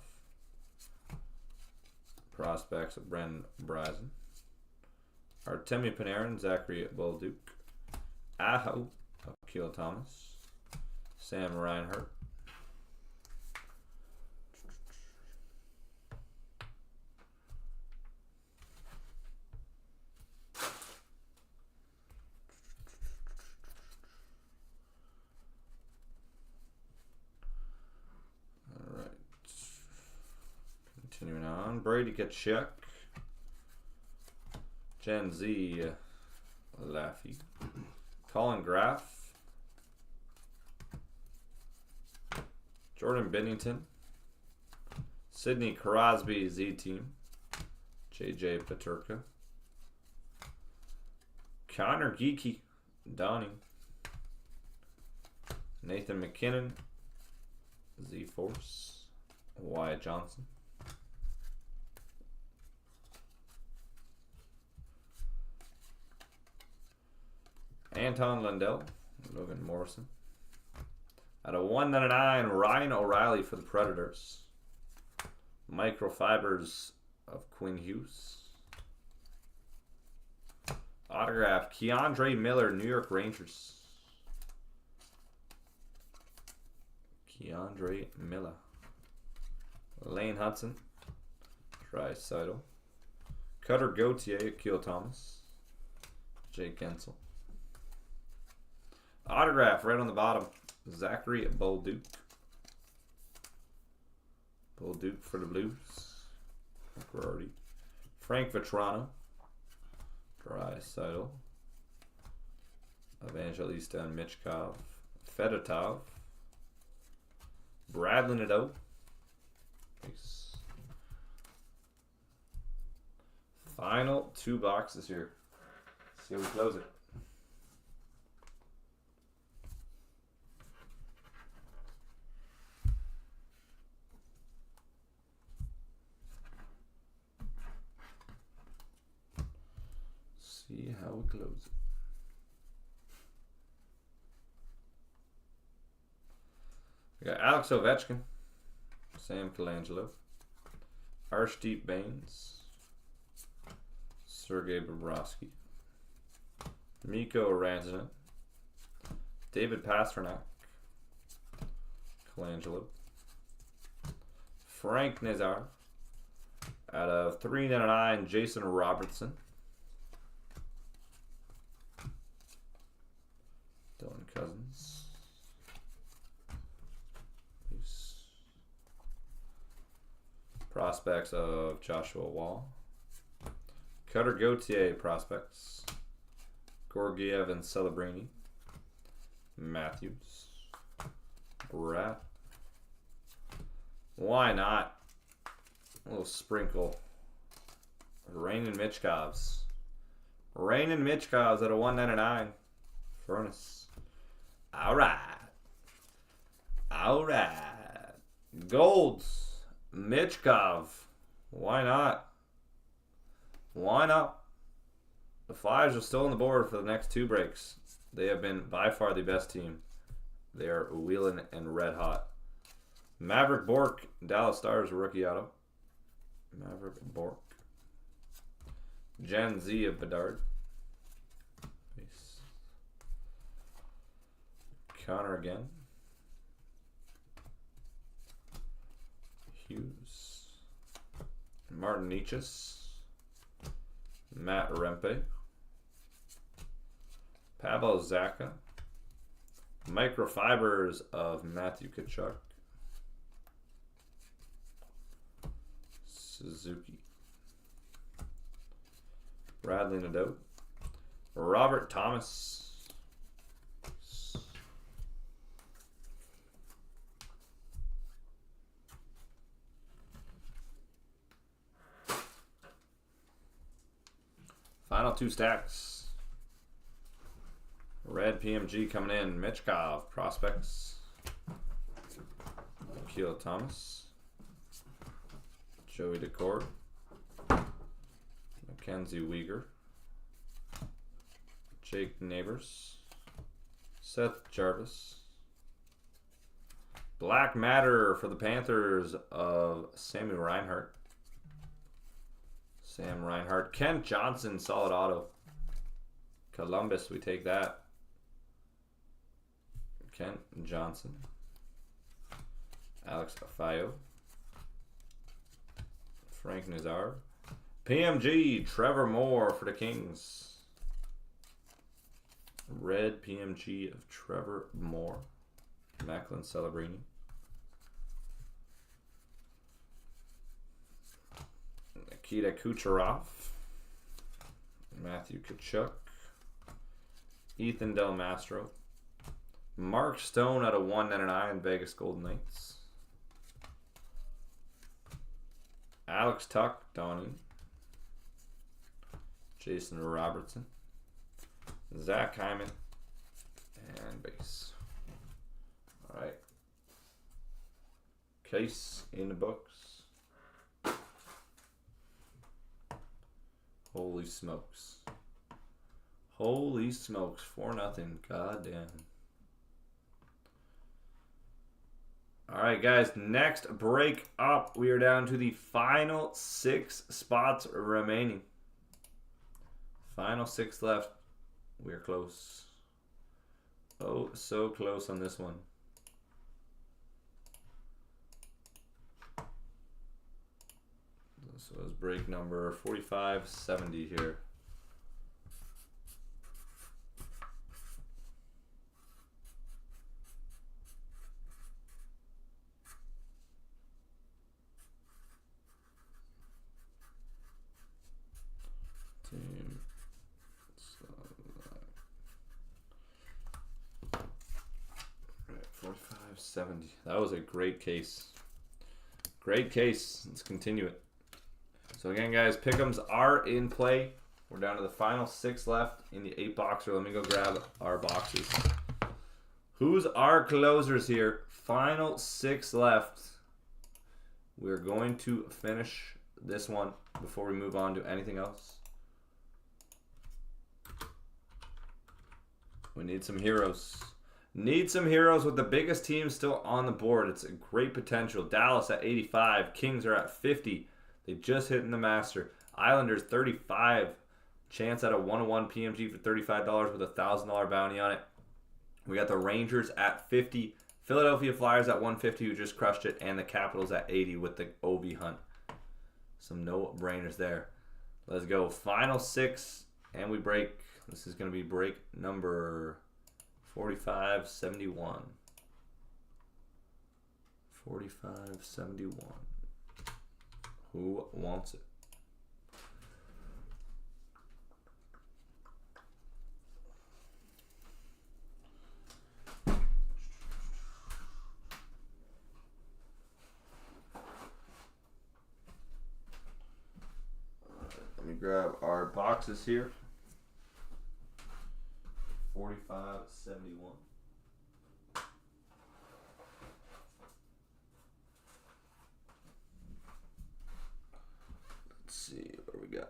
Speaker 1: Prospects of Brendan Bryson. Artemi Panarin, Zachary Bolduc. Aho, Akil Thomas. Sam Reinhart. Continuing on, Brady Kachuk, Gen Z, Laffy, Colin Graff, Jordan Bennington, Sidney Crosby, Z Team, JJ Paterka, Connor Geeky, Donnie, Nathan McKinnon, Z Force, Wyatt Johnson. Anton Lundell, Logan Morrison. Out of 1/9, Ryan O'Reilly for the Predators. Microfibers of Quinn Hughes. Autograph, Keandre Miller, New York Rangers. Keandre Miller. Lane Hudson. Draisaitl. Cutter Gauthier, Akil Thomas. Jake Gensel. Autograph right on the bottom. Zachary Bolduc. Bolduc for the Blues. McGroarty. Frank Vetrano. Draisaitl. Evangelista and Michkov. Fedotov. Bradley Nadeau. Nice. Final 2 boxes here. See how we close it. See how we close it. We got Alex Ovechkin, Sam Colangelo, Arshdeep Bains, Sergei Bobrovsky, Mikko Rantanen, David Pastrnak, Colangelo, Frank Nazar, out of 3/9, Jason Robertson, Dylan Cousins. Prospects of Joshua Wall. Cutter Gauthier prospects. Gorgiev and Celebrini. Matthews. Brat. Why not? A little sprinkle. Rain and Michkovs. Rain and Michkovs at a 1/9. Furnace. Alright. Alright. Golds. Michkov. Why not? Why not? The Flyers are still on the board for the next 2 breaks. They have been by far the best team. They are wheeling and red hot. Maverick Bork, Dallas Stars rookie auto. Maverick Bork. Gen Z of Bedard. Base. Connor again. Hughes. Martin Nietzsche. Matt Rempe. Pavel Zacha. Microfibers of Matthew Tkachuk. Suzuki. Bradley Nadeau. Robert Thomas. Final 2 stacks. Red PMG coming in. Michkov, Prospects. Akil Thomas. Joey Decord. Mackenzie Weegar. Jake Neighbors. Seth Jarvis. Black Matter for the Panthers of Sammy Reinhart. Sam Reinhart. Kent Johnson, solid auto. Columbus, we take that. Kent Johnson. Alex Afayo. Frank Nazar. PMG, Trevor Moore for the Kings. Red PMG of Trevor Moore. Macklin Celebrini. Nikita Kucherov. Matthew Tkachuk. Ethan Del Mastro. Mark Stone out of 199, Vegas Golden Knights. Alex Tuck, Donnie. Jason Robertson. Zach Hyman. And base. Alright. Case in the books. Holy smokes. Holy smokes. 4-0. God damn. Alright guys, next break up. We are down to the final 6 spots remaining. Final 6 left. We're close. Oh, so close on this one. So it's break number 4570 here. Team. Right, 4570. That was a great case. Great case. Let's continue it. So again, guys, pick'ems are in play. We're down to the final 6 left in the 8-boxer. Let me go grab our boxes. Who's our closers here? Final 6 left. We're going to finish this one before we move on to anything else. We need some heroes. Need some heroes with the biggest team still on the board. It's a great potential. Dallas at 85. Kings are at 50. They just hit in the Master. Islanders 35. Chance at a 101 PMG for $35 with a $1,000 bounty on it. We got the Rangers at 50. Philadelphia Flyers at 150 who just crushed it. And the Capitals at 80 with the OV Hunt. Some no-brainers there. Let's go. Final 6. And we break. This is going to be break number 4571. 4571. Who wants it? Let me grab our boxes here. 4571. Let's see what we got.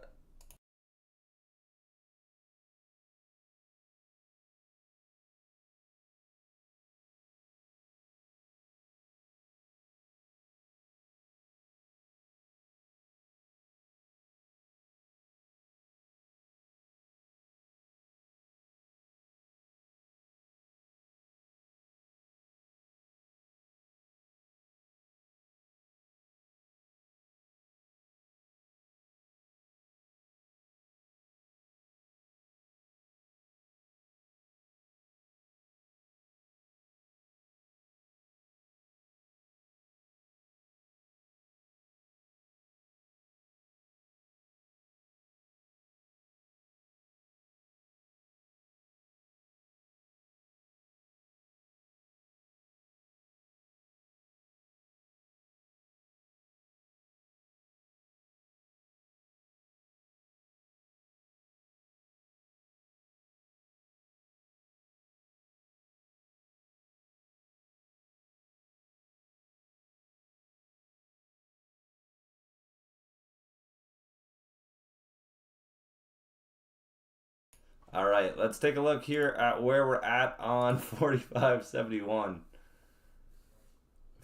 Speaker 1: All right, let's take a look here at where we're at on 4571.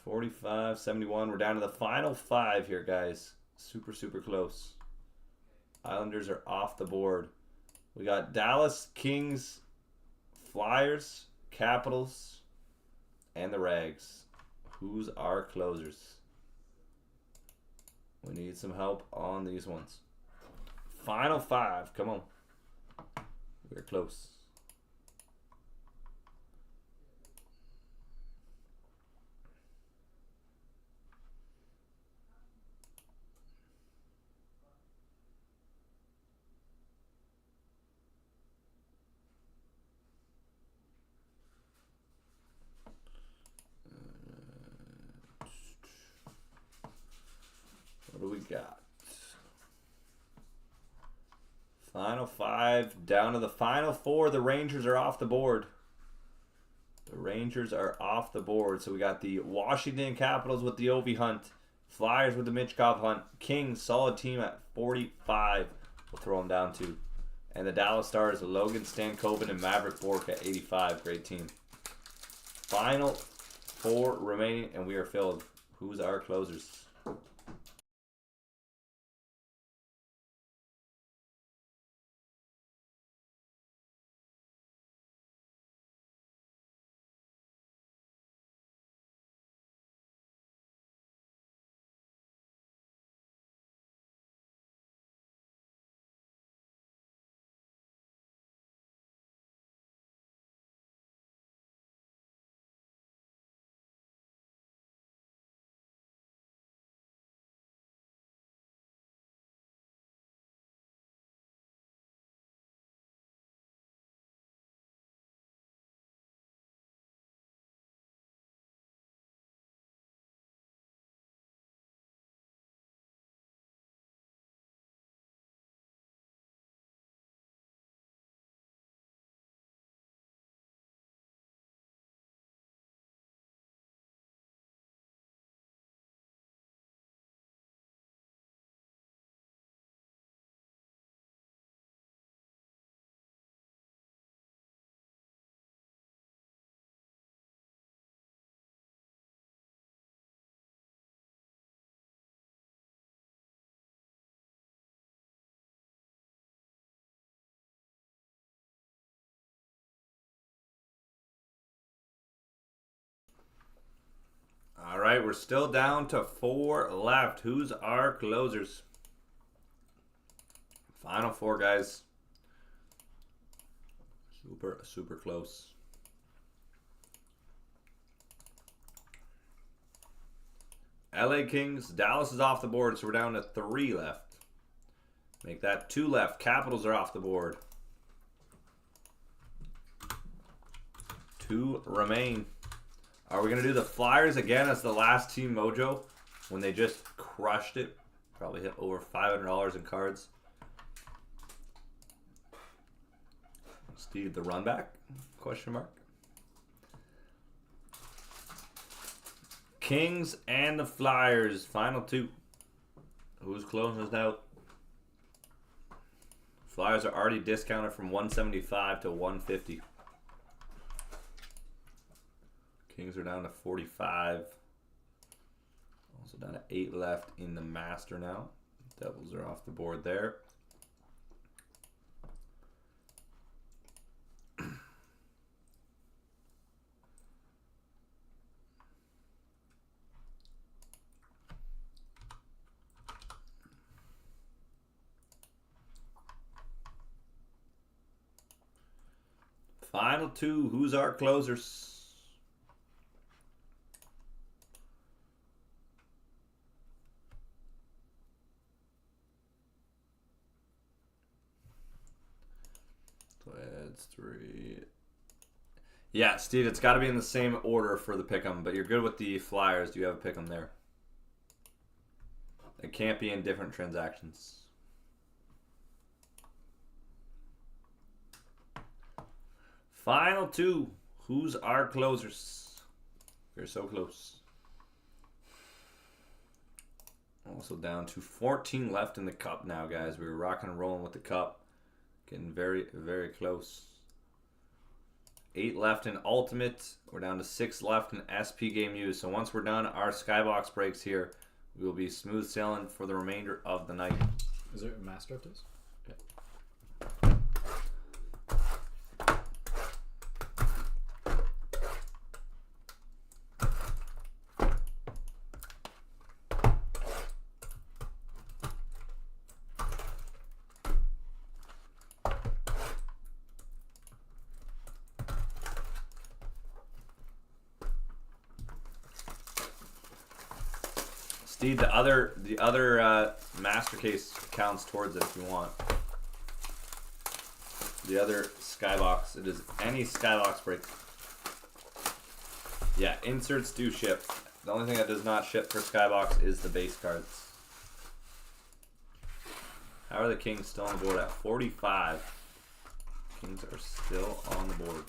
Speaker 1: 4571. We're down to the final 5 here, guys. Super, super close. Islanders are off the board. We got Dallas, Kings, Flyers, Capitals, and the Rags. Who's our closers? We need some help on these ones. Final 5. Come on. We're close. What do we got? Final 5, down to the final 4. The Rangers are off the board. The Rangers are off the board. So we got the Washington Capitals with the Ovi Hunt. Flyers with the Mitchkov Hunt. Kings, solid team at 45. We'll throw them down to. And the Dallas Stars, Logan Stankoven and Maverick Bork at 85. Great team. Final 4 remaining, and we are filled. Who's our closers? All right, we're still down to 4 left. Who's our closers? Final 4, guys. Super, super close. LA Kings, Dallas is off the board, so we're down to 3 left. Make that 2 left. Capitals are off the board. 2 remain. Are we going to do the Flyers again as the last team mojo when they just crushed it? Probably hit over $500 in cards. Steve, the run back? Question mark. Kings and the Flyers, final 2. Who's closing us out? Flyers are already discounted from 175 to 150. Kings are down to 45. Also down to 8 left in the Master now. Devils are off the board there. Final 2. Who's our closers? That's 3. Yeah, Steve, it's got to be in the same order for the pick'em, but you're good with the Flyers. Do you have a pick'em there? It can't be in different transactions. Final 2. Who's our closers? We're so close. Also down to 14 left in the cup now, guys. We were rocking and rolling with the cup. Getting very, very close. 8 left in Ultimate. We're down to 6 left in SP Game Use. So once we're done our Skybox breaks here, we will be smooth sailing for the remainder of the night.
Speaker 2: Is there a master of this?
Speaker 1: Yeah. Steve, the other master case counts towards it if you want. The other Skybox, it is any Skybox break. Yeah, inserts do ship. The only thing that does not ship for Skybox is the base cards. How are the Kings still on the board at 45? Kings are still on the board.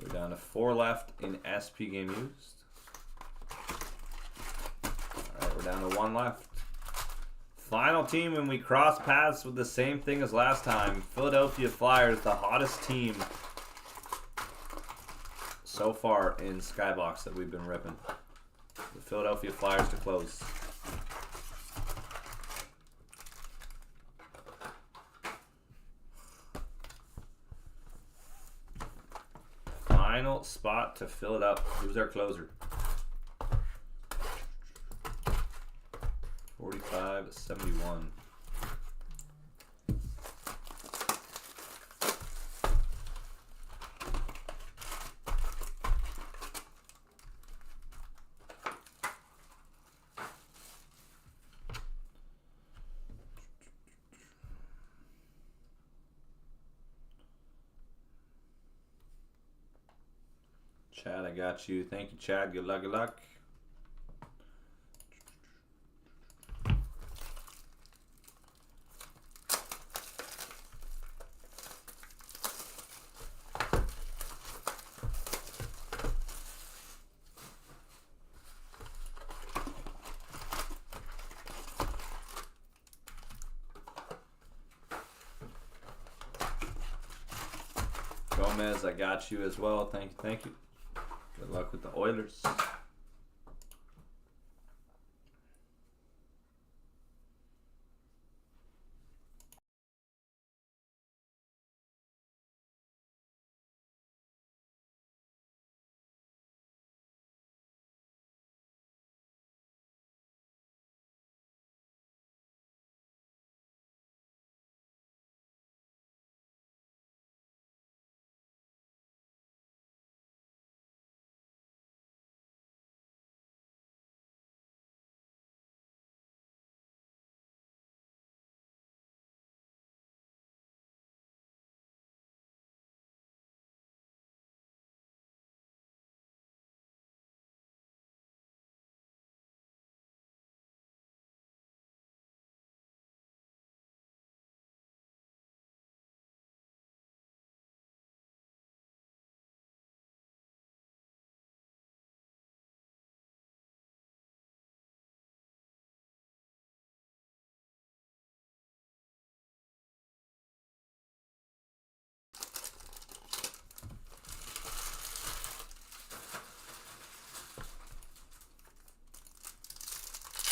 Speaker 1: We're down to 4 left in SP game used. Alright, we're down to 1 left. Final team, and we cross paths with the same thing as last time. Philadelphia Flyers, the hottest team so far in Skybox that we've been ripping. The Philadelphia Flyers to close. Final spot to fill it up. Who's our closer? 45-71. Chad, I got you. Thank you, Chad. Good luck, good luck. Gomez, I got you as well. Thank you, thank you. Good luck with the Oilers.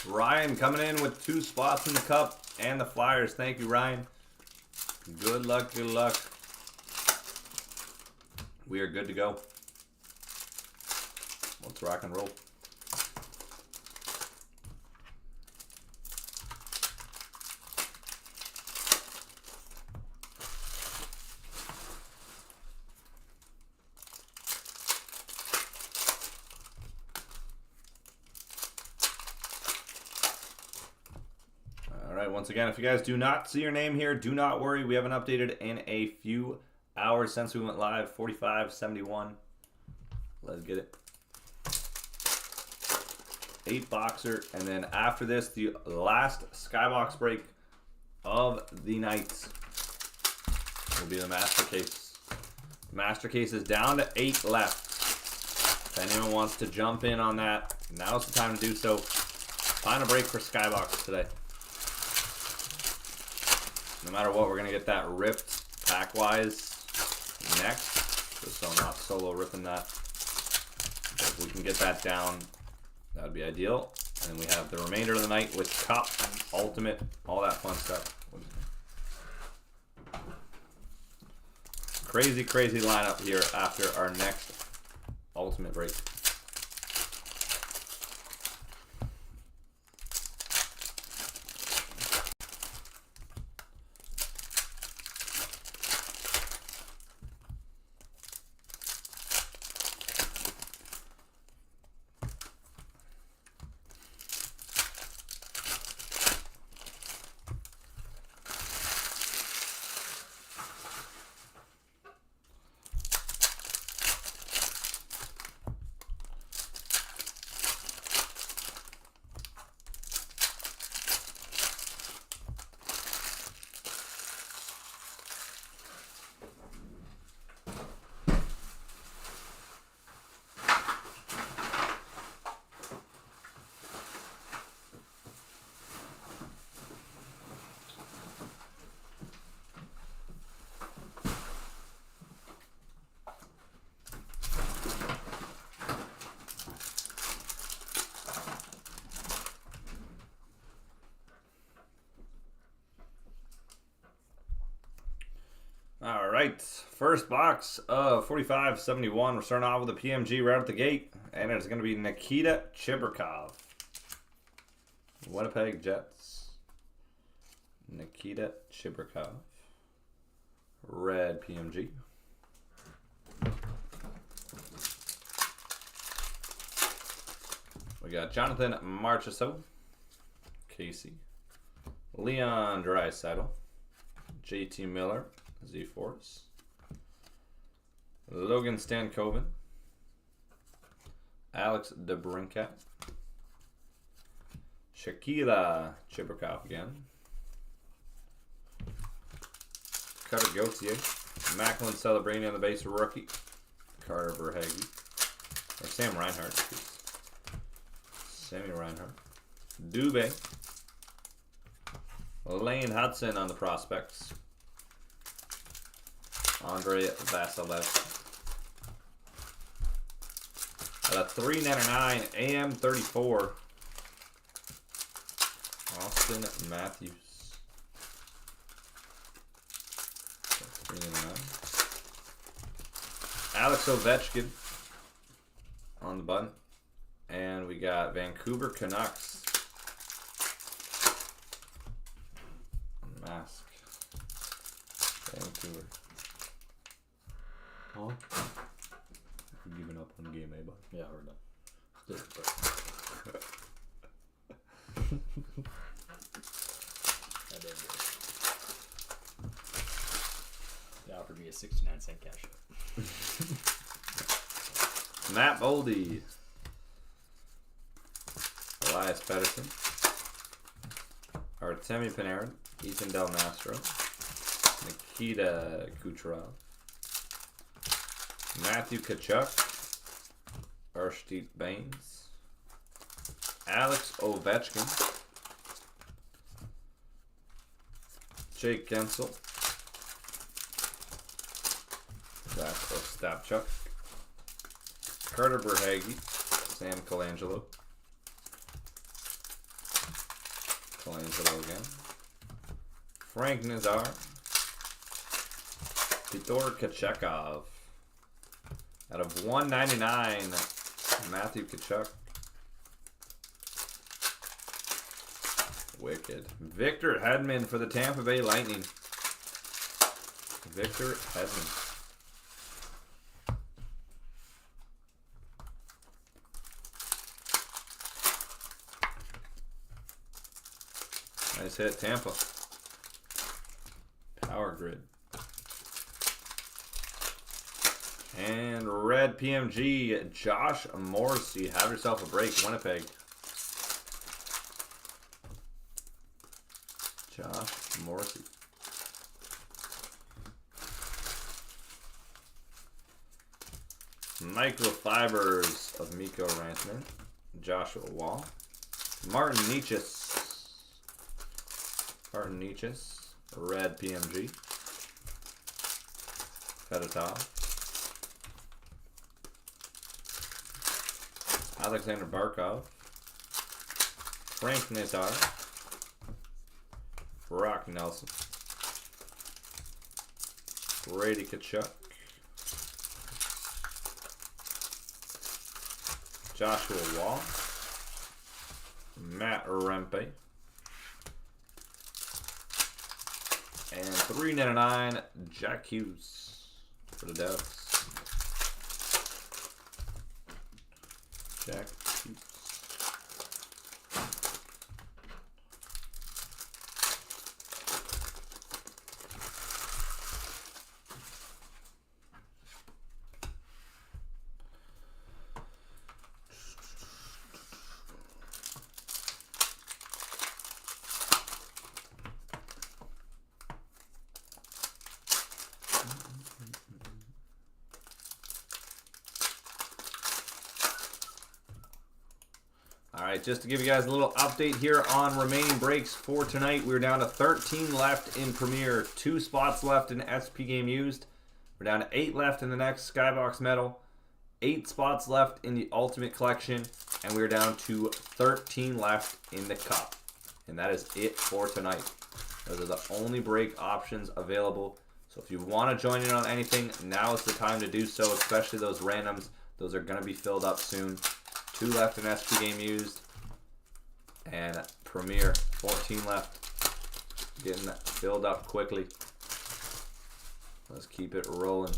Speaker 1: Ryan coming in with 2 spots in the cup and the Flyers. Thank you, Ryan. Good luck, good luck. We are good to go. Let's rock and roll. Once again, if you guys do not see your name here, do not worry. We haven't updated in a few hours since we went live. 45-71. Let's get it. 8 boxer. And then after this, the last Skybox break of the night will be the master case. Master case is down to 8 left. If anyone wants to jump in on that, now's the time to do so. Final break for Skybox today. No matter what, we're going to get that ripped pack-wise next. Just so I'm not solo ripping that. But if we can get that down, that would be ideal. And then we have the remainder of the night with Cup, Ultimate, all that fun stuff. Crazy, crazy lineup here after our next Ultimate break. All right, first box of 45/71. We're starting off with a PMG right at the gate, and it's going to be Nikita Chibrikov. Winnipeg Jets. Nikita Chibrikov. Red PMG. We got Jonathan Marchessault. Casey. Leon Draisaitl. JT Miller. Z-Force. Logan Stankoven. Alex DeBrincat. Shaquila Chibrikov again. Cutter Gauthier. Macklin Celebrini on the base rookie. Carter Verhaeghe. Or Sam Reinhart. Sammy Reinhart. Dubé. Lane Hudson on the prospects. Andre Vasilevsky. At a $3.99 AM34. Austin Matthews. $3.99. Alex Ovechkin on the button. And we got Vancouver Canucks. Mask. Vancouver.
Speaker 2: Huh?
Speaker 1: You're giving up on the game, eh, bud?
Speaker 2: Yeah, we're done. That did good. They offered me a 69-cent cash out.
Speaker 1: Matt Boldy. Elias Pettersson. Artemi Panarin. Ethan Del Nastro. Nikita Kucherov. Matthew Tkachuk. Arshdeep Baines. Alex Ovechkin. Jake Gensel. Zach Ostapchuk. Carter Verhaeghe. Sam Colangelo. Colangelo again. Frank Nazar. Fyodor Kachekov. Out of 199, Matthew Tkachuk. Wicked. Victor Hedman for the Tampa Bay Lightning. Victor Hedman. Nice hit, Tampa. Power Grid. And red PMG, Josh Morrissey. Have yourself a break, Winnipeg. Josh Morrissey. Microfibers of Miko Rantanen, Joshua Wall, Martin Nietzsche's, red PMG, Fedotov, Alexander Barkov, Frank Nazar, Brock Nelson, Brady Tkachuk, Joshua Wall, Matt Rempe, and 399 Jack Hughes for the Devs. Jack Hughes. All right, just to give you guys a little update here on remaining breaks for tonight. We're down to 13 left in Premier, 2 spots left in SP Game Used. We're down to 8 left in the next Skybox Metal, 8 spots left in the Ultimate Collection, and we're down to 13 left in the Cup. And that is it for tonight. Those are the only break options available. So if you want to join in on anything, now is the time to do so, especially those randoms. Those are going to be filled up soon. 2 left in SP Game Used. And Premier, 14 left. Getting that filled up quickly. Let's keep it rolling.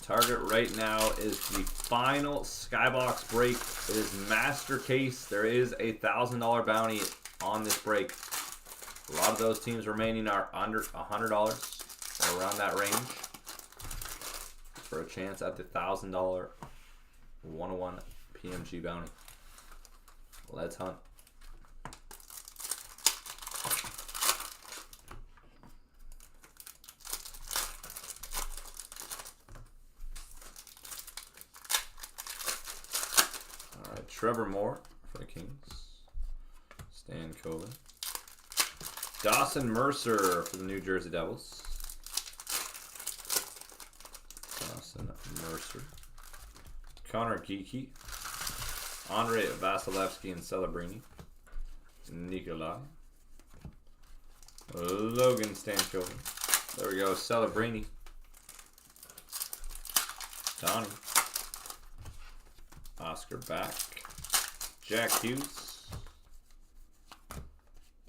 Speaker 1: Target right now is the final Skybox break. It is Master Case. There is a $1,000 bounty on this break. A lot of those teams remaining are under $100 or around that range for a chance at the $1,000 101 PMG bounty. Let's hunt. Trevor Moore for the Kings. Stan Coven. Dawson Mercer for the New Jersey Devils. Dawson Mercer. Connor Geeky. Andre Vasilevsky and Celebrini. Nikolai. Logan Stankoven. There we go. Celebrini. Donnie. Oscar Back. Jack Hughes.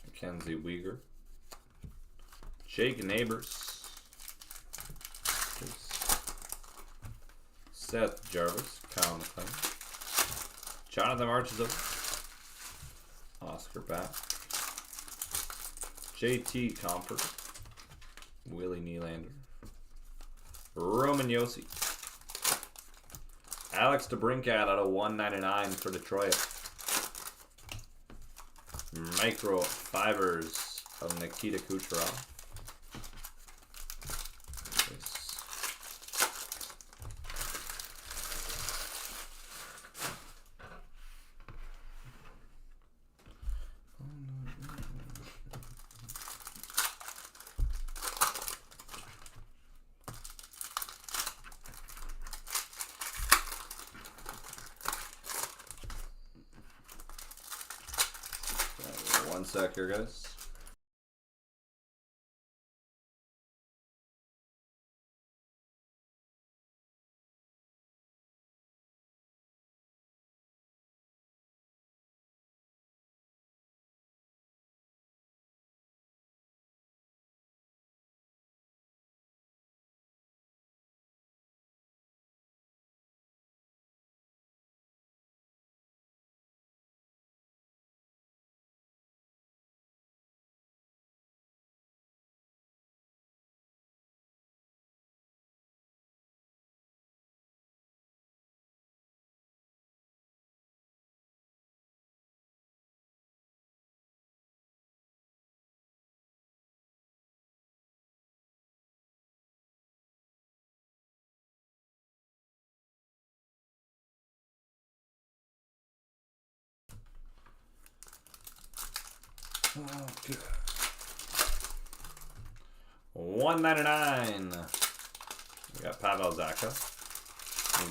Speaker 1: Mackenzie Weegar. Jake Neighbors. Seth Jarvis. Kyle McLean. Jonathan Marchesville. Oscar Back. JT Comfort. Willie Nylander. Roman Yossi. Alex DeBrincat out of 199 for Detroit. Microfibers of Nikita Kucherov. One sec here, guys. Okay. 199. We got Pavel Zacha.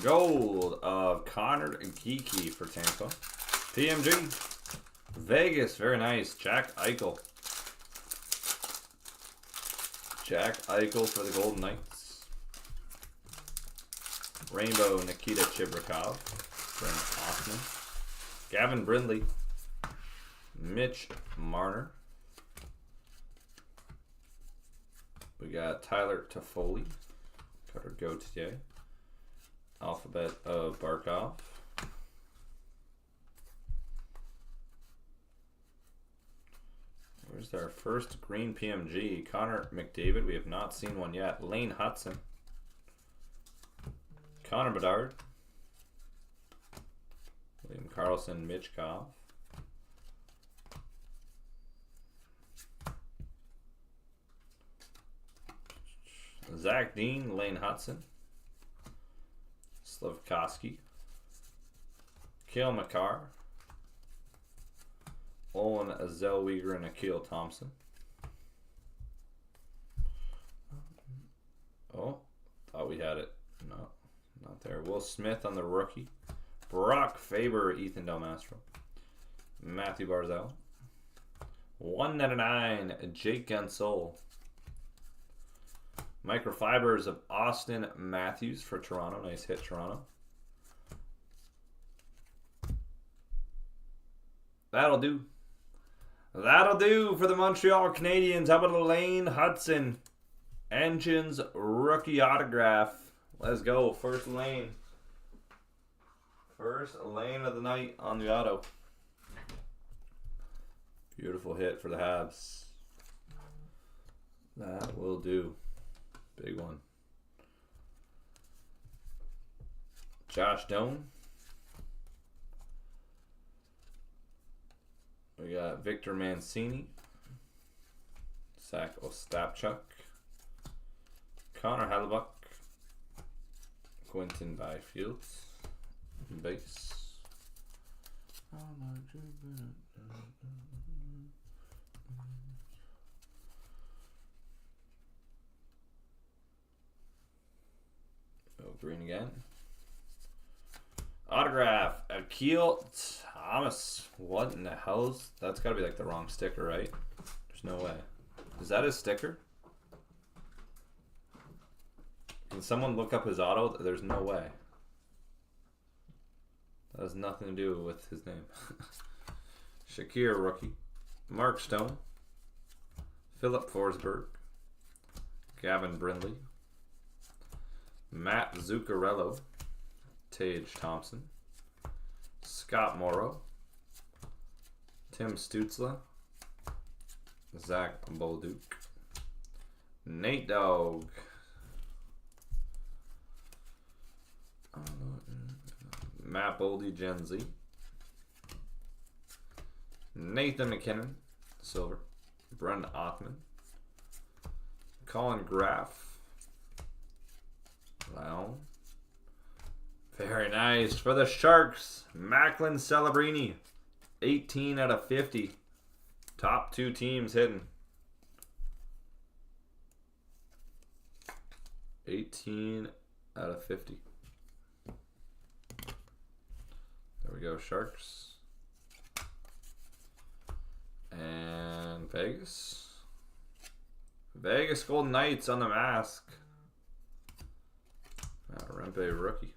Speaker 1: Gold of Connor and Kiki for Tampa. PMG. Vegas, very nice. Jack Eichel. Jack Eichel for the Golden Knights. Rainbow Nikita Chibrikov. Brent Hoffman. Gavin Brindley. Mitch Marner. We got Tyler Toffoli. Cutter Gauthier. Alphabet of Barkov. Where's our first green PMG? Connor McDavid. We have not seen one yet. Lane Hudson. Connor Bedard. William Karlsson, Mitchkov. Zach Dean, Lane Hudson. Slavkovsky. Kale McCarr. Owen Zellweger and Akil Thompson. Oh, thought we had it. No, not there. Will Smith on the rookie. Brock Faber, Ethan Del Mastro. Matthew Barzell. 199, Jake Gunsel. Microfibers of Austin Matthews for Toronto. Nice hit, Toronto. That'll do. That'll do for the Montreal Canadiens. How about a Lane Hudson? Engines rookie autograph. Let's go. First lane. First lane of the night on the auto. Beautiful hit for the Habs. That will do. Big one. Josh Doan. We got Victor Mancini. Zach Ostapchuk. Connor Hellebuck. Quentin Byfield. Base. Green again. Autograph, Akil Thomas. What in the hell is... That's got to be like the wrong sticker, right? There's no way. Is that his sticker? Can someone look up his auto? There's no way. That has nothing to do with his name. Shakir, rookie. Mark Stone. Philip Forsberg. Gavin Brindley. Matt Zuccarello. Tage Thompson. Scott Morrow. Tim Stutzla. Zach Bolduc. Nate Dogg. Matt Boldy, Gen Z. Nathan McKinnon, silver. Brendan Othman. Colin Graff. Wow. Very nice. For the Sharks, Macklin Celebrini. 18 out of 50. Top two teams hidden. 18 out of 50. There we go, Sharks. And Vegas. Vegas Golden Knights on the mask. Rempe rookie.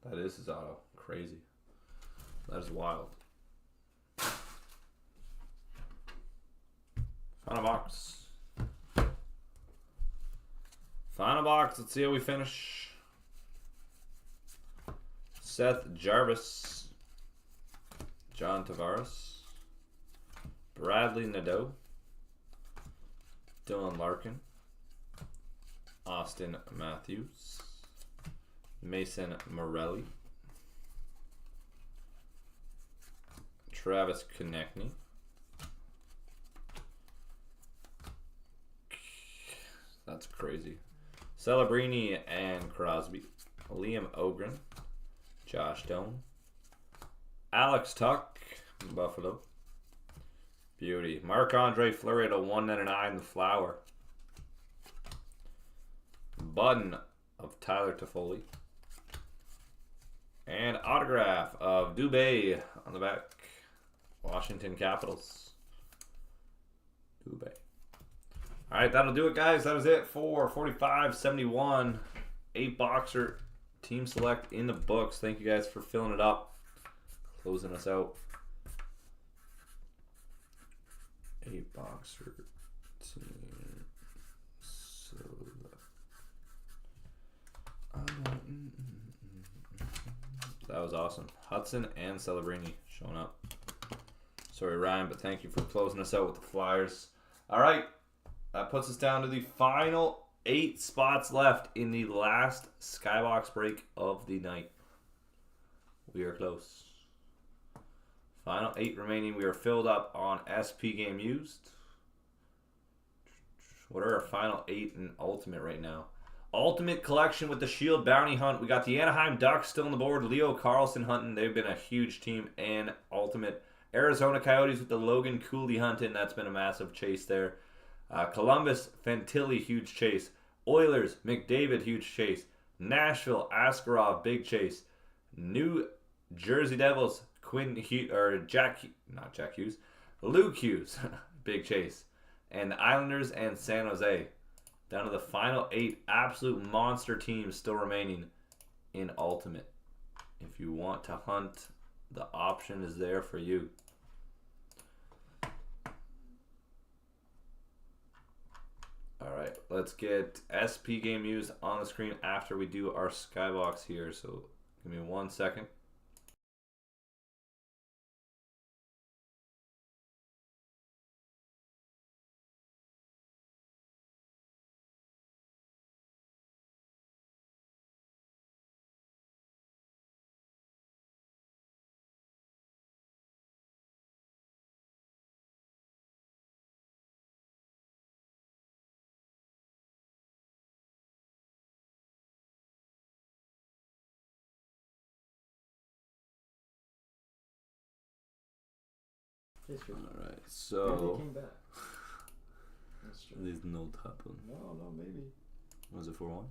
Speaker 1: That is his auto. Crazy. That is wild. Final box. Final box. Let's see how we finish. Seth Jarvis. John Tavares. Bradley Nadeau. Dylan Larkin. Austin Matthews. Mason Morelli. Travis Konechny. That's crazy. Celebrini and Crosby. Liam Ogren. Josh Stone. Alex Tuck, Buffalo. Beauty. Marc-Andre Fleury to 199, the flower. Button of Tyler Toffoli. And autograph of Dubé on the back. Washington Capitals. Dubé. All right, that'll do it, guys. That was it for 45-71. 8-boxer team select in the books. Thank you guys for filling it up. Closing us out. 8-boxer team select. That was awesome. Hudson and Celebrini showing up. Sorry, Ryan, but thank you for closing us out with the Flyers. All right, that puts us down to the final 8 spots left in the last Skybox break of the night. We are close. Final 8 remaining. We are filled up on SP game used. What are our final 8 in Ultimate right now? Ultimate collection with the Shield Bounty Hunt. We got the Anaheim Ducks still on the board. Leo Carlson hunting. They've been a huge team. And Ultimate Arizona Coyotes with the Logan Cooley hunting. That's been a massive chase there. Columbus Fantilli, huge chase. Oilers Mcdavid, huge chase. Nashville Askarov, big chase. New Jersey Devils Luke Hughes, big chase. And the Islanders and San Jose. Down to the final 8 absolute monster teams still remaining in Ultimate. If you want to hunt, the option is there for you. Alright, let's get SP game used on the screen after we do our Skybox here. So give me 1 second. Alright, so
Speaker 2: Maybe he came back. That's true.
Speaker 1: there's no happen.
Speaker 2: No, maybe.
Speaker 1: Was it 4-1?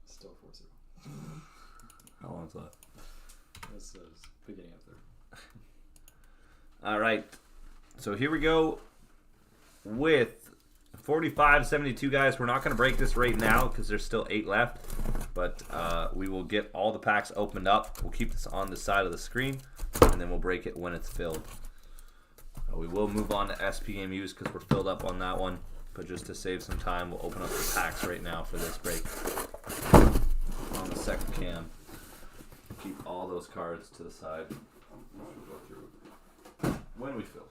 Speaker 2: Still 4-0.
Speaker 1: How long's left?
Speaker 2: That's beginning of third.
Speaker 1: Alright, so here we go with 45-72, guys. We're not going to break this right now because there's still 8 left, but we will get all the packs opened up. We'll keep this on the side of the screen, and then we'll break it when it's filled. We will move on to SP game use because we're filled up on that one, but just to save some time, we'll open up the packs right now for this break. On the second cam, keep all those cards to the side. We'll go through when we fill.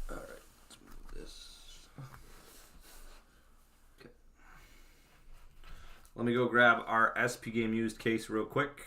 Speaker 1: Alright, let's move this. Okay. Let me go grab our SP game used case real quick.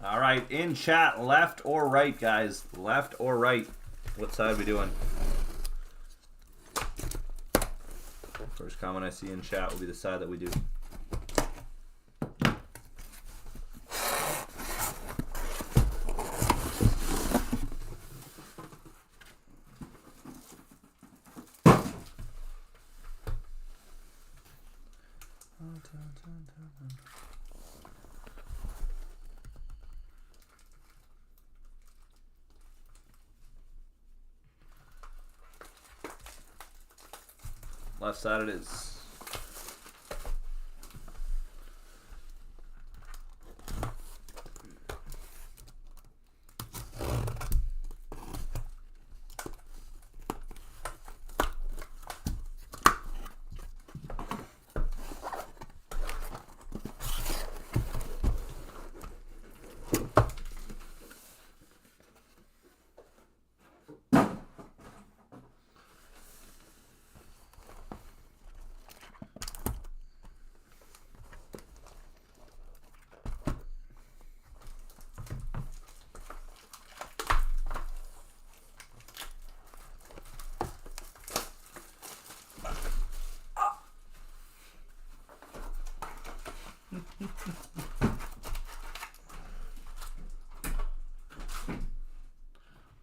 Speaker 1: All right, in chat, left or right, guys? Left or right? What side are we doing? First comment I see in chat will be the side that we do. Left side it is.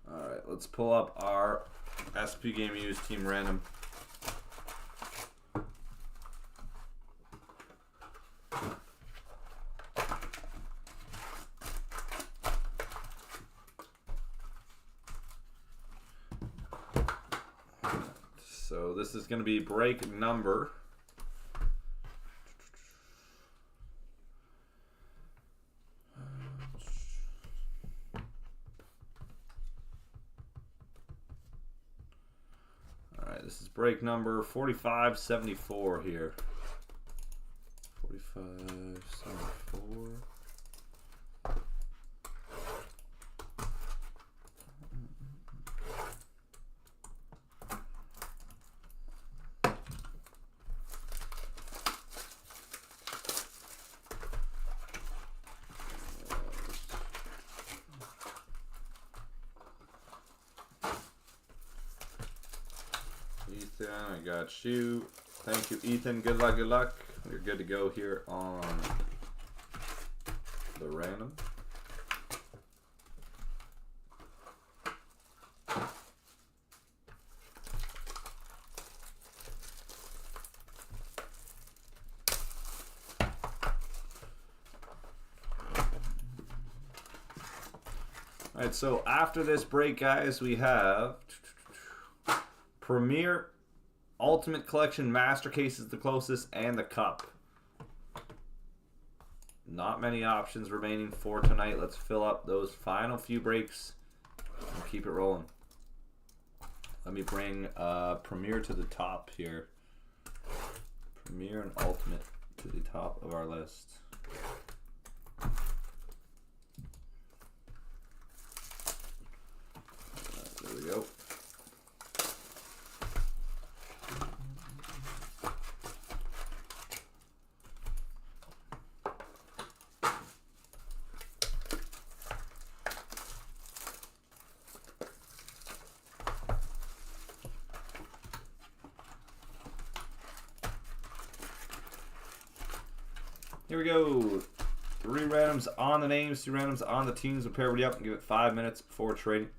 Speaker 1: Alright, let's pull up our SP Game Used Team Random. So this is going to be break number . This is break number 4574 here. 4574. Ethan, I got you. Thank you, Ethan. Good luck, good luck. We're good to go here on the random. All right, so after this break, guys, we have Premier Ultimate Collection Master Case is the closest, and the Cup. Not many options remaining for tonight. Let's fill up those final few breaks and keep it rolling. Let me bring Premier to the top here. Premier and Ultimate to the top of our list. There we go. Here we go. 3 randoms on the names, 2 randoms on the teams. We'll pair everybody up and give it 5 minutes before trading.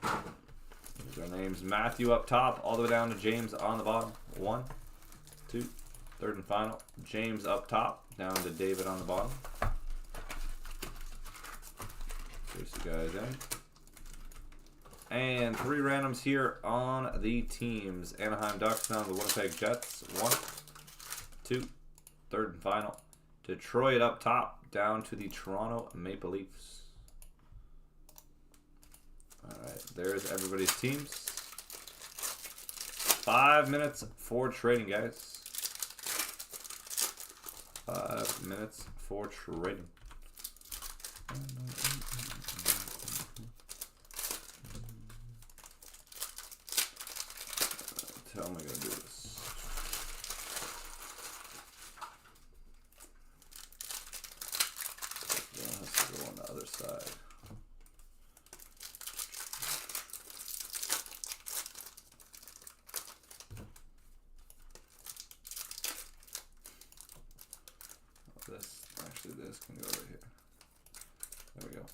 Speaker 1: There's our names. Matthew up top, all the way down to James on the bottom. 1, 2, third and final. James up top, down to David on the bottom. There's the guys in. And 3 randoms here on the teams. Anaheim Ducks down to the Winnipeg Jets. 1, 2, third and final. Detroit up top, down to the Toronto Maple Leafs. Alright, there's everybody's teams. 5 minutes for trading, guys. 5 minutes for trading. How am I going to do this? On the other side. This can go right here. There we go.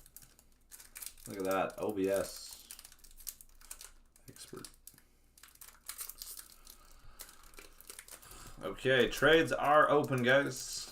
Speaker 1: Look at that. OBS. Expert. Okay, trades are open, guys.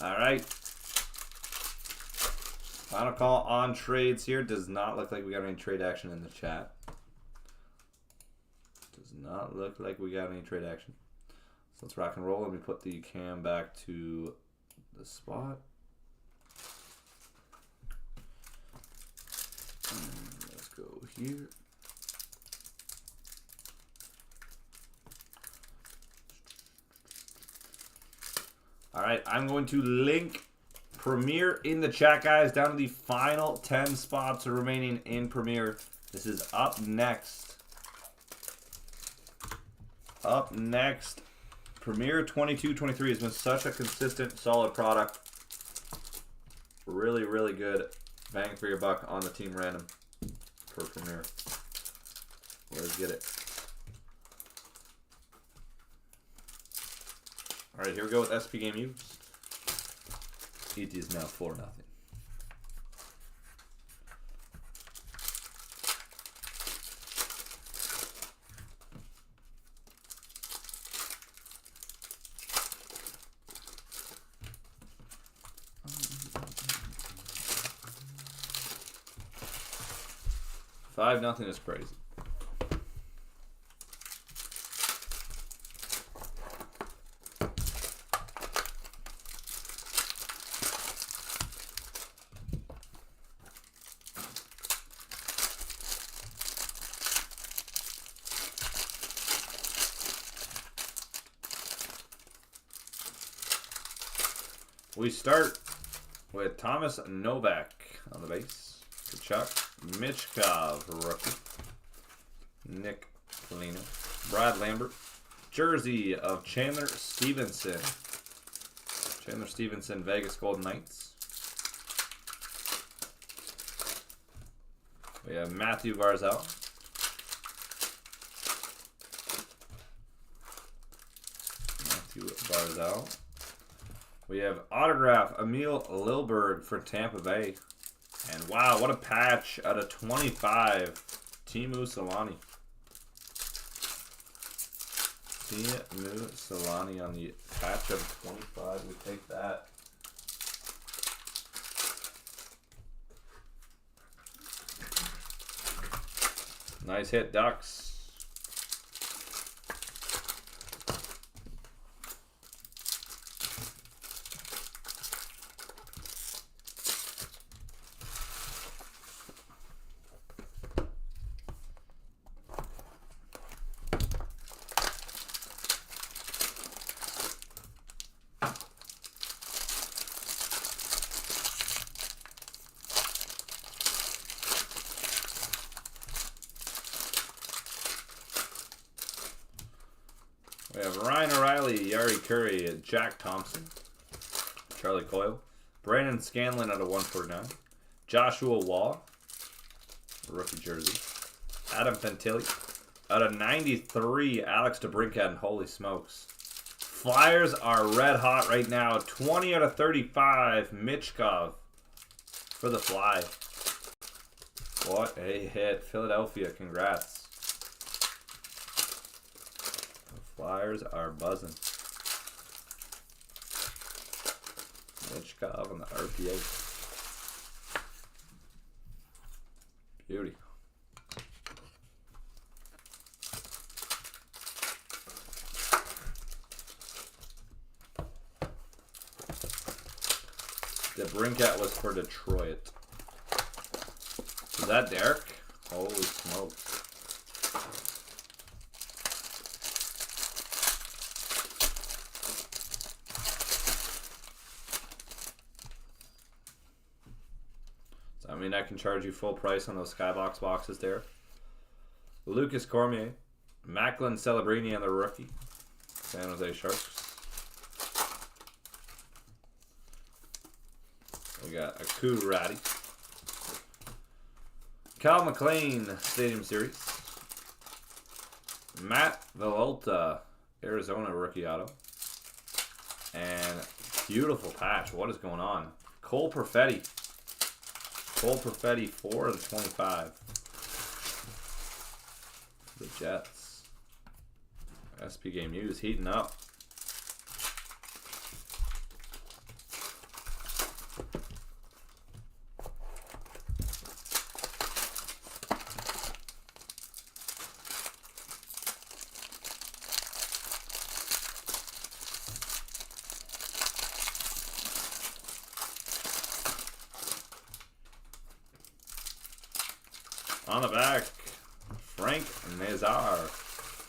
Speaker 1: All right. Final call on trades here. Does not look like we got any trade action in the chat. Does not look like we got any trade action. So let's rock and roll. Let me put the cam back to the spot. And let's go here. All right, I'm going to link Premier in the chat, guys, down to the final 10 spots remaining in Premier. This is up next. Up next, Premier 22-23 has been such a consistent, solid product. Really, really good bang for your buck on the team random for Premier. Let's get it. All right, here we go with SP Game Used. It is now 4-0. Nothing is crazy. We start with Thomas Novak on the base. Kachuk, Michkov, rookie. Nick Polino. Brad Lambert. Jersey of Chandler Stevenson. Chandler Stevenson, Vegas Golden Knights. We have Matthew Barzal. We have autograph Emil Lilberg for Tampa Bay. And wow, what a patch out of 25. Timu Solani. Timu Solani on the patch of 25. We take that. Nice hit, Ducks. We have Ryan O'Reilly, Yari Curry, Jack Thompson, Charlie Coyle, Brandon Scanlon out of 149, Joshua Wall, rookie jersey, Adam Fantilli, out of 93, Alex DeBrincat, and holy smokes. Flyers are red hot right now. 20 out of 35, Michkov for the Fly. What a hit. Philadelphia, congrats. Flyers are buzzing. Svechkov on the RPA. Beauty. The Brinkat was for Detroit. Is that Derek? Holy smokes. So, I mean, I can charge you full price on those Skybox boxes there. Lucas Cormier. Macklin Celebrini on the rookie. San Jose Sharks. We got Aku Ratty. Cal McLean Stadium Series. Matt Villalta, Arizona rookie auto. And beautiful patch. What is going on? Cole Perfetti. Cole Perfetti 4/25. The Jets. SP Game Used heating up. On the back, Frank Nazar,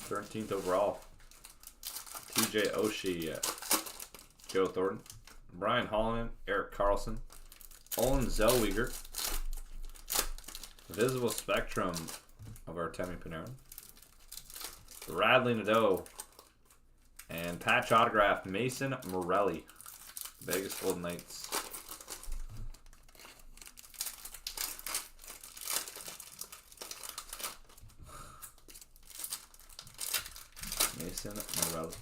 Speaker 1: 13th overall. TJ Oshie, Joe Thornton, Brian Holland, Eric Carlson, Olin Zellweger, Visible Spectrum of Artemi Panarin, Radley Nadeau, and patch autograph Mason Morelli, Vegas Golden Knights. Mason Morelli.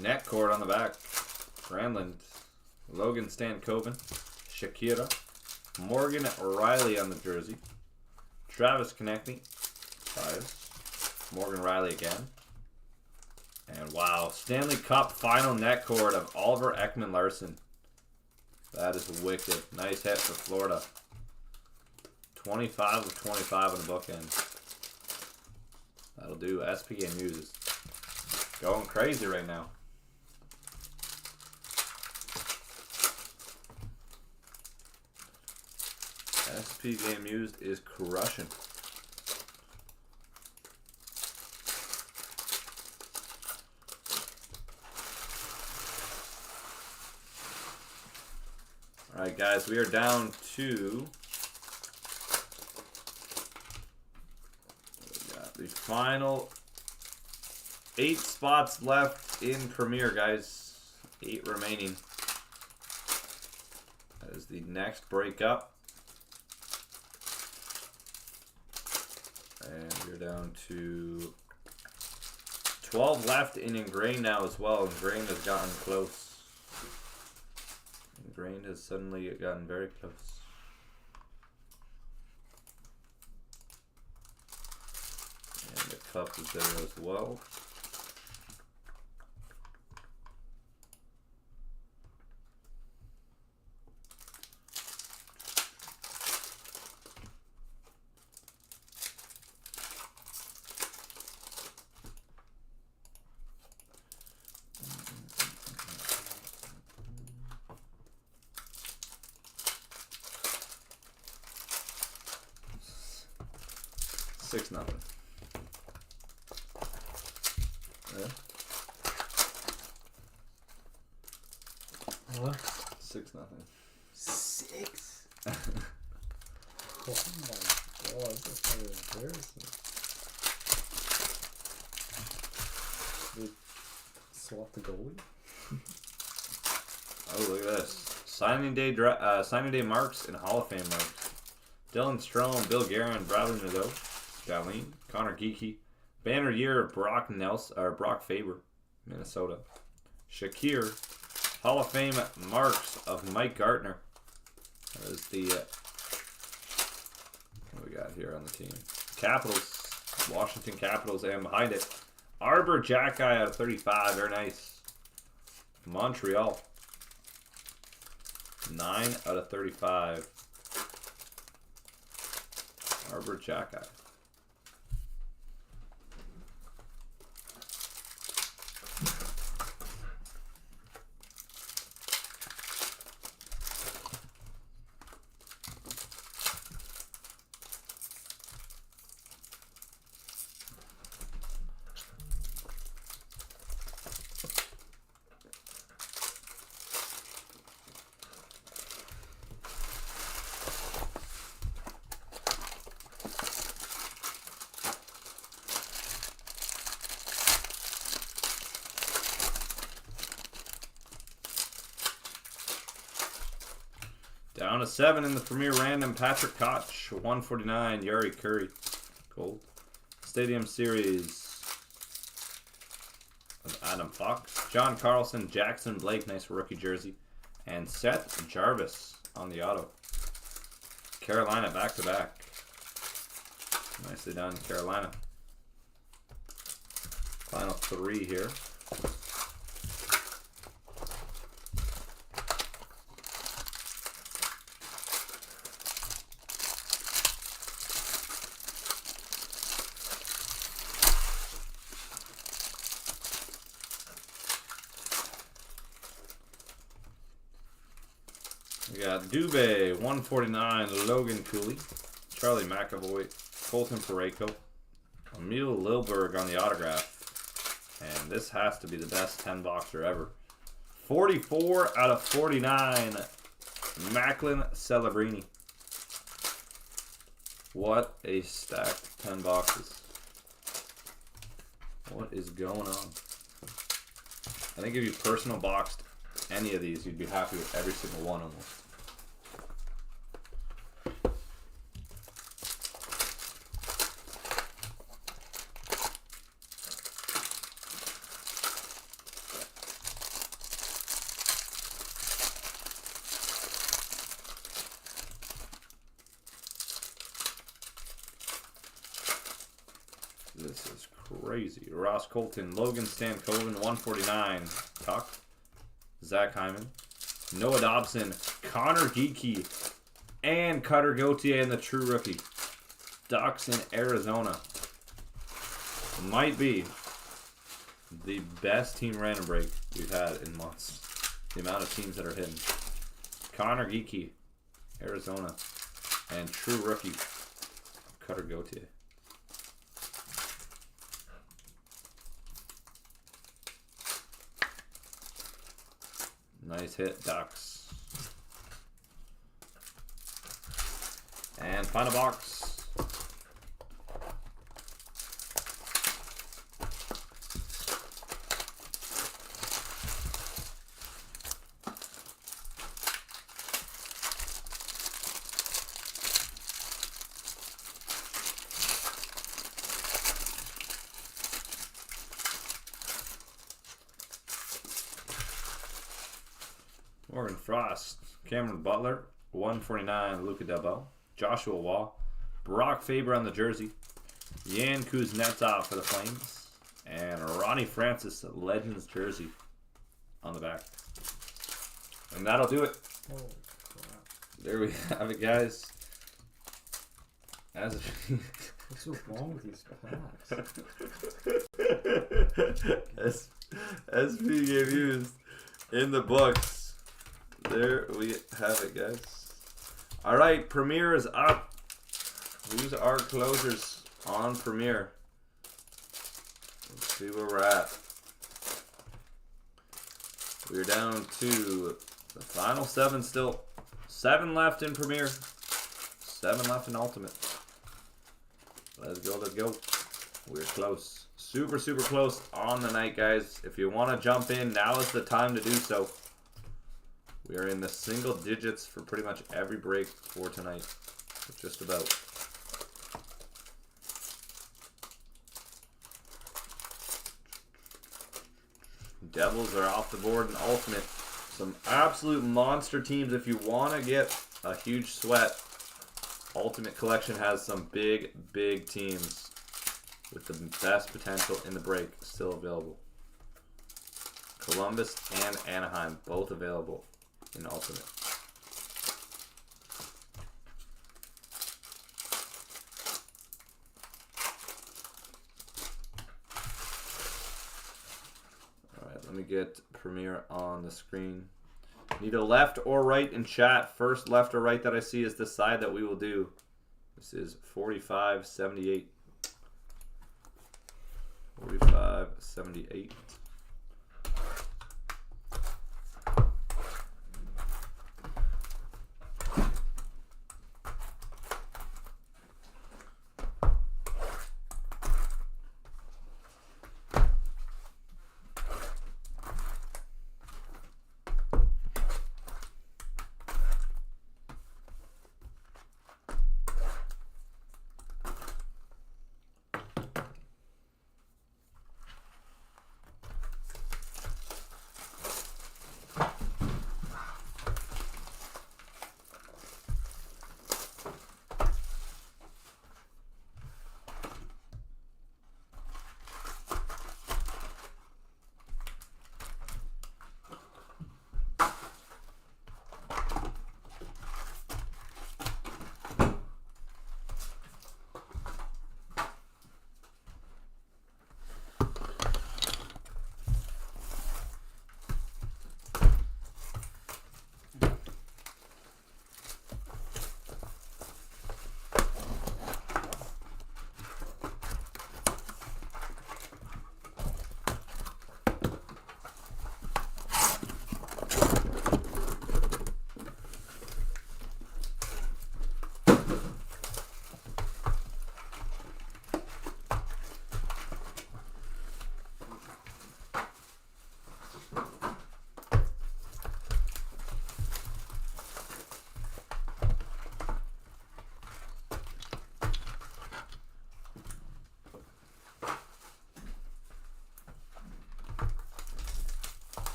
Speaker 1: Net cord on the back. Granlund, Logan Stankoven, Shakira, Morgan Riley on the jersey, Travis Konechny, 5, Morgan Riley again, and wow, Stanley Cup final net cord of Oliver Ekman-Larsson. That is wicked. Nice hit for Florida. 25/25 on the bookend. That'll do. SP Game Uses. Going crazy right now. SP Game Used is crushing. Alright guys, we are down to the final 8 spots left in Premier, guys. 8 remaining. That is the next breakup. And we're down to 12 left in Ingrained now as well. Ingrained has gotten close. Ingrained has suddenly gotten very close. And the cup is there as well. Six nothing. Yeah.
Speaker 2: What?
Speaker 1: 6-0.
Speaker 2: 6? Oh my god, that's kind of embarrassing. They swap the goalie?
Speaker 1: Oh, look at this. Signing day marks and Hall of Fame marks. Dylan Strome, Bill Guerin, Bradley Nadeau, Darlene, Connor Geeky, banner year of Brock Nelson or Brock Faber, Minnesota. Shakir, Hall of Fame marks of Mike Gartner. That is the what we got here on the team. Capitals, Washington Capitals, and behind it, Arbor Jack Guy out of 35. Very nice. Montreal, 9 out of 35. Arbor Jack Guy. Down to 7 in the Premier Random. Patrick Koch, 149. Yari Curry, gold. Stadium Series of Adam Fox. John Carlson, Jackson Blake, nice rookie jersey. And Seth Jarvis on the auto. Carolina back-to-back. Nicely done, Carolina. Final 3 here. We got Dubé, 149, Logan Cooley, Charlie McAvoy, Colton Parayko, Emil Lilberg on the autograph. And this has to be the best 10-boxer ever. 44 out of 49, Macklin Celebrini. What a stacked 10 boxes. What is going on? I think if you personal boxed any of these, you'd be happy with every single one almost. This is crazy. Ross Colton, Logan Stankoven, 149. Tuck. Zach Hyman. Noah Dobson, Connor Geeky, and Cutter Gauthier in the true rookie. Ducks in Arizona. Might be the best team random break we've had in months. The amount of teams that are hidden. Connor Geeky, Arizona, and true rookie, Cutter Gauthier. Nice hit, Ducks. And final box. Morgan Frost, Cameron Butler, 149, Luka Delbo, Joshua Wall, Brock Faber on the jersey, Yan Kuznetsov for the Flames, and Ronnie Francis, Legends jersey on the back. And that'll do it.
Speaker 2: Holy crap.
Speaker 1: There we have it, guys.
Speaker 2: What's so wrong with these packs?
Speaker 1: SP game used in the books. There we have it, guys. All right, Premiere is up. Who's our closers on Premiere? Let's see where we're at. We're down to the final 7 still. 7 left in Premiere. 7 left in Ultimate. Let's go, let's go. We're close. Super, super close on the night, guys. If you want to jump in, now is the time to do so. We are in the single digits for pretty much every break for tonight. Just about. Devils are off the board in Ultimate. Some absolute monster teams. If you want to get a huge sweat, Ultimate Collection has some big, big teams with the best potential in the break still available. Columbus and Anaheim, both available in Ultimate. Alright, let me get Premiere on the screen. Need a left or right in chat. First left or right that I see is the side that we will do. This is 45-78. 45-78.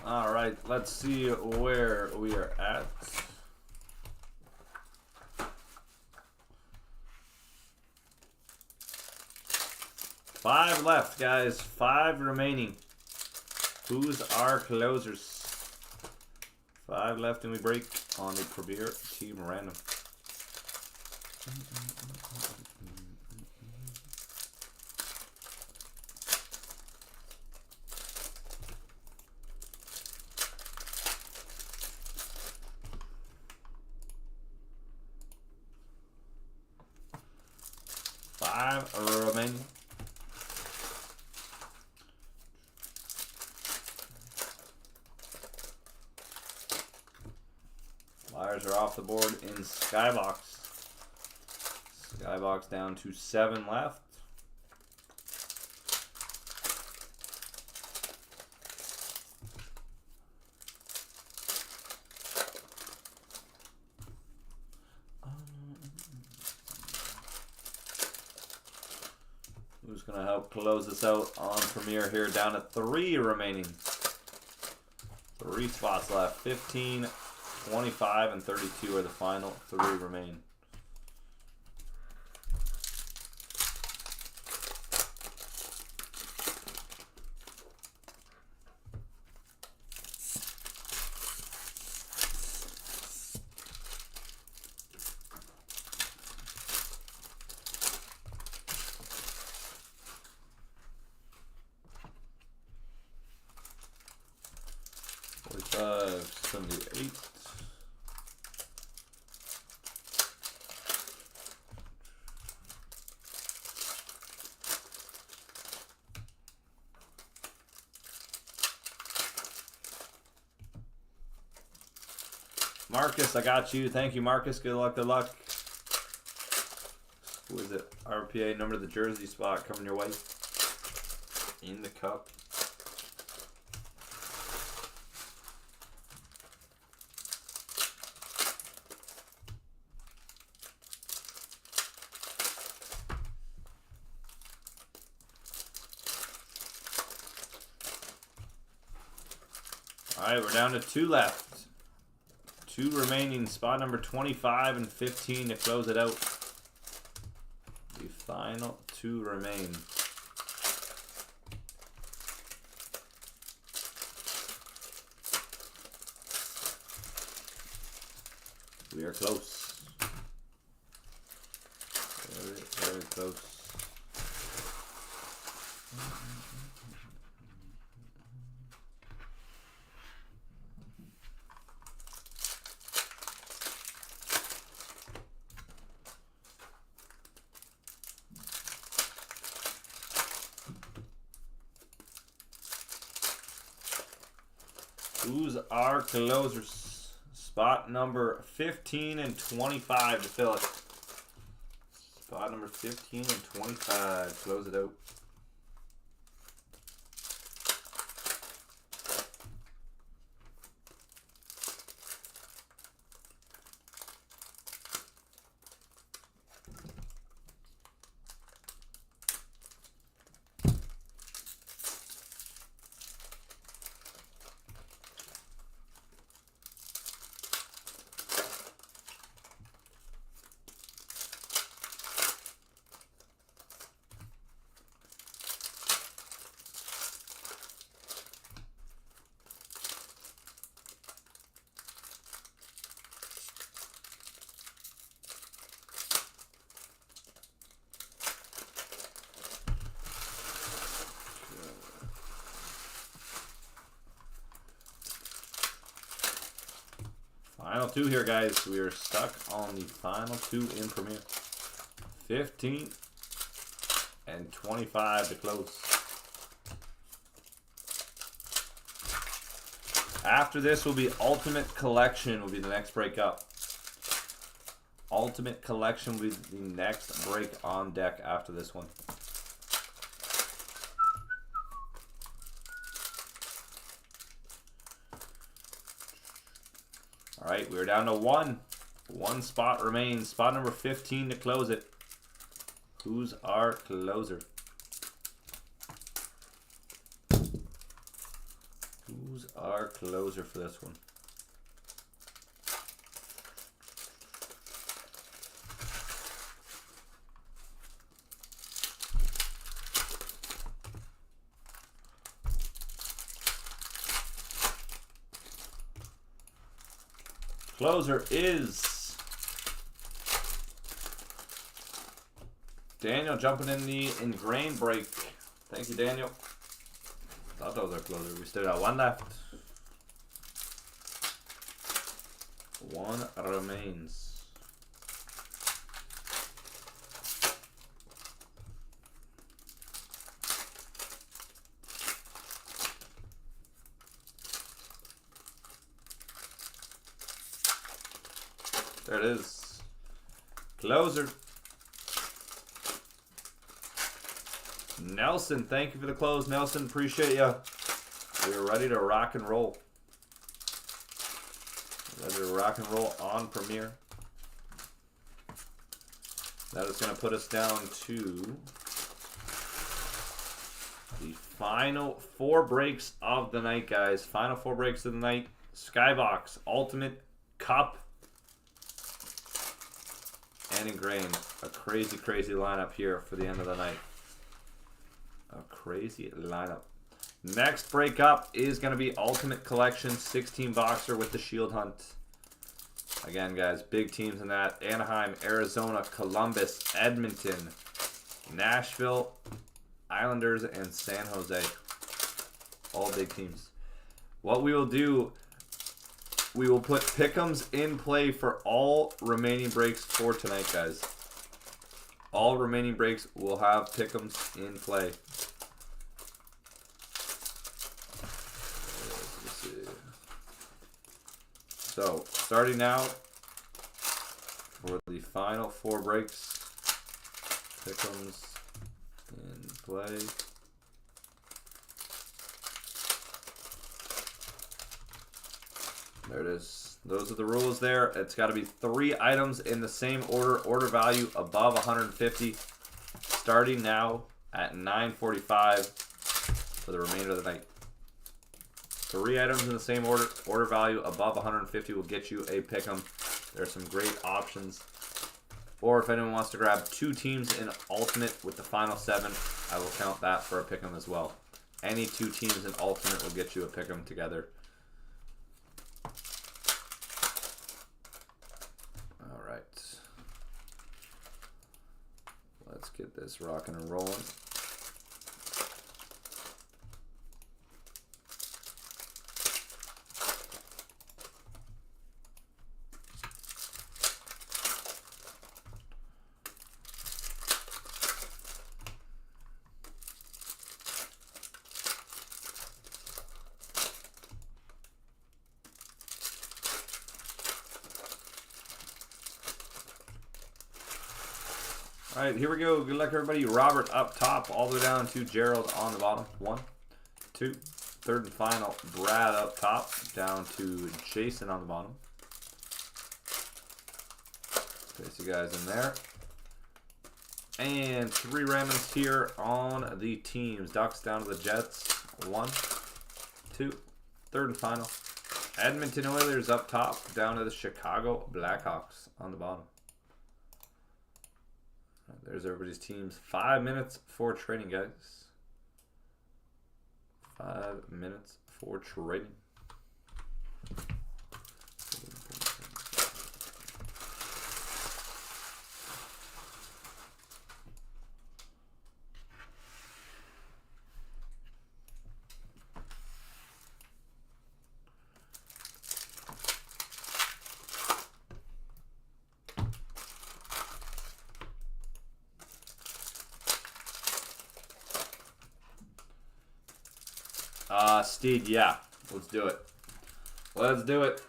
Speaker 1: All right, let's see where we are at. Five left, guys. 5 remaining. Who's our closers? 5 left and we break on the Premier Team Random. Remaining. Flyers are off the board in Skybox. Skybox down to 7 left. Who's going to help close this out on Premiere here? Down to 3 remaining. 3 spots left. 15, 25, and 32 are the final 3 remain. Five, 78. Marcus, I got you. Thank you, Marcus. Good luck, good luck. Who is it? RPA, number of the jersey spot coming your way. In the cup. All right, we're down to 2 left. 2 remaining. Spot number 25 and 15 to close it out. The final 2 remain. We are close. Very, very close. Who's our closers? Spot number 15 and 25 to fill it. Spot number 15 and 25. Close it out. Final 2 here, guys. We are stuck on the final 2 in Premier. 15 and 25 to close. After this will be Ultimate Collection will be the next break up. Ultimate Collection will be the next break on deck after this one. All right, we're down to 1. 1 spot remains. Spot number 15 to close it. Who's our closer? Who's our closer for this one? Closer is Daniel jumping in the ingrained break. Thank you, Daniel. Thought that was our closer. We still got 1 left. 1 remains. There it is. Closer. Nelson, thank you for the close. Nelson, appreciate you. We're ready to rock and roll. Ready to rock and roll on Premier. That is going to put us down to the final 4 breaks of the night, guys. Final 4 breaks of the night. Skybox Ultimate Cup and ingrained. A crazy, crazy lineup here for the end of the night. A crazy lineup. Next break up is going to be Ultimate Collection 16 boxer with the Shield Hunt. Again, guys, big teams in that. Anaheim, Arizona, Columbus, Edmonton, Nashville, Islanders, and San Jose. All big teams. What we will do, we will put pick'ems in play for all remaining breaks for tonight, guys. All remaining breaks will have pick'ems in play. So, starting now for the final 4 breaks. Pick'ems in play. There it is. Those are the rules there. It's got to be 3 items in the same order. Order value above 150. Starting now at 9:45 for the remainder of the night. 3 items in the same order. Order value above 150 will get you a pick'em. There's some great options. Or if anyone wants to grab 2 teams in alternate with the final 7, I will count that for a pick'em as well. Any 2 teams in alternate will get you a pick'em together. All right. Let's get this rocking and rolling. All right, here we go. Good luck, everybody. Robert up top, all the way down to Gerald on the bottom. 1, 2, third and final. Brad up top, down to Jason on the bottom. Place you guys in there. And 3 randoms here on the teams. Ducks down to the Jets. 1, 2, third and final. Edmonton Oilers up top, down to the Chicago Blackhawks on the bottom. There's everybody's teams. 5 minutes for trading, guys. 5 minutes for trading. Steve, yeah. Let's do it. Let's do it.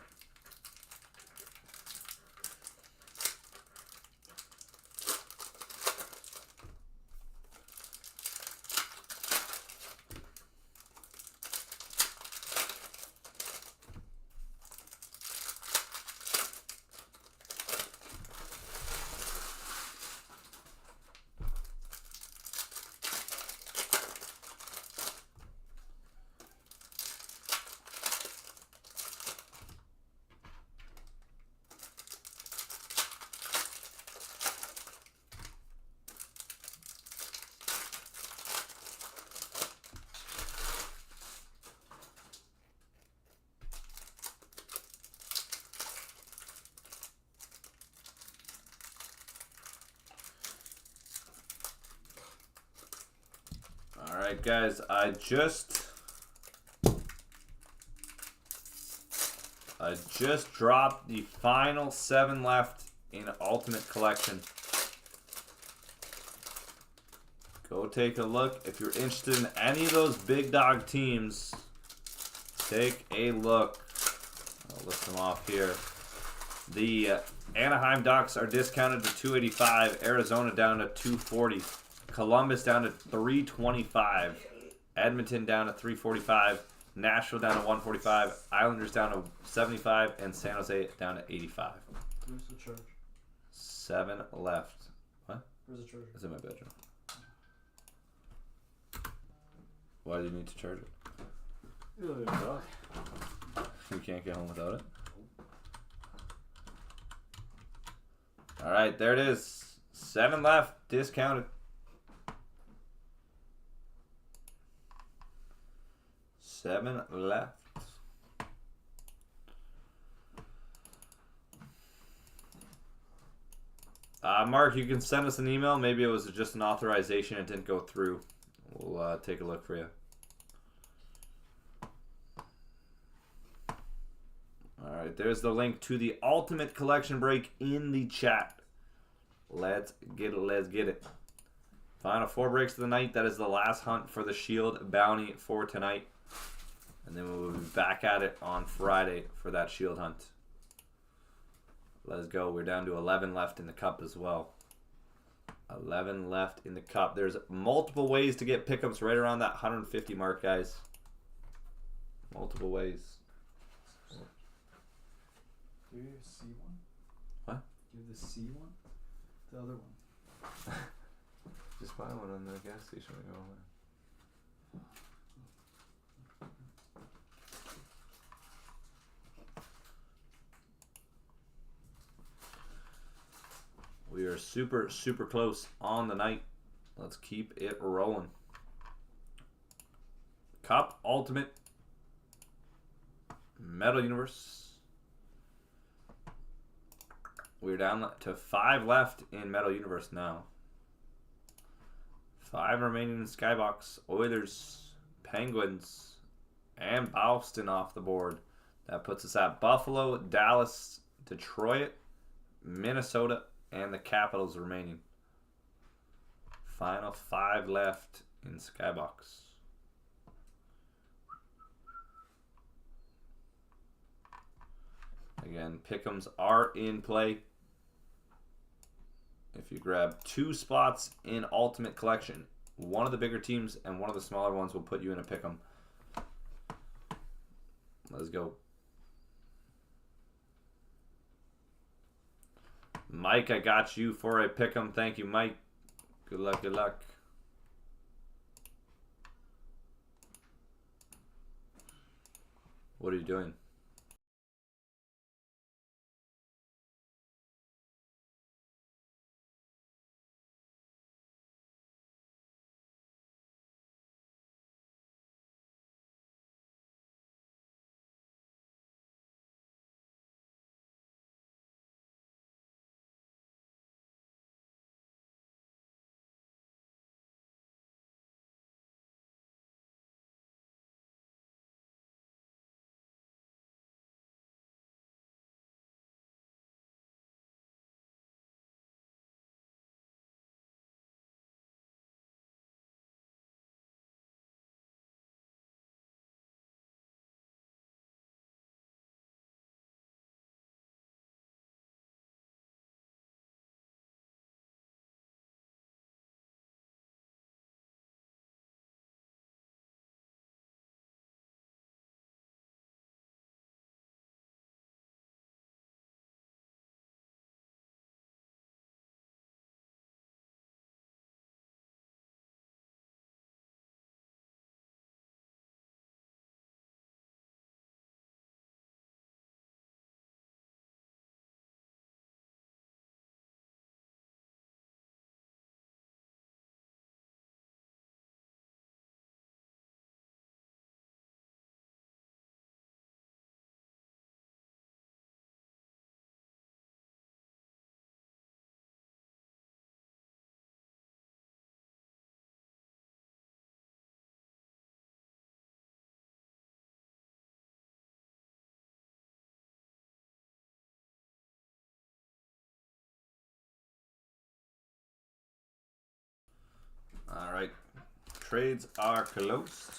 Speaker 1: All right, guys, I just dropped the final 7 left in Ultimate Collection. Go take a look. If you're interested in any of those big dog teams, take a look. I'll list them off here. The Anaheim Ducks are discounted to $285. Arizona down to $240. Columbus down to $325. Edmonton down to $345. Nashville down to $145. Islanders down to $75. And San Jose down to $85.
Speaker 3: Where's the charge?
Speaker 1: 7 left. What?
Speaker 3: Where's the charge?
Speaker 1: It's in my bedroom. Why do you need to charge it? You can't get home without it? Alright, there it is. 7 left. Discounted. 7 left. Mark, you can send us an email. Maybe it was just an authorization. It didn't go through. We'll take a look for you. Alright, there's the link to the Ultimate Collection break in the chat. Let's get it. Let's get it. Final 4 breaks of the night. That is the last hunt for the Shield bounty for tonight. And then we'll be back at it on Friday for that Shield hunt. Let's go. We're down to 11 left in the cup as well. 11 left in the cup. There's multiple ways to get pickups right around that 150 mark, guys. Multiple ways.
Speaker 3: Do you have C one?
Speaker 1: What?
Speaker 3: Do you have the C one? The other one.
Speaker 1: Just buy one on the gas station and go away. We are super, super close on the night. Let's keep it rolling. Cup Ultimate Metal Universe. We're down to 5 left in Metal Universe now. 5 remaining in Skybox. Oilers, Penguins, and Boston off the board. That puts us at Buffalo, Dallas, Detroit, Minnesota, and the Capitals remaining. Final 5 left in Skybox. Again, pick'ems are in play. If you grab 2 spots in Ultimate Collection, one of the bigger teams and one of the smaller ones will put you in a pick'em. Let's go. Mike, I got you for a pick'em. Thank you, Mike. Good luck, good luck. What are you doing? All right, trades are closed.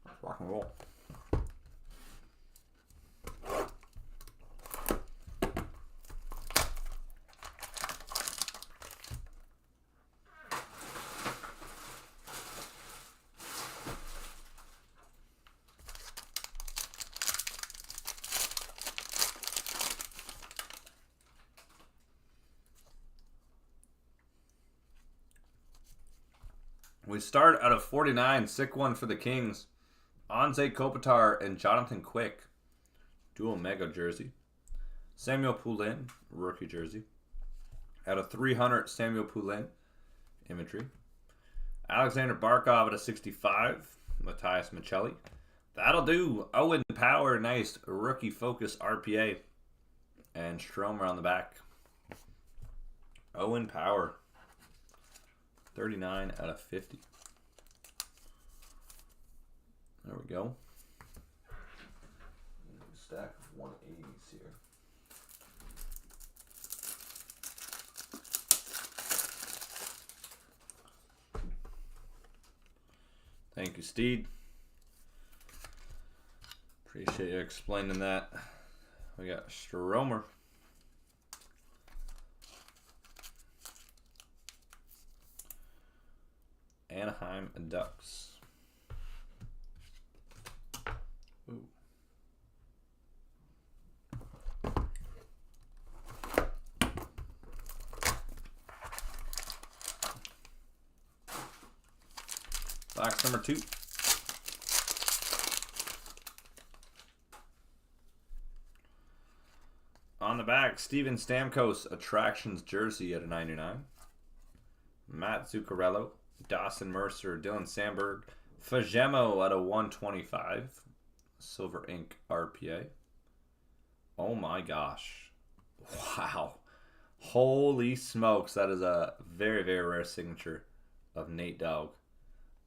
Speaker 1: Let's rock and roll. We start out of 49, sick one for the Kings. Anze Kopitar and Jonathan Quick, dual mega jersey. Samuel Poulin, rookie jersey. Out of 300, Samuel Poulin, imagery. Alexander Barkov at a 65, Matthias Michelli. That'll do. Owen Power, nice rookie focus RPA. And Stromer on the back. Owen Power. 39 out of 50. There we go. Stack of 180s here. Thank you, Steed. Appreciate you explaining that. We got Stromer. Anaheim Ducks. Ooh. Box number 2. On the back, Steven Stamkos, Attractions jersey at a 99. Matt Zuccarello, Dawson Mercer, Dylan Sandberg, Fagemo at a 125. Silver ink RPA. Oh my gosh. Wow. Holy smokes. That is a very, very rare signature of Nate Dogg.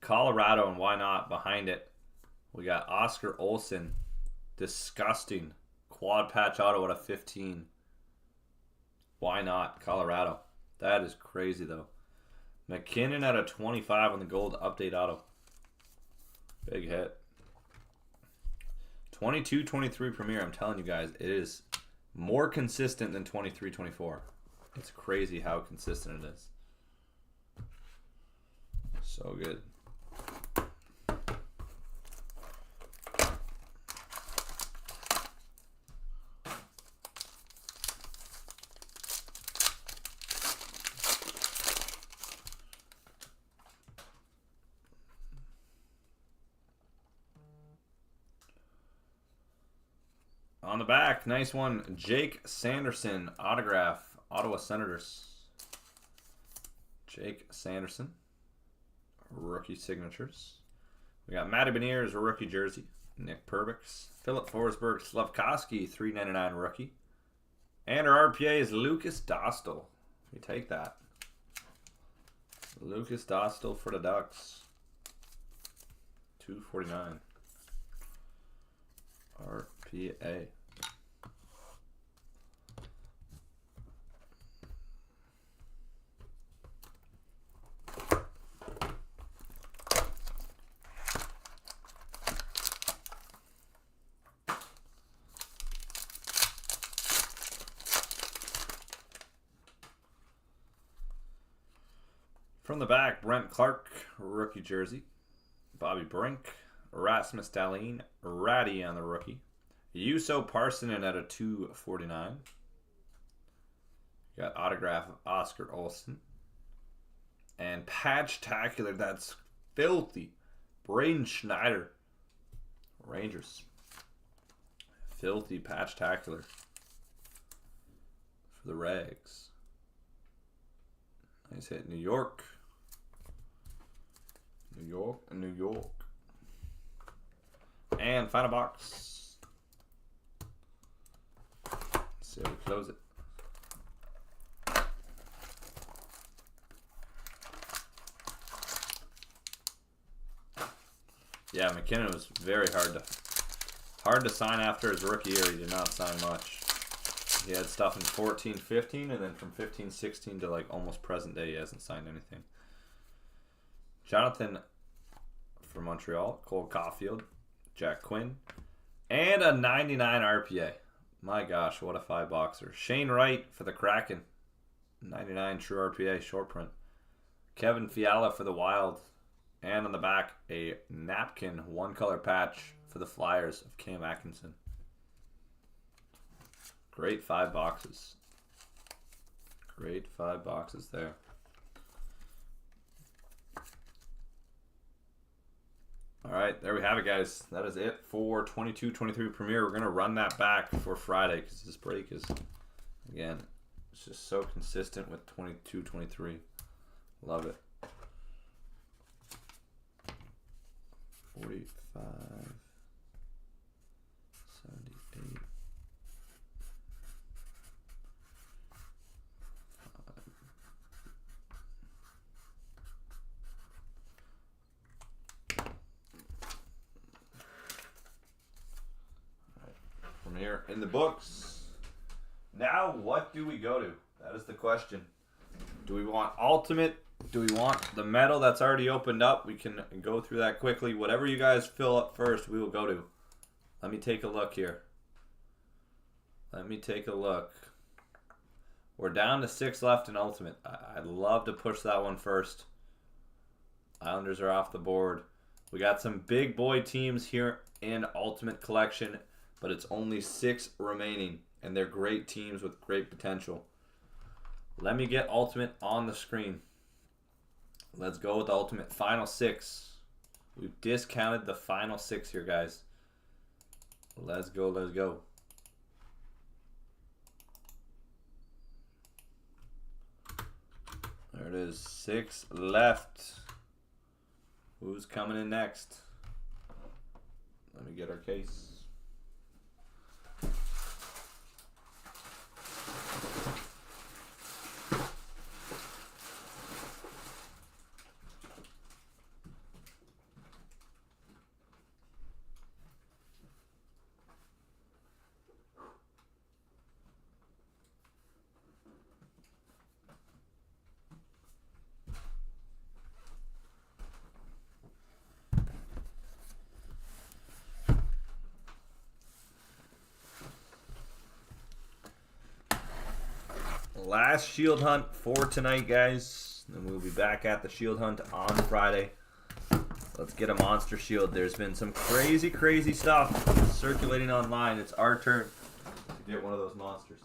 Speaker 1: Colorado, and why not? Behind it, we got Oscar Olsen. Disgusting. Quad patch auto at a 15. Why not? Colorado. That is crazy, though. McKinnon at a 25 on the gold update auto. Big hit. 22-23 Premier. I'm telling you guys, it is more consistent than 23-24. It's crazy how consistent it is. So good. On the back, nice one. Jake Sanderson, autograph, Ottawa Senators. Jake Sanderson, rookie signatures. We got Matty Beniers, rookie jersey. Nick Perbix, Philip Forsberg, Slavkovsky, $3.99 rookie. And our RPA is Lucas Dostal. We take that. Lucas Dostal for the Ducks. $2.49. RPA. From the back, Brent Clark, rookie jersey. Bobby Brink, Rasmus Dahlin, Ratty on the rookie. Juuso Parssinen at a 249. Got autograph of Oscar Olsen. And Patch-tacular, that's filthy. Braden Schneider, Rangers. Filthy Patch-tacular for the Rags. Nice hit, New York. New York and New York. And final box. Let's see how we close it. Yeah, McKinnon was very hard to sign after his rookie year. He did not sign much. He had stuff in 14-15, and then from 15-16 to like almost present day, he hasn't signed anything. Jonathan from Montreal, Cole Caulfield, Jack Quinn, and a 99 RPA. My gosh, what a 5-boxer. Shane Wright for the Kraken, 99 true RPA short print. Kevin Fiala for the Wild, and on the back, a napkin 1-color patch for the Flyers of Cam Atkinson. Great 5 boxes. Great 5 boxes there. All right, there we have it, guys. That is it for 22-23 Premier. We're going to run that back for Friday because this break is, again, it's just so consistent with 22-23. Love it. 45, 78. From here in the books. Now, what do we go to? That is the question. Do we want Ultimate? Do we want the metal that's already opened up? We can go through that quickly. Whatever you guys fill up first, we will go to. Let me take a look here. Let me take a look. We're down to 6 left in Ultimate. I'd love to push that one first. Islanders are off the board. We got some big boy teams here in Ultimate Collection, but it's only 6 remaining, and they're great teams with great potential. Let me get Ultimate on the screen. Let's go with the Ultimate final 6. We've discounted the final 6 here, guys. Let's go, let's go. There it is, 6 left. Who's coming in next? Let me get our case. Last shield hunt for tonight, guys. Then we'll be back at the shield hunt on Friday. Let's get a monster shield. There's been some crazy, crazy stuff circulating online. It's our turn to get one of those monsters.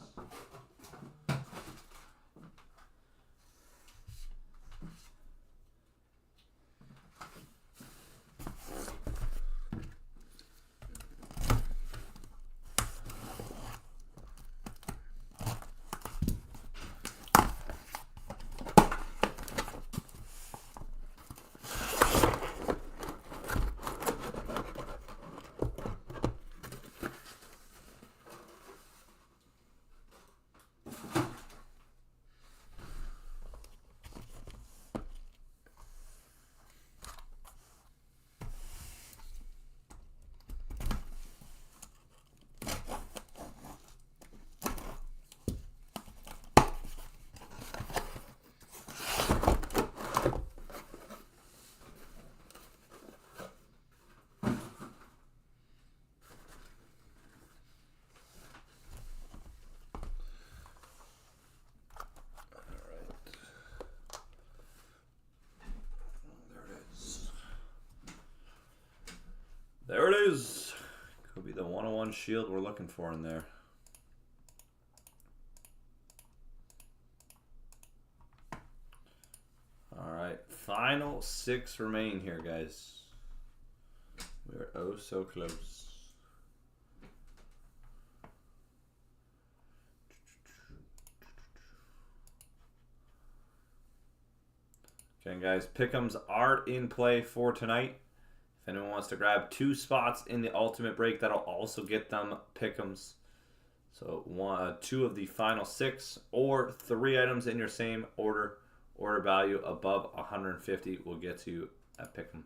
Speaker 1: There it is. Could be the 101 shield we're looking for in there. Alright, final 6 remain here, guys. We're oh so close. Okay, guys, pick'ems are in play for tonight. If anyone wants to grab 2 spots in the Ultimate Break, that'll also get them pick'ems. So 2 of the final 6 or 3 items in your same order value above 150 will get you a pick'em.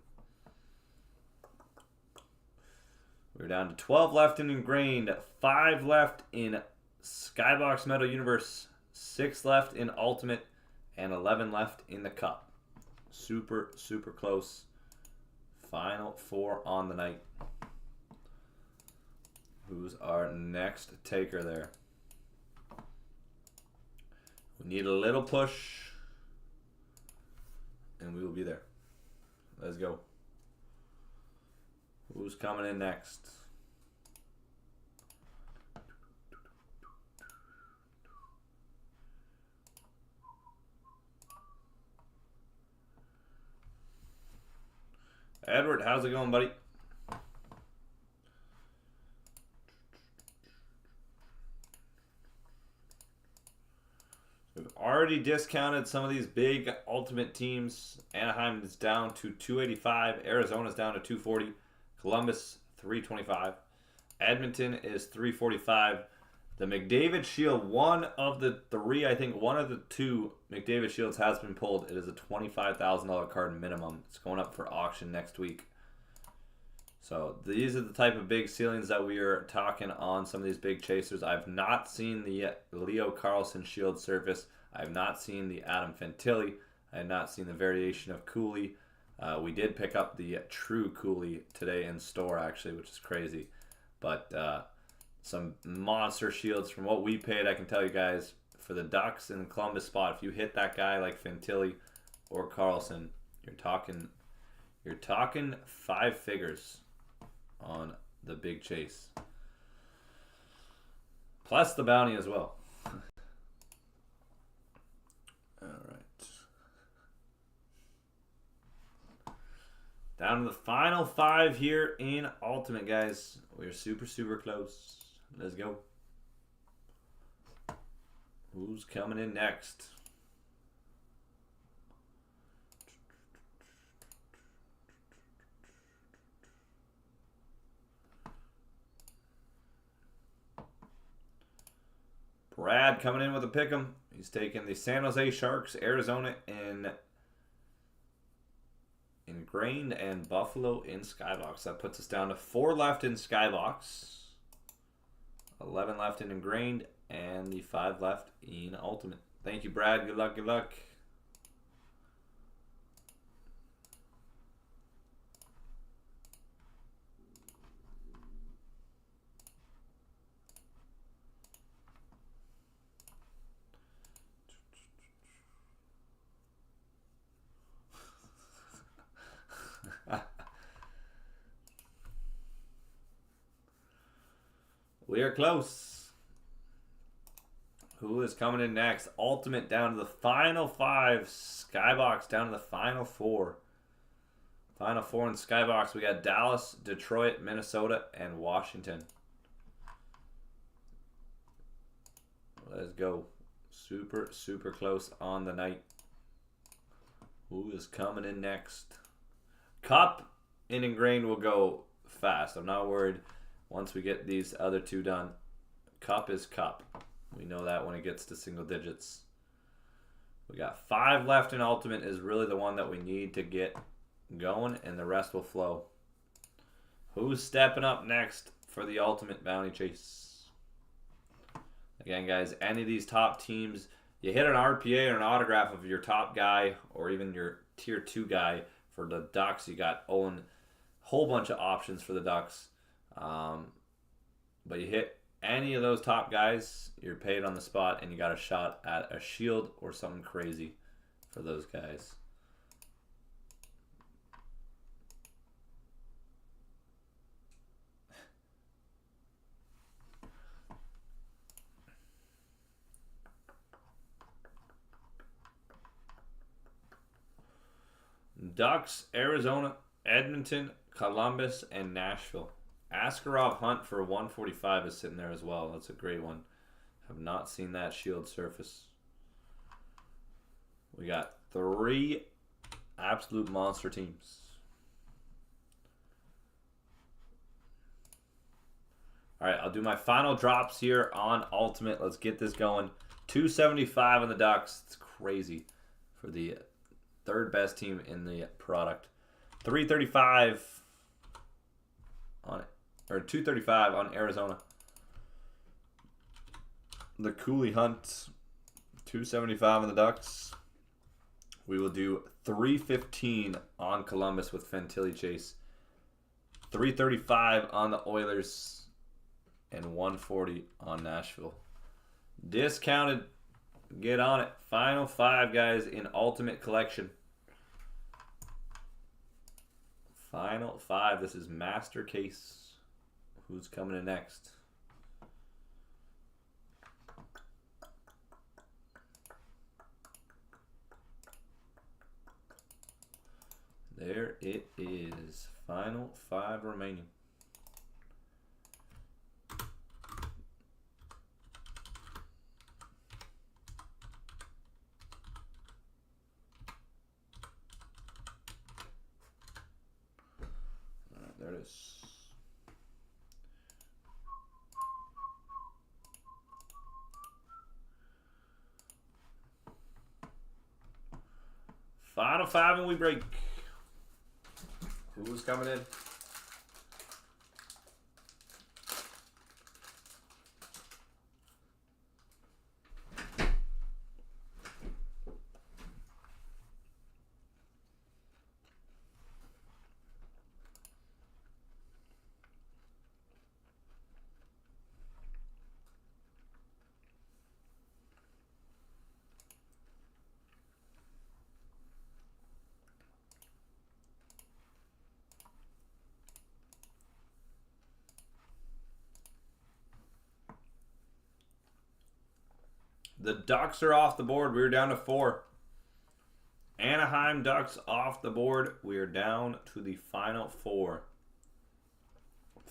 Speaker 1: We're down to 12 left in Ingrained, 5 left in Skybox Metal Universe, 6 left in Ultimate, and 11 left in the Cup. Super, super close. Final 4 on the night. Who's our next taker there? We need a little push, and we will be there. Let's go. Who's coming in next? Edward, how's it going, buddy? We've already discounted some of these big Ultimate teams. Anaheim is down to 285. Arizona's down to 240. Columbus, 325. Edmonton is 345. The McDavid Shield, one of the 3, I think one of the 2 McDavid Shields has been pulled. It is a $25,000 card minimum. It's going up for auction next week. So these are the type of big ceilings that we are talking on some of these big chasers. I've not seen the Leo Carlson Shield surface. I have not seen the Adam Fantilli. I have not seen the variation of Cooley. We did pick up the true Cooley today in store, actually, which is crazy. But some monster shields from what we paid, I can tell you guys, for the Ducks in the Columbus spot. If you hit that guy like Fantilli or Carlson, you're talking 5 figures on the big chase. Plus the bounty as well. Alright. Down to the final 5 here in Ultimate, guys. We're super, super close. Let's go. Who's coming in next? Brad coming in with a pick'em. He's taking the San Jose Sharks, Arizona in Ingrained, and Buffalo in Skybox. That puts us down to 4 left in Skybox, 11 left in Ingrained, and the 5 left in Ultimate. Thank you, Brad. Good luck, good luck. We are close. Who is coming in next? Ultimate down to the final 5. Skybox down to the final 4. Final 4 in Skybox. We got Dallas, Detroit, Minnesota, and Washington. Let's go. Super, super close on the night. Who is coming in next? Cup in Ingrained will go fast. I'm not worried once we get these other 2 done. Cup is Cup. We know that when it gets to single digits. We got 5 left in Ultimate is really the one that we need to get going, and the rest will flow. Who's stepping up next for the Ultimate Bounty Chase? Again, guys, any of these top teams, you hit an RPA or an autograph of your top guy or even your tier 2 guy. For the Ducks, you got Owen, whole bunch of options for the Ducks. But you hit any of those top guys, you're paid on the spot, and you got a shot at a shield or something crazy for those guys. Ducks, Arizona, Edmonton, Columbus, and Nashville. Askarov Hunt for 145 is sitting there as well. That's a great one. Have not seen that shield surface. We got 3 absolute monster teams. All right, I'll do my final drops here on Ultimate. Let's get this going. 275 on the Ducks. It's crazy for the 3rd best team in the product. 335 on it. Or 235 on Arizona. The Cooley Hunt, 275 on the Ducks. We will do 315 on Columbus with Fantilli Chase. 335 on the Oilers. And 140 on Nashville. Discounted. Get on it. Final 5, guys, in Ultimate Collection. Final 5. This is Master Case. Who's coming in next? There it is. Final 5 remaining. All right, there it is. Final 5 and we break. Who's coming in? The Ducks are off the board. We're down to 4. Anaheim Ducks off the board. We're down to the final 4.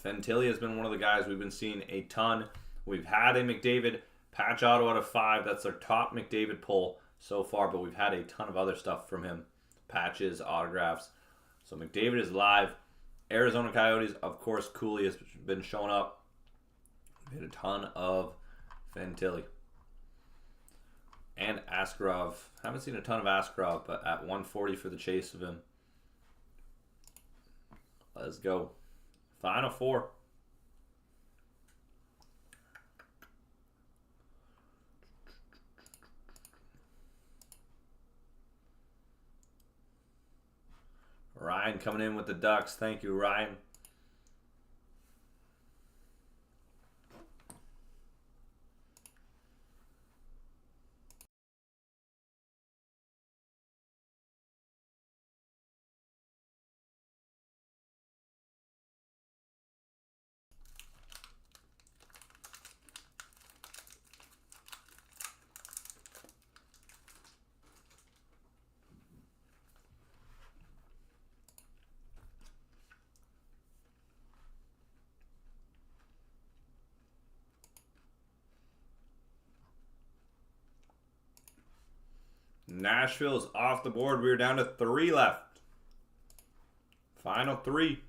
Speaker 1: Fantilli has been one of the guys we've been seeing a ton. We've had a McDavid patch auto out of 5. That's our top McDavid pull so far, but we've had a ton of other stuff from him. Patches, autographs. So McDavid is live. Arizona Coyotes, of course, Cooley has been showing up. We had a ton of Fantilli. And Askarov. Haven't seen a ton of Askarov, but at 140 for the chase of him. Let's go. Final 4. Ryan coming in with the Ducks. Thank you, Ryan. Nashville's off the board. We're down to 3 left. Final 3.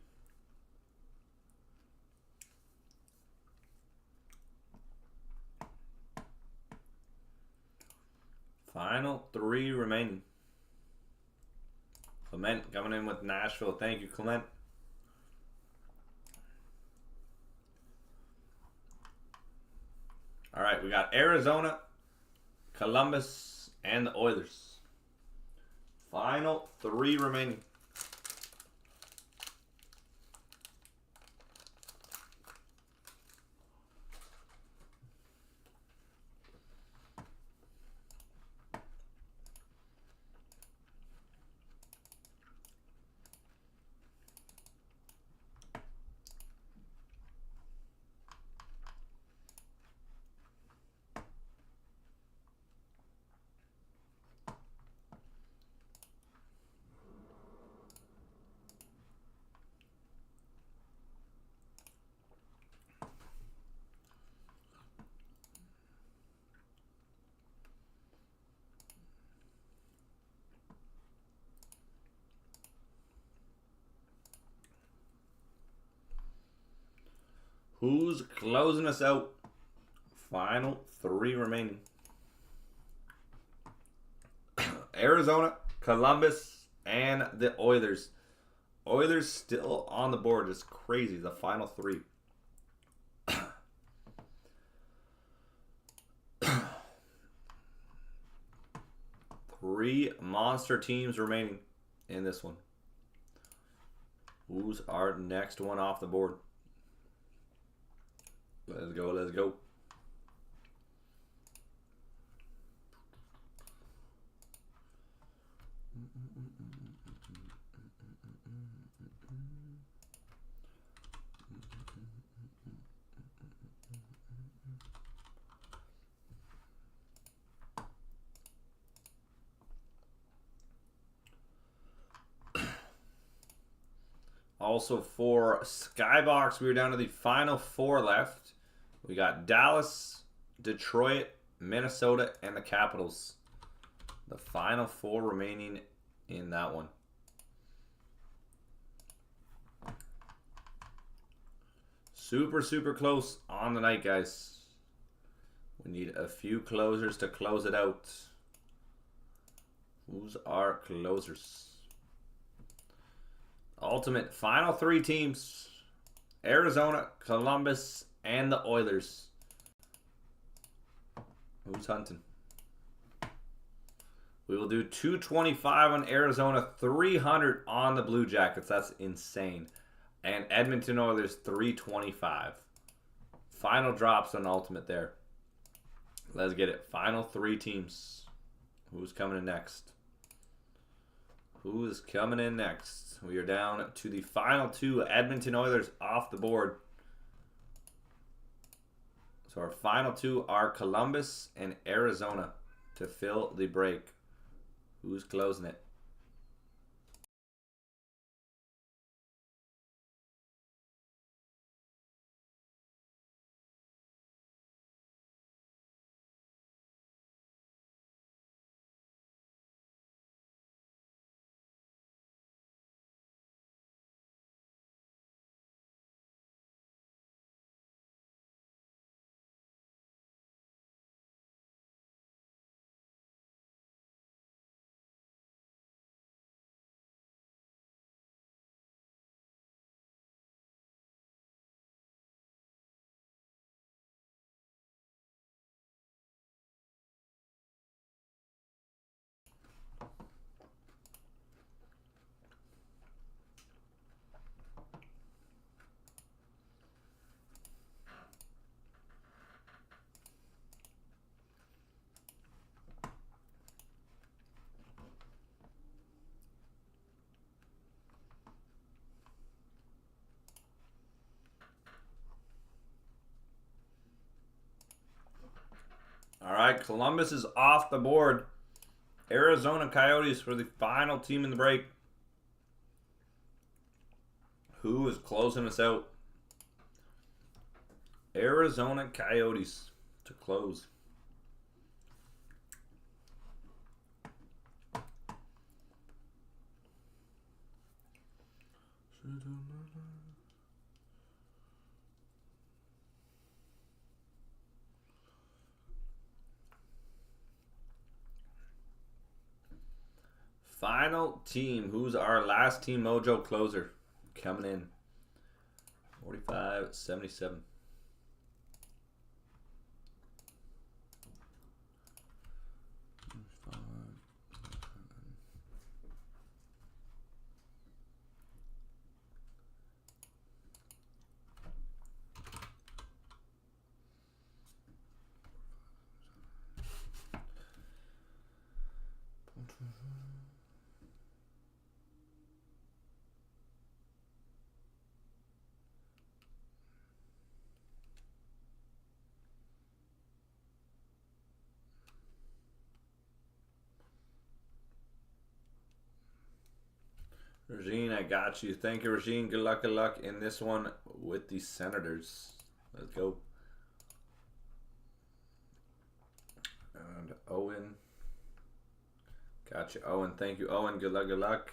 Speaker 1: Final 3 remaining. Clement coming in with Nashville. Thank you, Clement. All right, we got Arizona, Columbus, and the Oilers. Final 3 remaining. Who's closing us out? Final 3 remaining. Arizona, Columbus, and the Oilers. Oilers still on the board. It's crazy. The final 3. Three monster teams remaining in this one. Who's our next one off the board? Let's go, let's go. Also for Skybox, we are down to the final 4 left. We got Dallas, Detroit, Minnesota, and the Capitals. The final 4 remaining in that one. Super, super close on the night, guys. We need a few closers to close it out. Who's our closers? Ultimate final 3 teams. Arizona, Columbus, and the Oilers. Who's hunting? We will do 225 on Arizona, 300 on the Blue Jackets. That's insane. And Edmonton Oilers, 325. Final drops on Ultimate there. Let's get it. Final 3 teams. Who's coming in next? Who is coming in next? We are down to the final 2. Edmonton Oilers off the board. So our final two are Columbus and Arizona to fill the break. Who's closing it? All right, Columbus is off the board. Arizona Coyotes for the final team in the break. Who is closing us out? Arizona Coyotes to close. Final team. Who's our last team mojo closer? Coming in. 45-77. Regine, I got you. Thank you, Regine. Good luck in this one with the Senators. Let's go. And Owen. Got you, Owen. Thank you, Owen. Good luck.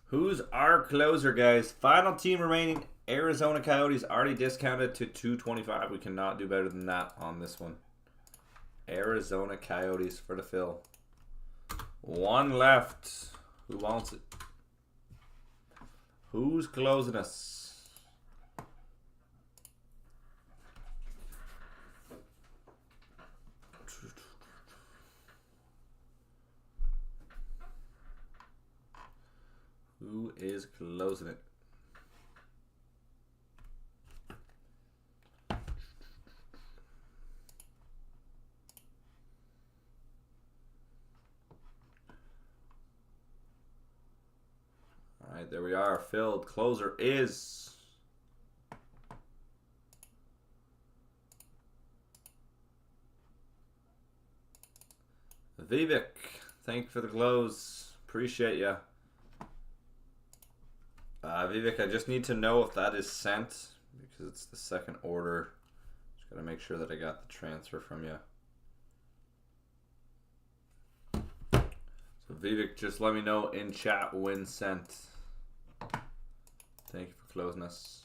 Speaker 1: Who's our closer, guys? Final team remaining. Arizona Coyotes already discounted to $225. We cannot do better than that on this one. Arizona Coyotes for the fill. One left. Who wants it? Who's closing us? Who is closing it? All right, there we are. Filled. Closer is Vivek. Thank you for the close. Appreciate ya. Vivek, I just need to know if that is sent because it's the second order. Just gotta make sure that I got the transfer from you. So Vivek, just let me know in chat when sent. Thank you for closing us.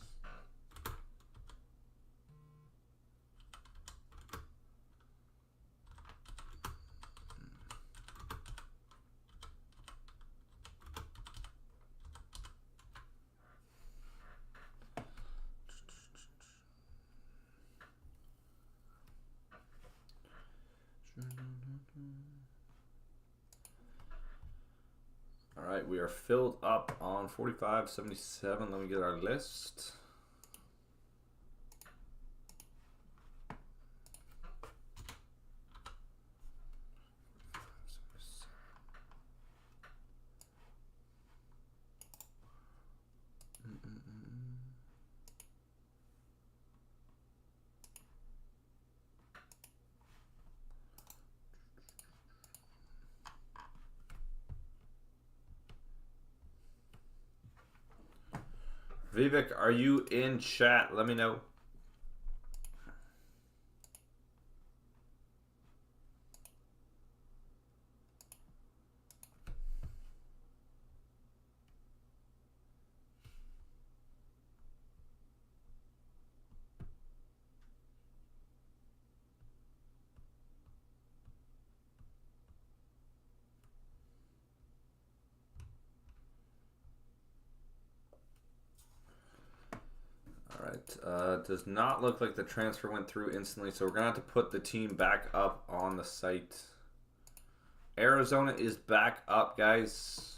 Speaker 1: we are filled up on 45.77. Let me get our list. Vivek, are you in chat? Let me know. Does not look like the transfer went through instantly, so we're going to have to put the team back up on the site. Arizona is back up, guys.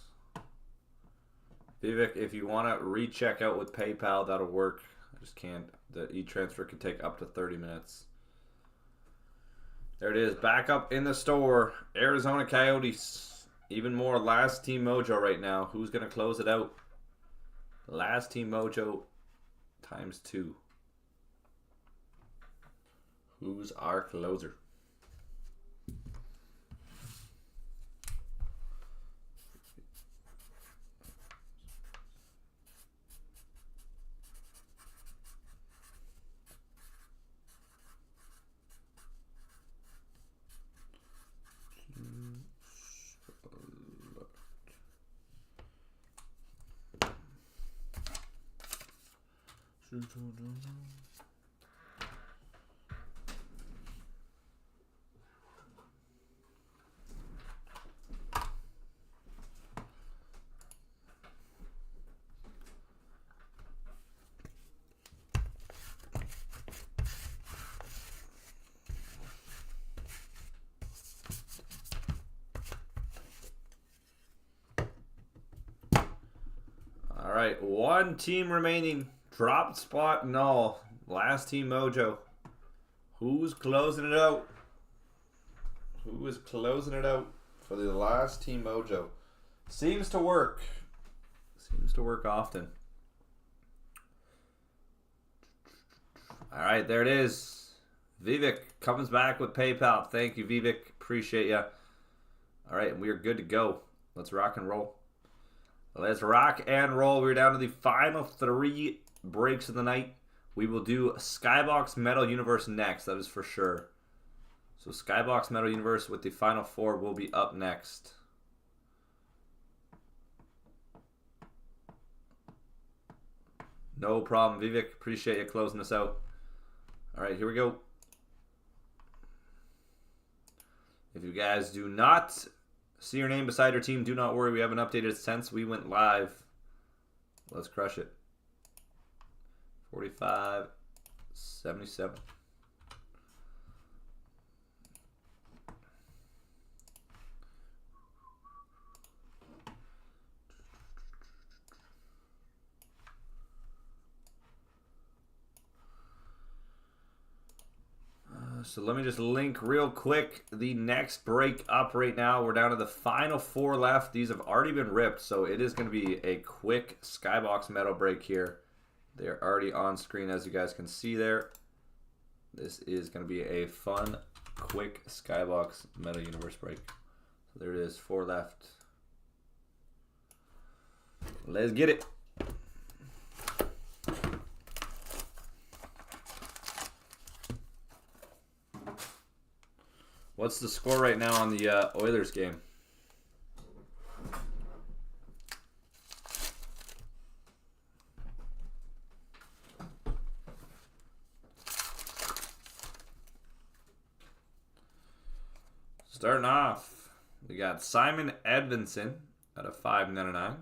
Speaker 1: Vivek, if you want to recheck out with PayPal, that'll work. I just can't. The e-transfer could take up to 30 minutes. There it is, back up in the store. Arizona Coyotes. Even more last team mojo right now. Who's going to close it out? Last team mojo times 2. Who's our closer? All right, one team remaining. Drop spot null. Last team mojo. Who's closing it out? Who is closing it out for the last team mojo? Seems to work. Seems to work often. All right, there it is. Vivek comes back with PayPal. Thank you, Vivek. Appreciate you. All right, we are good to go. Let's rock and roll. Let's rock and roll. We're down to the final 3 breaks of the night. We will do Skybox Metal Universe next. That is for sure. So Skybox Metal Universe with the final 4 will be up next. No problem, Vivek. Appreciate you closing us out. All right, here we go. If you guys do not see your name beside your team, do not worry. We haven't updated since we went live. Let's crush it. 45.77. So let me just link real quick the next break up right now. We're down to the final 4 left. These have already been ripped, so it is going to be a quick Skybox Metal break here. They're already on screen, as you guys can see there. This is going to be a fun, quick Skybox Metal Universe break. So there it is, 4 left. Let's get it. What's the score right now on the Oilers game? Starting off, we got Simon Edvinsson at a 5.99.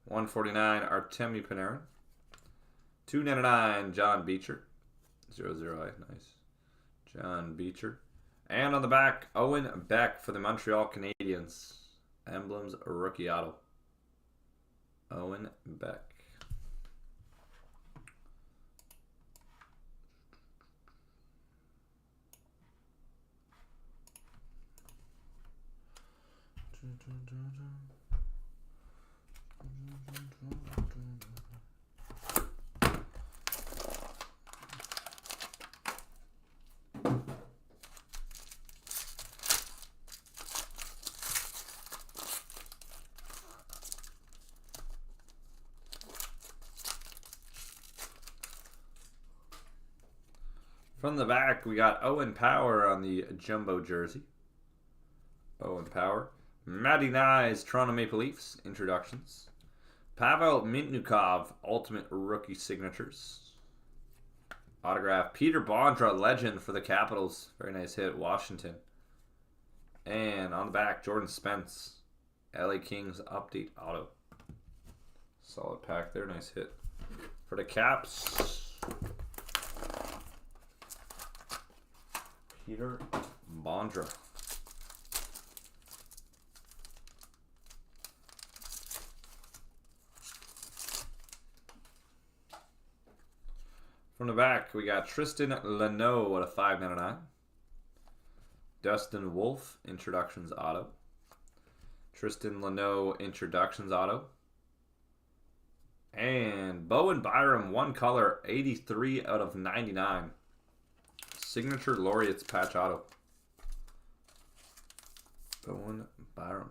Speaker 1: 149, Artemi Panarin. 2.99, John Beecher. 0-0, nice. John Beecher. And on the back, Owen Beck for the Montreal Canadiens. Emblems rookie auto. Owen Beck. From the back, we got Owen Power on the jumbo jersey. Owen Power. Matty Nyes, Toronto Maple Leafs, introductions. Pavel Mintnikov, Ultimate Rookie Signatures. Autograph. Peter Bondra, Legend for the Capitals. Very nice hit, Washington. And on the back, Jordan Spence, LA Kings Update Auto. Solid pack there, nice hit. For the Caps, Peter Bondra. From the back, we got Tristan Leno at a 5.99. Dustin Wolf, Introductions Auto. Tristan Leno, Introductions Auto. And Bowen Byram, one color, 83 out of 99. Signature Laureates patch auto. Bowen Byram.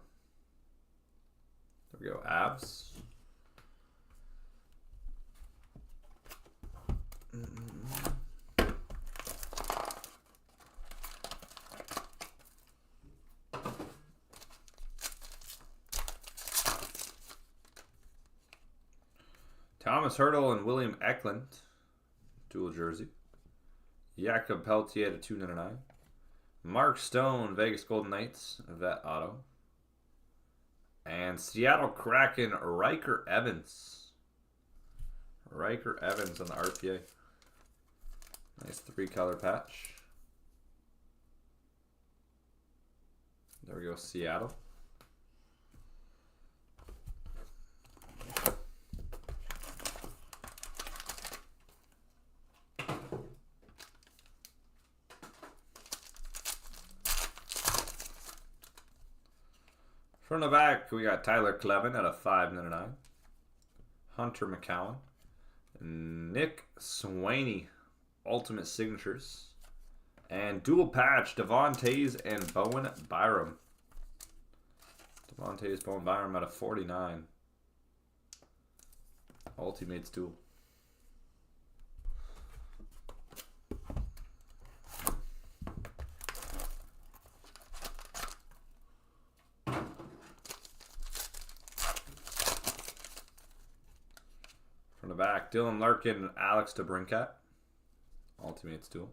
Speaker 1: There we go. Avs. Thomas Hertel and William Eklund, dual jersey. Jakob Peltier to 2.99. Mark Stone, Vegas Golden Knights, vet auto. And Seattle Kraken, Riker Evans. Riker Evans on the RPA. Nice 3-color patch. There we go, Seattle. From the back, we got Tyler Clevin at a 5.99. Hunter McCowan. Nick Swaney, Ultimate Signatures. And dual patch, Devontae's and Bowen Byram. Devontae's, Bowen Byram at a 49. Ultimates dual. From the back, Dylan Larkin, Alex DeBrincat. Ultimates dual.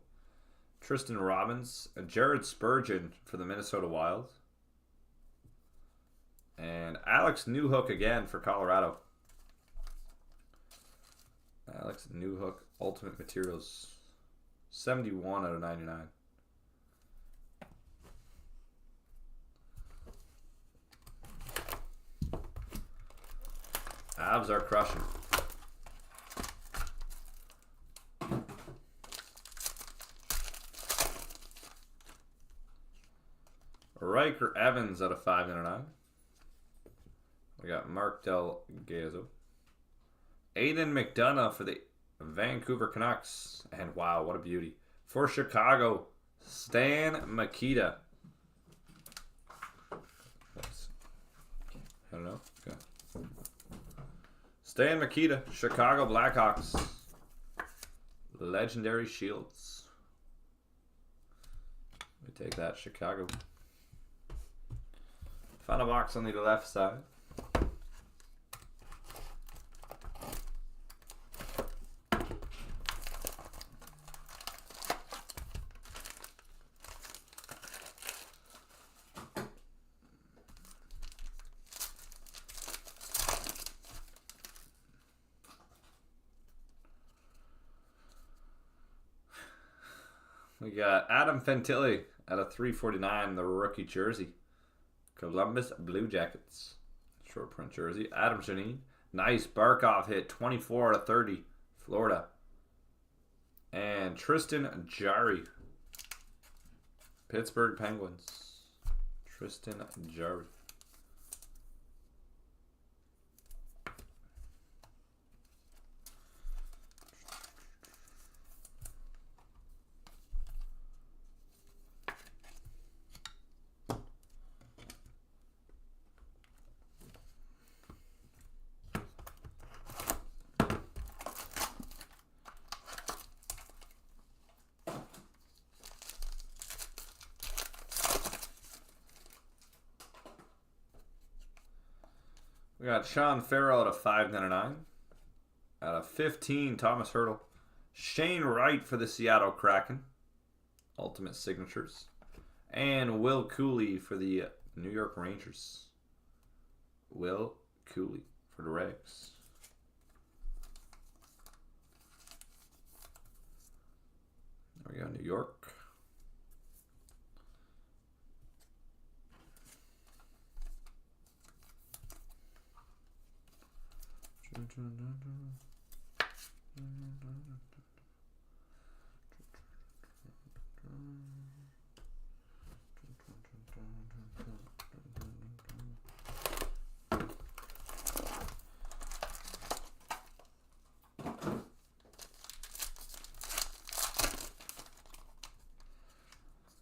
Speaker 1: Tristan Robbins, and Jared Spurgeon for the Minnesota Wild. And Alex Newhook again for Colorado. Alex Newhook, Ultimate Materials. 71 out of 99. Avs are crushing. Riker Evans out of 5.99. We got Mark Del Gazzo. Aiden McDonough for the Vancouver Canucks. And wow, what a beauty. For Chicago, Stan Mikita. I don't know. Okay. Stan Mikita, Chicago Blackhawks. Legendary Shields. We take that, Chicago. Final box on the left side. We got Adam Fantilli at a 3.49, the rookie jersey. Columbus Blue Jackets. Short print jersey. Adam Janine. Nice Barkov hit. 24 out of 30. Florida. And Tristan Jarry. Pittsburgh Penguins. Tristan Jarry. We got Sean Farrell out of 599. Out of 15, Thomas Hertel. Shane Wright for the Seattle Kraken. Ultimate Signatures. And Will Cooley for the New York Rangers. Will Cooley for the Regs. There we go, New York.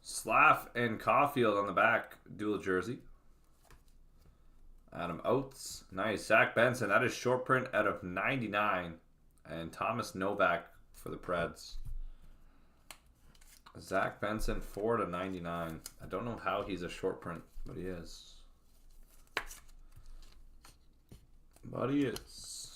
Speaker 1: Slaff and Caulfield on the back, dual jersey. Adam Oates. Nice. Zach Benson. That is short print out of 99. And Thomas Novak for the Preds. Zach Benson, 4 to 99. I don't know how he's a short print, but he is. But he is.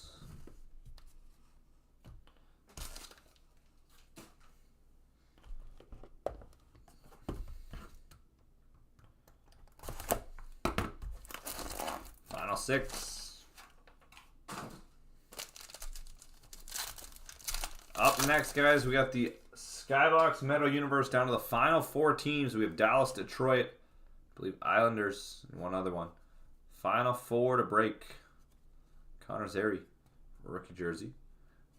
Speaker 1: Final 6. Up next, guys, we got the Skybox Metal Universe down to the final 4 teams. We have Dallas, Detroit, I believe Islanders, and one other one. Final 4 to break. Connor Zary, rookie jersey.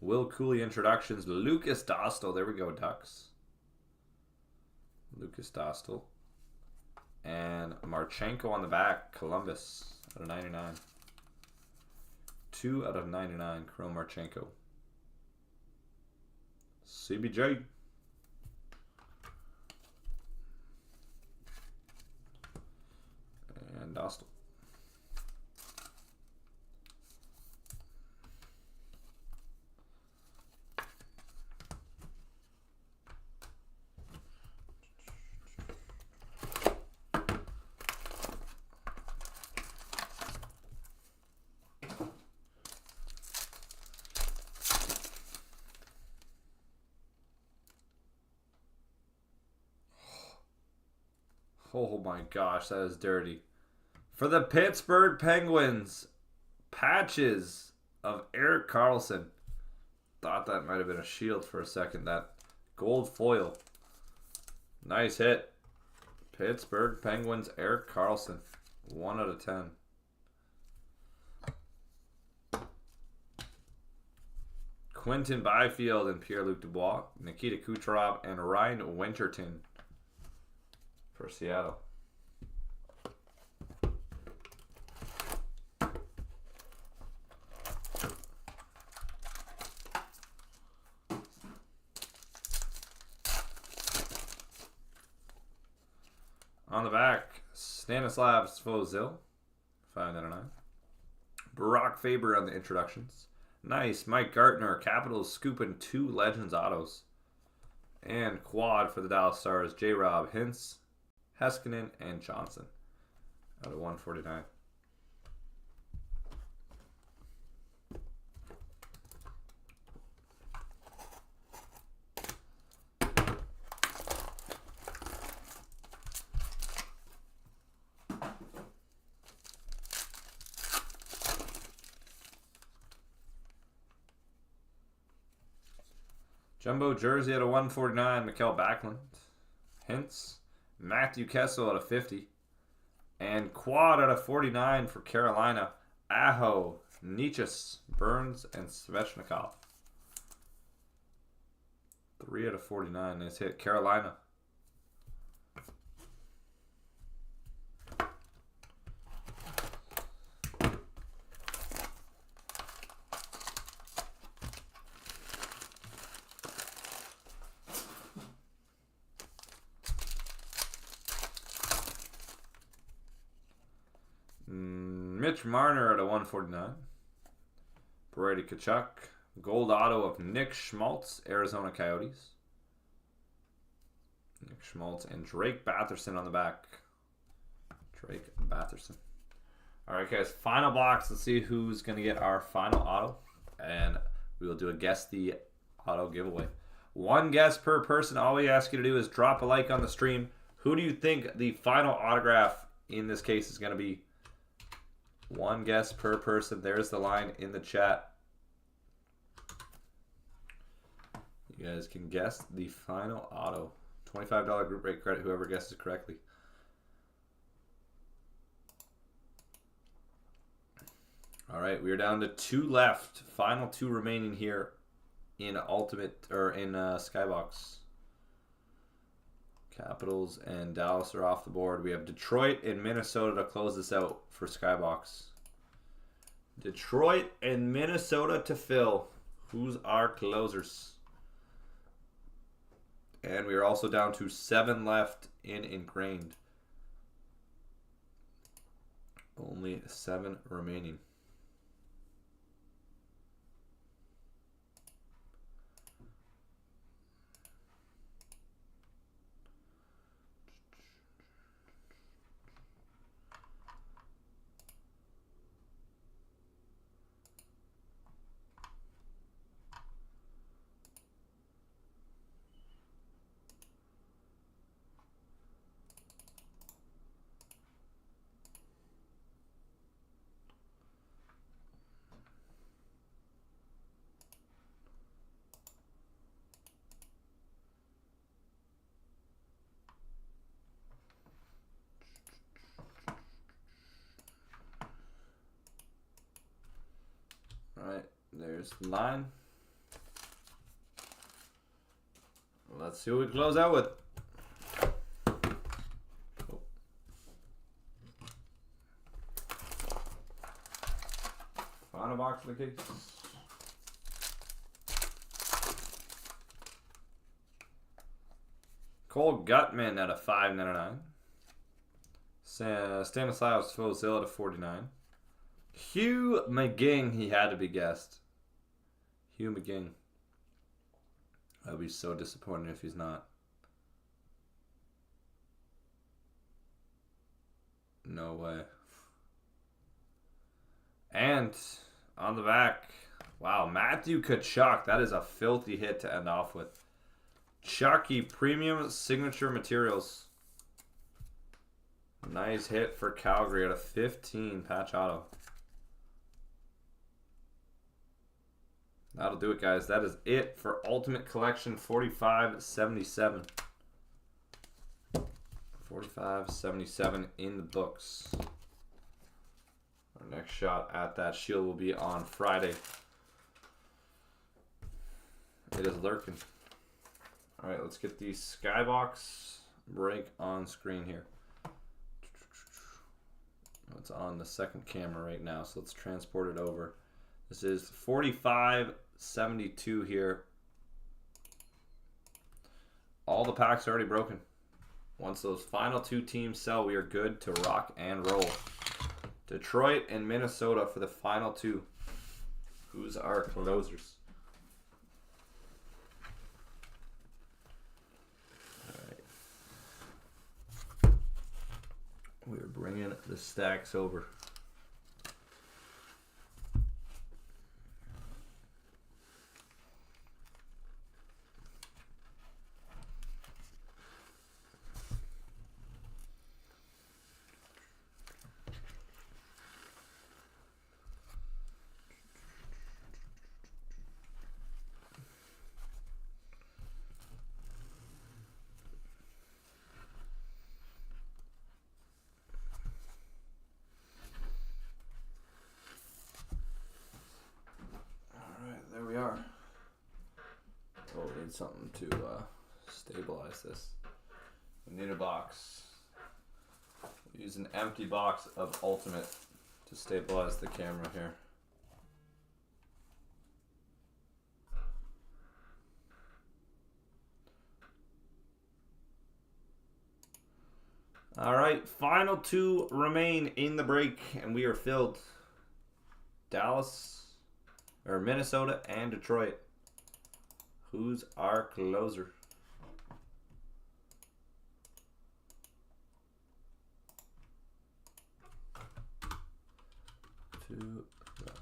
Speaker 1: Will Cooley introductions. Lucas Dostal. There we go, Ducks. Lucas Dostal. And Marchenko on the back. Columbus out of 99. 2 out of 99. Chrome Marchenko. CBJ. And Dostal. Oh my gosh, that is dirty. For the Pittsburgh Penguins, patches of Erik Karlsson. Thought that might have been a shield for a second. That gold foil. Nice hit. Pittsburgh Penguins, Erik Karlsson. 1 out of 10. Quinton Byfield and Pierre-Luc Dubois. Nikita Kucherov and Ryan Winterton for Seattle. On the back, Stanislav Svozil, 599. Brock Faber on the introductions. Nice. Mike Gartner, Capitals scooping 2 Legends autos. And quad for the Dallas Stars, J-Rob, Hintz, Heiskanen, and Johnson out of 149. Jumbo jersey out of 149, Mikael Backlund. Hintz. Matthew Kessel out of 50. And quad out of 49 for Carolina. Aho, Nietzsche, Burns, and Svechnikov. 3 out of 49. Nice hit. Carolina. Mitch Marner at a 149. Brady Tkachuk. Gold auto of Nick Schmaltz, Arizona Coyotes. Nick Schmaltz and Drake Batherson on the back. Drake Batherson. All right, guys. Final box. Let's see who's going to get our final auto. And we will do a guess the auto giveaway. One guess per person. All we ask you to do is drop a like on the stream. Who do you think the final autograph in this case is going to be? One guess per person. There's the line in the chat. You guys can guess the final auto. $25 group rate credit, whoever guesses correctly. All right, we are down to 2 left. Final 2 remaining here in Ultimate, or in Skybox. Capitals and Dallas are off the board. We have Detroit and Minnesota to close this out for Skybox. Detroit and Minnesota to fill. Who's our closers? And we are also down to 7 left in Ingrained. Only 7 remaining. Alright, there's the line. Let's see what we close out with. Oh. Final box of the case. Cole Gutman at a 5.99. Stanislaus Fozil at a 49. Hugh McGing, he had to be guessed. Hugh McGing. I'd be so disappointed if he's not. No way. And on the back, wow, Matthew Tkachuk. That is a filthy hit to end off with. Chucky Premium Signature Materials. Nice hit for Calgary at a 15 patch auto. That'll do it, guys. That is it for Ultimate Collection 4577. 4577 in the books. Our next shot at that shield will be on Friday. It is lurking. All right, let's get the Skybox break on screen here. It's on the second camera right now, so let's transport it over. This is 4572 here. All the packs are already broken. Once those final 2 teams sell, we are good to rock and roll. Detroit and Minnesota for the final 2. Who's our closers? All right. We're bringing the stacks over. need something to stabilize this. We need a box. We'll use an empty box of Ultimate to stabilize the camera here. All right, final 2 remain in the break, and we are filled. Minnesota and Detroit. Who's our closer? Two left.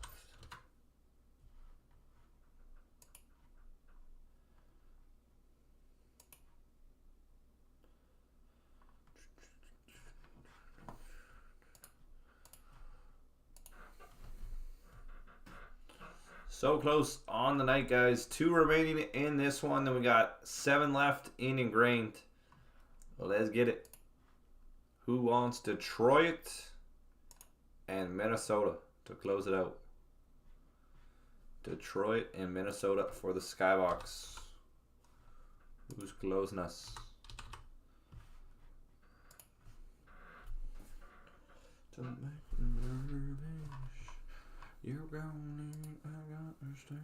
Speaker 1: So close on the night, guys. 2 remaining in this one. Then we got 7 left in Ingrained. Well, let's get it. Who wants Detroit and Minnesota to close it out? Detroit and Minnesota for the Skybox. Who's closing us? To make nervous. You're going, I understand.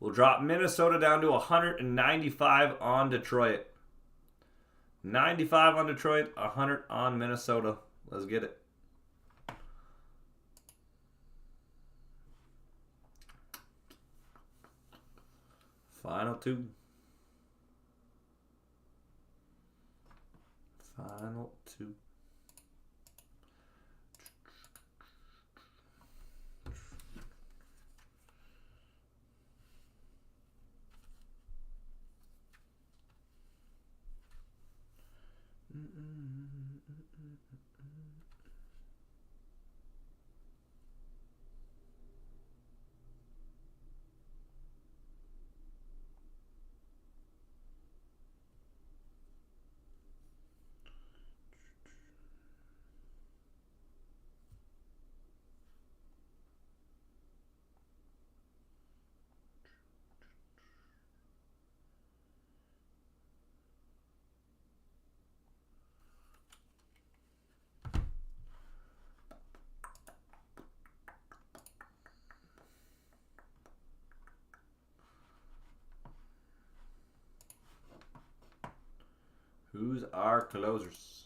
Speaker 1: We'll drop Minnesota down to 195 on Detroit. 95 on Detroit, 100 on Minnesota. Let's get it. Final 2. Final 2. Who's our closers?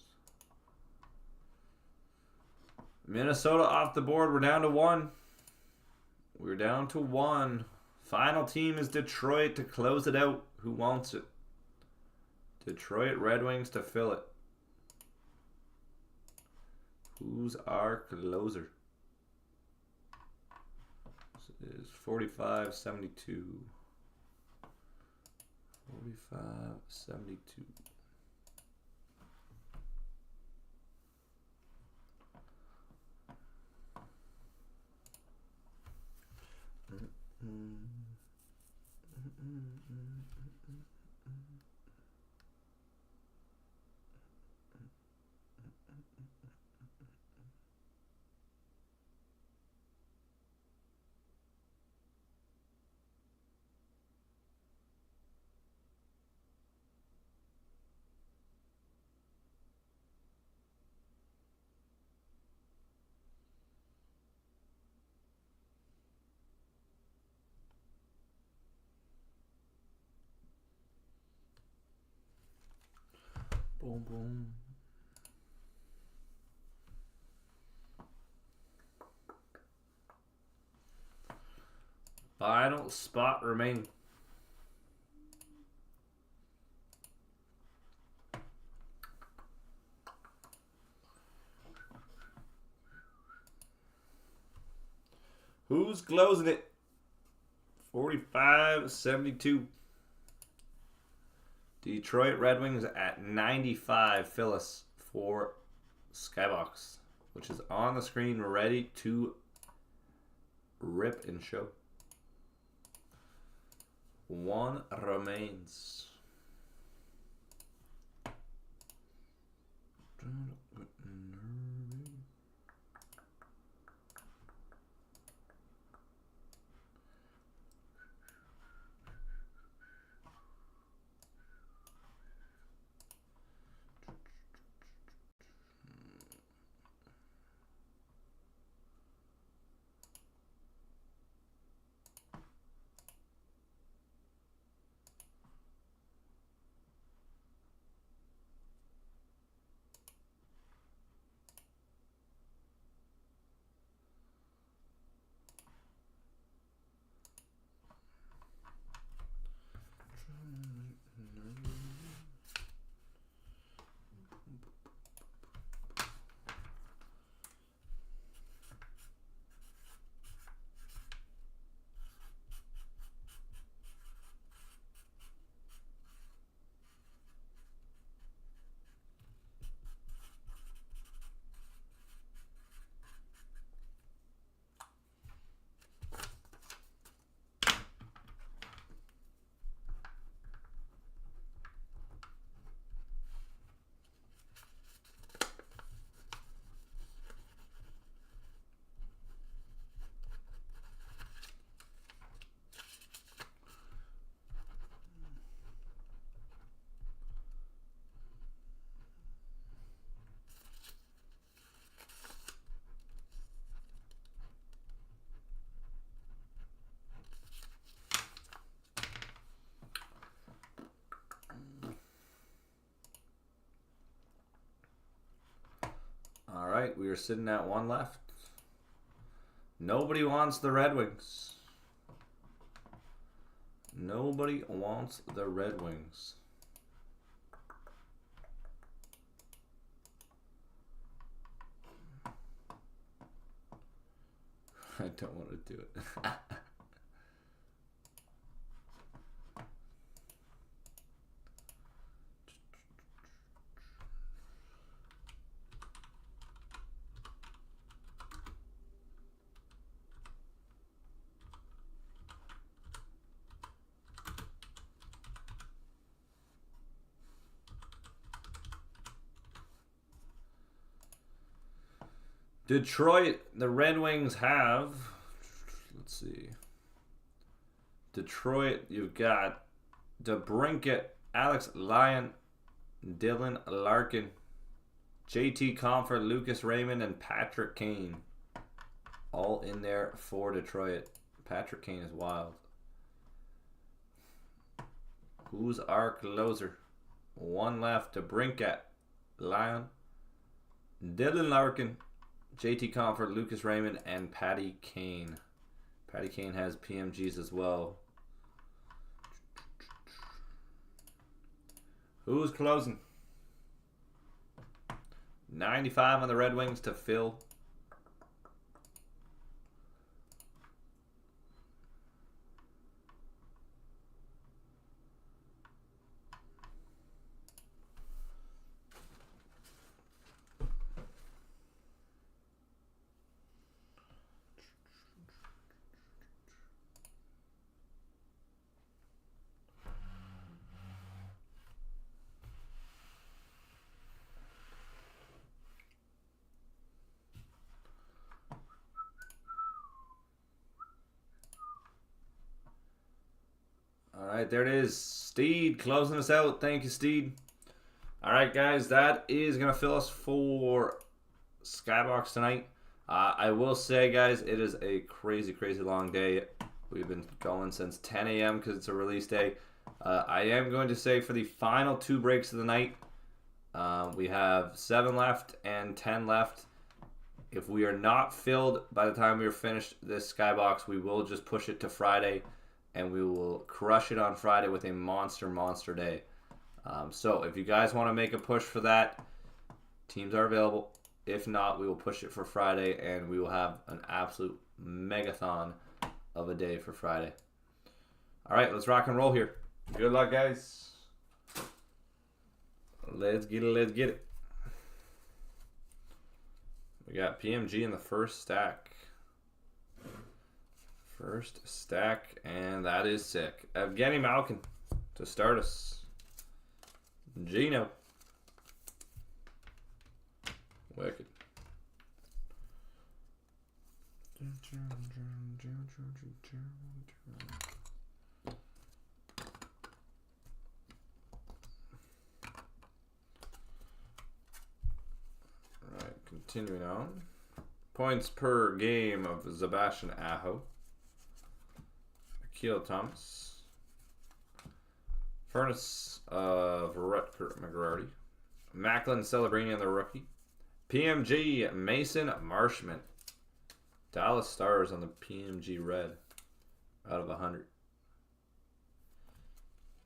Speaker 1: Minnesota off the board. We're down to 1. We're down to 1. Final team is Detroit to close it out. Who wants it? Detroit Red Wings to fill it. Who's our closer? This is 45-72. 45-72. Boom, boom. Final spot remaining. Who's closing it? 45-72. Detroit Red Wings at 95. Phyllis for Skybox, which is on the screen, ready to rip and show. 1 remains. are sitting at one left. Nobody wants the Red Wings. Nobody wants the Red Wings. I don't want to do it. Detroit, the Red Wings have, let's see. Detroit, you've got DeBrincat, Alex Lyon, Dylan Larkin, JT Comfort, Lucas Raymond, and Patrick Kane. All in there for Detroit. Patrick Kane is wild. Who's our closer? One left, DeBrincat, Lyon, Dylan Larkin, JT Comfort, Lucas Raymond, and Patty Kane. Patty Kane has PMGs as well. Who's closing? 95 on the Red Wings to Phil. Alright, there it is. Steed closing us out. Thank you, Steed. Alright, guys, that is going to fill us for Skybox tonight. I will say, guys, it is a crazy, crazy long day. We've been going since 10 a.m. because it's a release day. I am going to say for the final 2 breaks of the night, we have 7 left and 10 left. If we are not filled by the time we are finished this Skybox, we will just push it to Friday. And we will crush it on Friday with a monster day. So if you guys want to make a push for that, teams are available. If not, we will push it for Friday, and we will have an absolute megathon of a day for Friday. All right, let's rock and roll here. Good luck, guys. Let's get it. Let's get it. We got PMG in the first stack. First stack, and that is sick. Evgeny Malkin to start us. Gino. Wicked. Alright, continuing on. Points per game of Sebastian Aho. Akil Thomas. Furnace of Rutger McGrady. Macklin Celebrini the rookie. PMG Mason Marshman. Dallas Stars on the PMG red out of 100.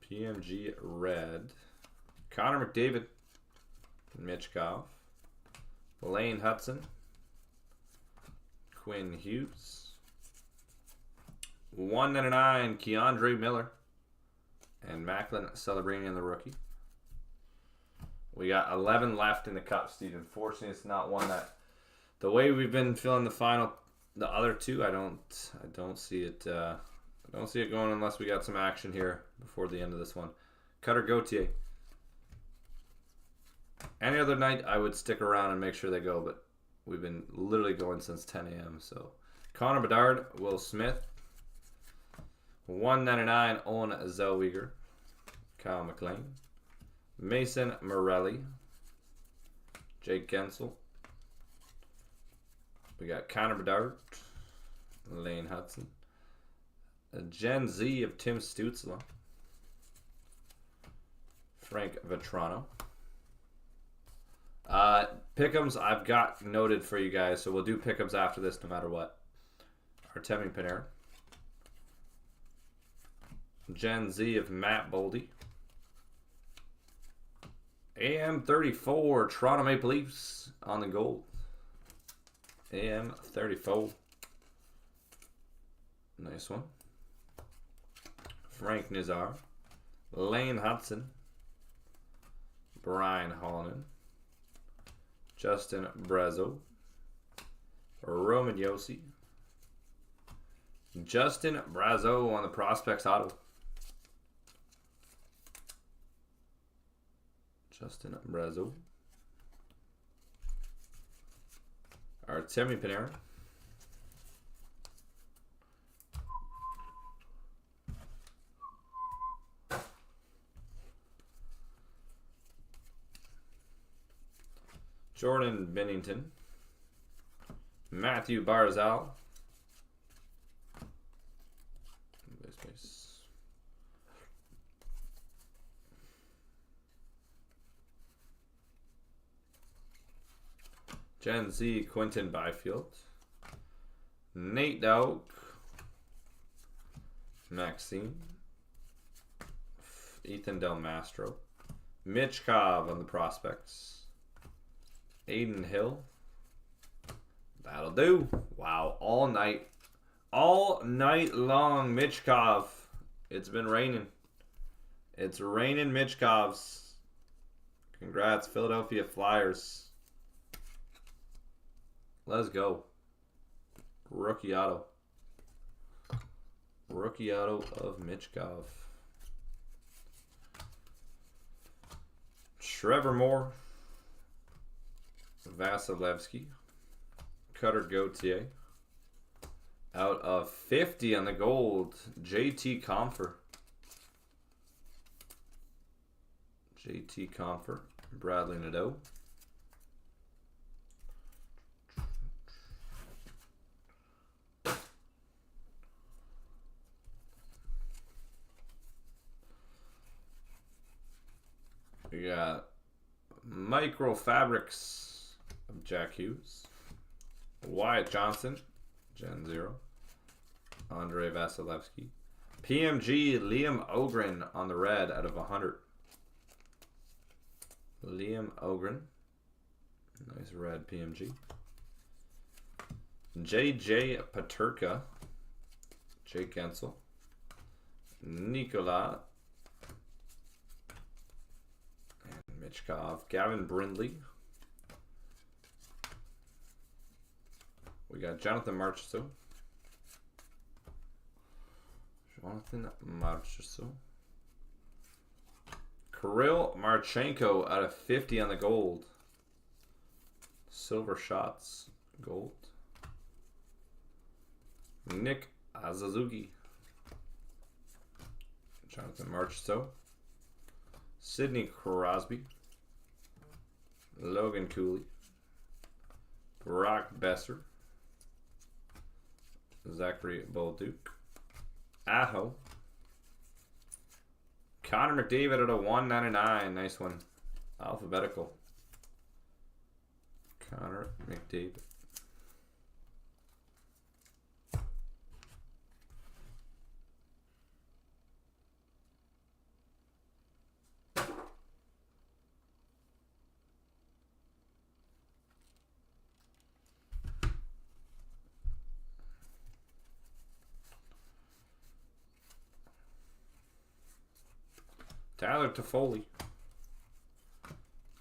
Speaker 1: PMG red. Connor McDavid. Mitchkov. Lane Hudson. Quinn Hughes. 199, Keandre Miller. And Macklin Celebrini the rookie. We got 11 left in the cup, Steve. Unfortunately, it's not one that... The way we've been filling the other 2, I don't see it. I don't see it going unless we got some action here before the end of this one. Cutter Gauthier. Any other night, I would stick around and make sure they go, but we've been literally going since 10 a.m. So, Connor Bedard, Will Smith. 199, Owen Zellweger. Kyle McLean. Mason Morelli. Jake Gensel. We got Connor Bedard. Lane Hudson. A Gen Z of Tim Stützle. Frank Vetrano. Pick'ems I've got noted for you guys, so we'll do pick'ems after this no matter what. Artemi Panarin. Gen Z of Matt Boldy. AM34 Toronto Maple Leafs on the gold. AM34. Nice one. Frank Nazar. Lane Hudson. Brian Holland. Justin Brazeau. Roman Yossi. Justin Brazeau on the Prospects auto. Justin Brazeau. Artemi Panarin. Jordan Binnington. Matthew Barzal. Gen Z Quinton Byfield. Nate Dowd. Maxine. Ethan Del Mastro. Mitch Cobb on the Prospects. Aiden Hill. That'll do. Wow. All night long, Mitch Cobb. It's been raining. It's raining Mitch Cobbs. Congrats, Philadelphia Flyers. Let's go. Rookie auto. Rookie auto of Mitch Cobb. Trevor Moore. Vasilevsky. Cutter Gauthier. Out of 50 on the gold, JT Compher. JT Compher. Bradley Nadeau. We got Micro Fabrics of Jack Hughes. Wyatt Johnson, Gen 0. Andre Vasilevsky. PMG Liam Ogren on the red out of 100. Liam Ogren. Nice red PMG. JJ Paterka. Jake Gensel. Nikola. And Mitchkov. Gavin Brindley. We got Jonathan Marchessault. Kirill Marchenko out of 50 on the gold. Silver shots, gold. Nick Azazuki. Jonathan Marchessault. Sidney Crosby. Logan Cooley. Brock Besser. Zachary Bolduc. Aho. Connor McDavid at a 199. Nice one. Alphabetical. Connor McDavid. Tyler Toffoli.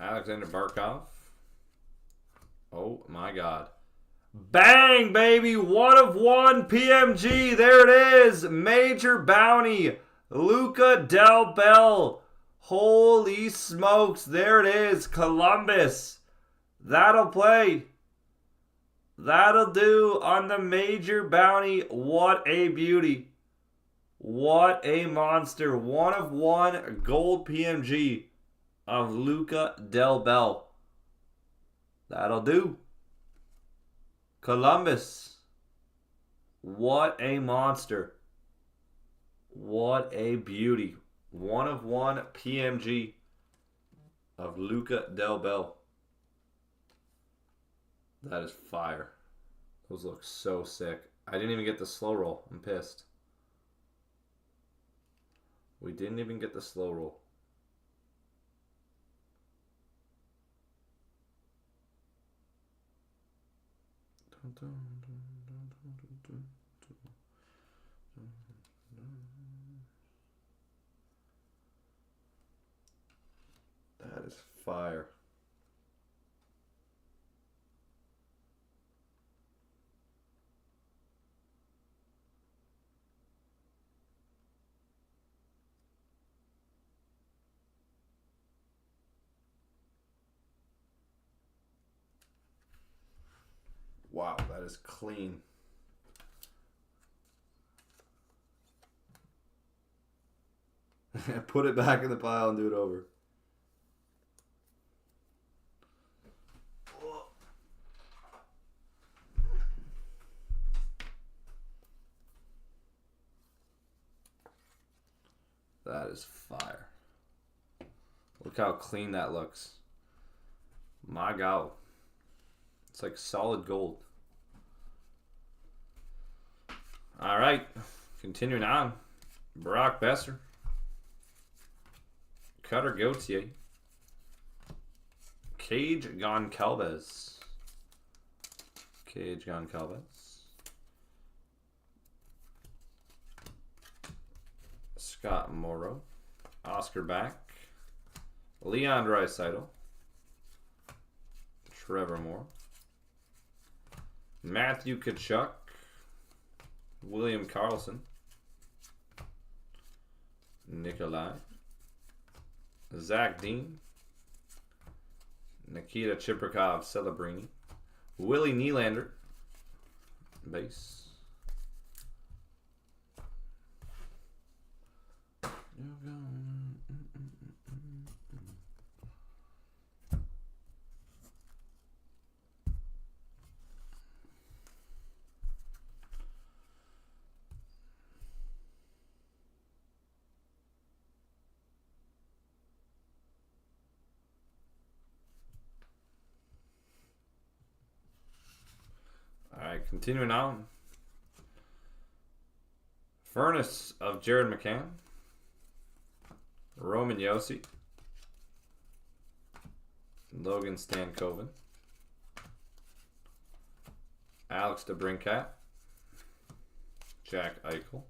Speaker 1: Alexander Barkov. Oh my God. Bang, baby. 1 of 1 PMG. There it is. Major bounty. Luca Del Bell. Holy smokes. There it is. Columbus. That'll play. That'll do on the major bounty. What a beauty. What a monster. 1 of 1 gold PMG of Luca Del Bell. That'll do. Columbus. What a monster. What a beauty. 1 of 1 PMG of Luca Del Bell. That is fire. Those look so sick. I didn't even get the slow roll. I'm pissed. We didn't even get the slow roll. That is fire. Wow, that is clean. Put it back in the pile and do it over. That is fire. Look how clean that looks. My God. It's like solid gold. All right. Continuing on. Brock Besser. Cutter Gauthier. Cage Goncalves. Cage Goncalves. Scott Morrow. Oscar Back. Leon Draisaitl. Trevor Moore. Matthew Tkachuk. William Karlsson. Nikolai. Zach Dean. Nikita Chiprikov Celebrini. Willie Nylander. Base. Alright, continuing on. Furnace of Jared McCann. Roman Yossi. Logan Stankoven. Alex DeBrincat. Jack Eichel.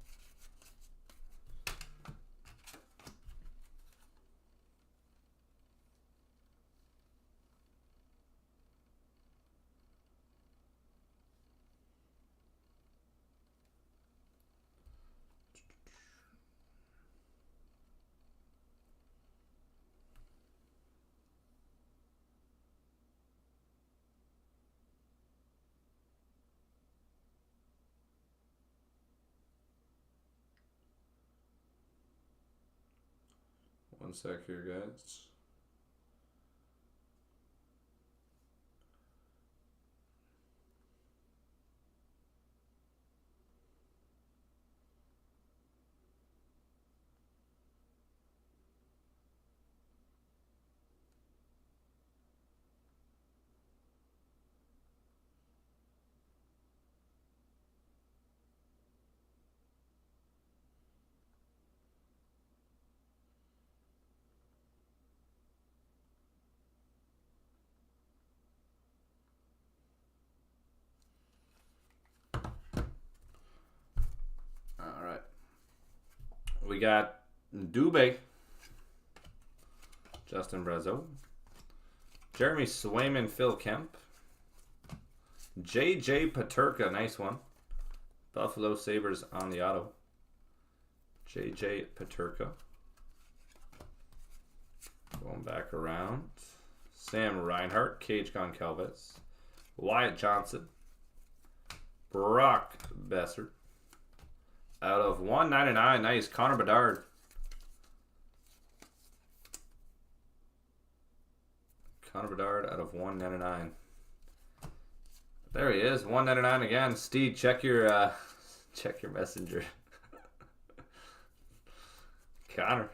Speaker 1: One sec here, guys. We got Dubé, Justin Brazeau, Jeremy Swayman, Phil Kemp, JJ Paterka, nice one. Buffalo Sabres on the auto. JJ Paterka. Going back around. Sam Reinhart, Cage Goncalves, Wyatt Johnson, Brock Besser. Out of 199, nice. Connor Bedard. Connor Bedard out of 199. There he is, 199 again. Steve, check your messenger. Connor.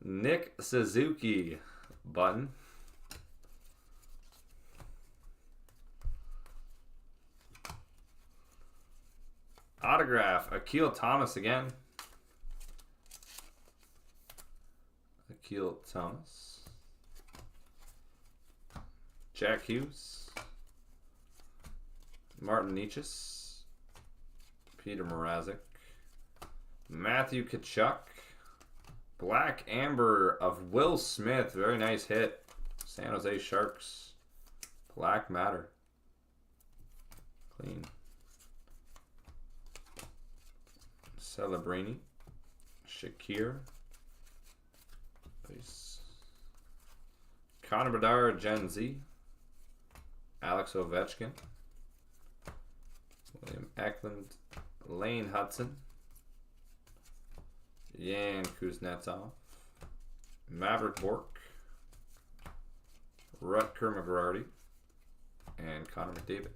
Speaker 1: Nick Suzuki button. Autograph, Akil Thomas again. Akil Thomas. Jack Hughes. Martin Nietzsche. Peter Mrazek. Matthew Tkachuk. Black Amber of Will Smith. Very nice hit. San Jose Sharks. Black Matter. Clean. Celebrini. Shakir. Nice. Connor Bedard, Gen Z. Alex Ovechkin. William Eklund. Lane Hudson. Yan Kuznetsov. Maverick Bork. Rutger McGrady. And Connor McDavid.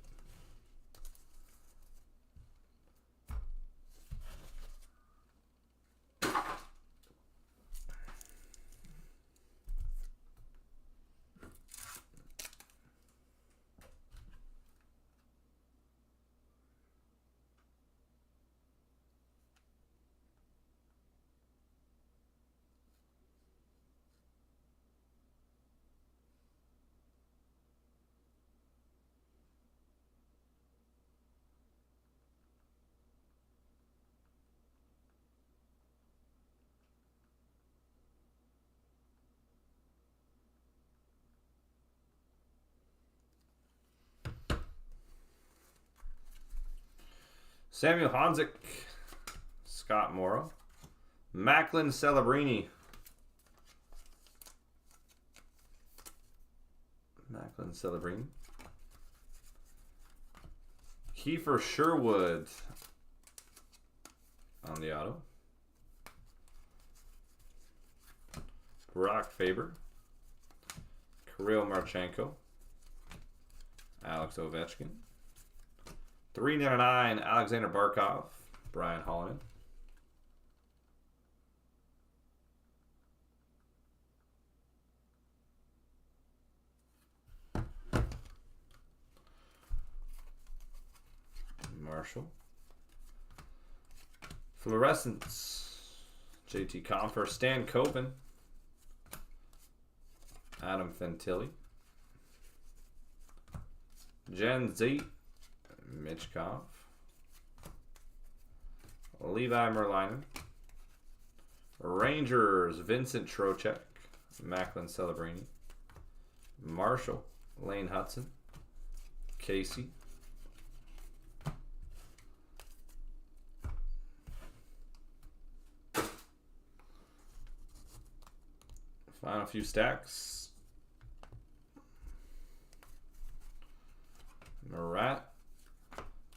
Speaker 1: Samuel Honzik, Scott Morrow, Macklin Celebrini, Kiefer Sherwood on the auto, Brock Faber, Kirill Marchenko, Alex Ovechkin. 399, Alexander Barkov, Brian Holland. Marshall. Fluorescence, JT Compher, Stan Copen, Adam Fantilli. Gen Z, Mitchkov. Levi Merlinen. Rangers, Vincent Trocheck. Macklin Celebrini. Marshall, Lane Hudson. Casey. Final few stacks. Marat.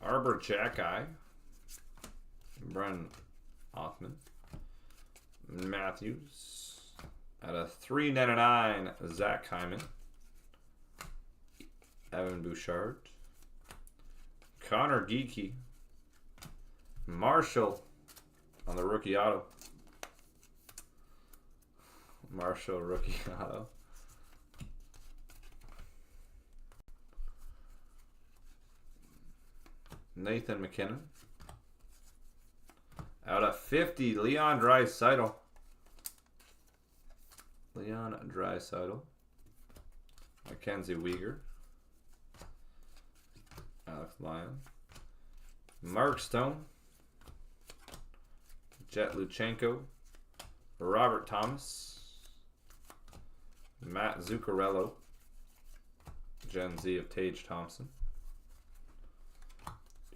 Speaker 1: Arbor Jackeye. Brennan Othman. Matthews. At a 399, Zach Hyman. Evan Bouchard. Connor Geeky. Marshall on the rookie auto. Marshall rookie auto. Nathan McKinnon. Out of 50, Leon Draisaitl. Mackenzie Weegar. Alex Lyon. Mark Stone. Jet Luchenko. Robert Thomas. Matt Zuccarello. Gen Z of Tage Thompson.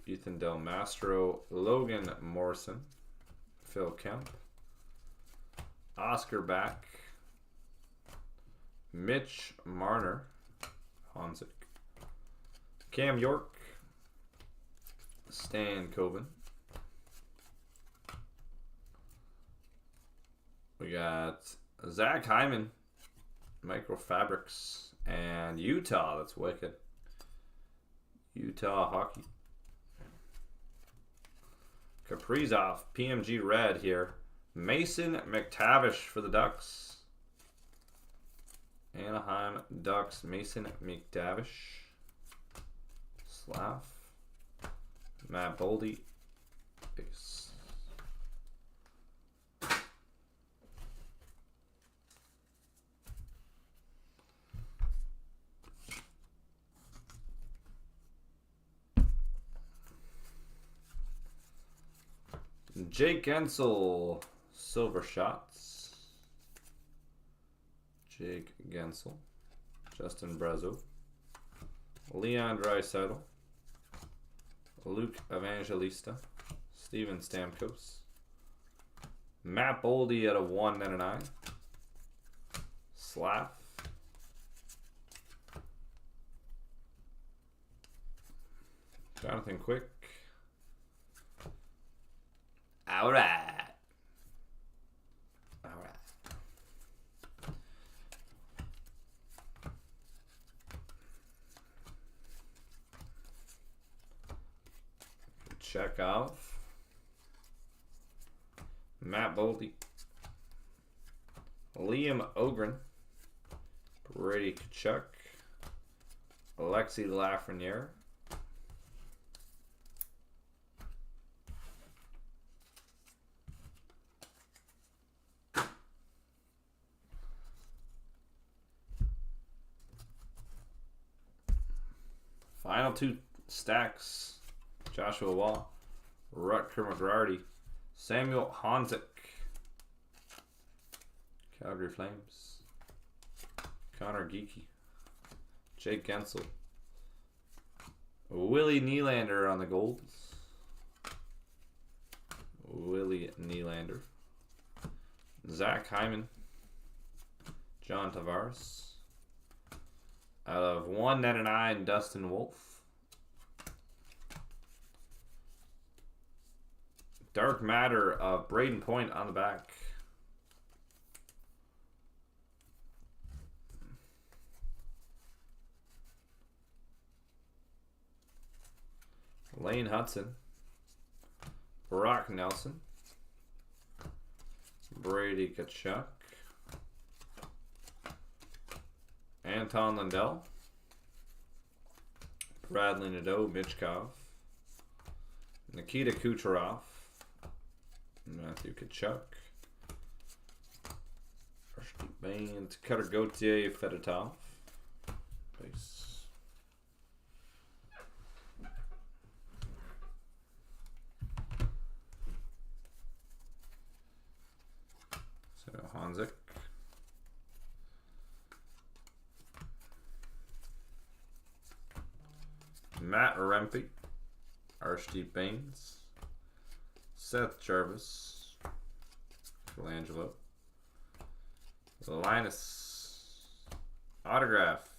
Speaker 1: Ethan Del Mastro. Logan Morrison. Phil Kemp. Oscar Back. Mitch Marner. Honzik. Cam York. Stan Coben. We got Zach Hyman. Microfabrics. And Utah. That's wicked. Utah hockey. Kaprizov, PMG red here. Mason McTavish for the Ducks. Anaheim Ducks, Mason McTavish. Slav. Matt Boldy. Base. Jake Gensel, Silver Shots. Jake Gensel. Justin Brazo. Leon Draisaitl. Luke Evangelista. Steven Stamkos. Matt Boldy at a 199. Slav. Jonathan Quick. All right. All right. Check off. Matt Boldy. Liam Ogren. Brady Tkachuk. Alexi Lafreniere. Final 2 stacks. Joshua Wall. Rutger McGrarty. Samuel Honzik. Calgary Flames. Connor Geeky. Jake Gensel. Willie Nylander on the golds. Willie Nylander. Zach Hyman. John Tavares. Out of 199, Dustin Wolf. Dark Matter of Braden Point on the back. Lane Hudson. Brock Nelson. Brady Tkachuk. Anton Lundell. Bradley Nadeau, Michkov. Nikita Kucherov. Matthew Tkachuk. Rusty Baines, Cutter Gauthier, Fedotov. Base. So Honzik. Matt Rempe. Rusty Baines. Seth Jarvis. Colangelo. Linus. Autograph.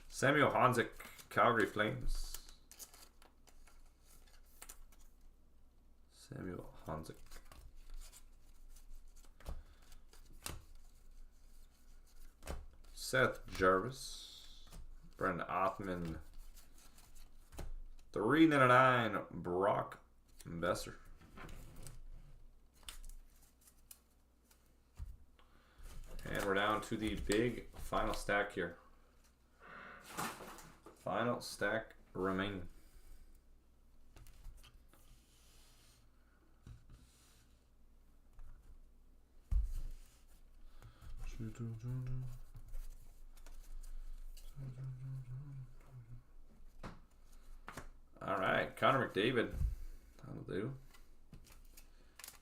Speaker 1: Samuel Honzik, Calgary Flames. Samuel Honzik. Seth Jarvis. Brendan Othman. 399, Brock Besser. And we're down to the big final stack here. Final stack remaining. All right, Connor McDavid. That'll do.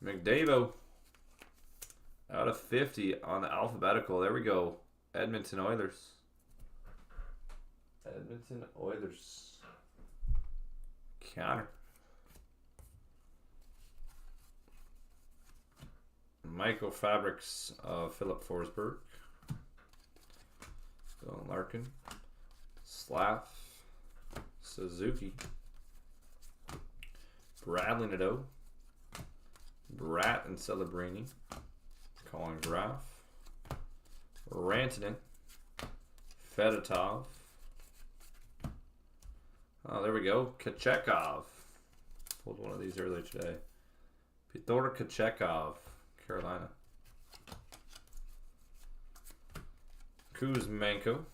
Speaker 1: McDavid out of 50 on the alphabetical. There we go. Edmonton Oilers. Edmonton Oilers. Connor. Michael Fabrics of Philip Forsberg. Dylan Larkin. Slav. Suzuki. Bradley Nadeau. Brat and Celebrini. Colin Graf. Rantanen. Fedotov. Oh, there we go. Kachekov. Pulled one of these earlier today. Pyotr Kachekov, Carolina. Kuzmenko.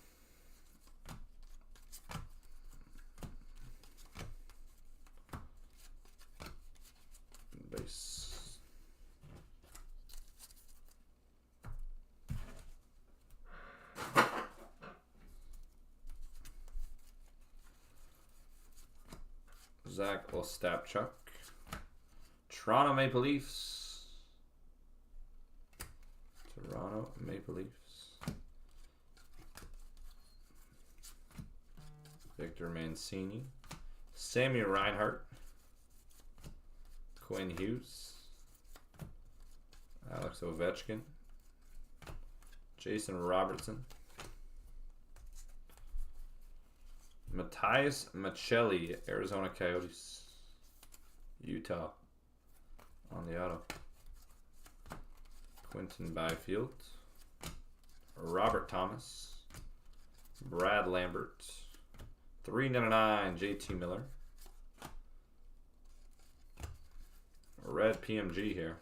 Speaker 1: Zach Ostapchuk. Toronto Maple Leafs. Toronto Maple Leafs. Victor Mancini. Sammy Reinhart. Quinn Hughes. Alex Ovechkin. Jason Robertson. Matthias Maccelli, Arizona Coyotes. Utah on the auto. Quentin Byfield. Robert Thomas. Brad Lambert. 399, JT Miller. Red PMG here.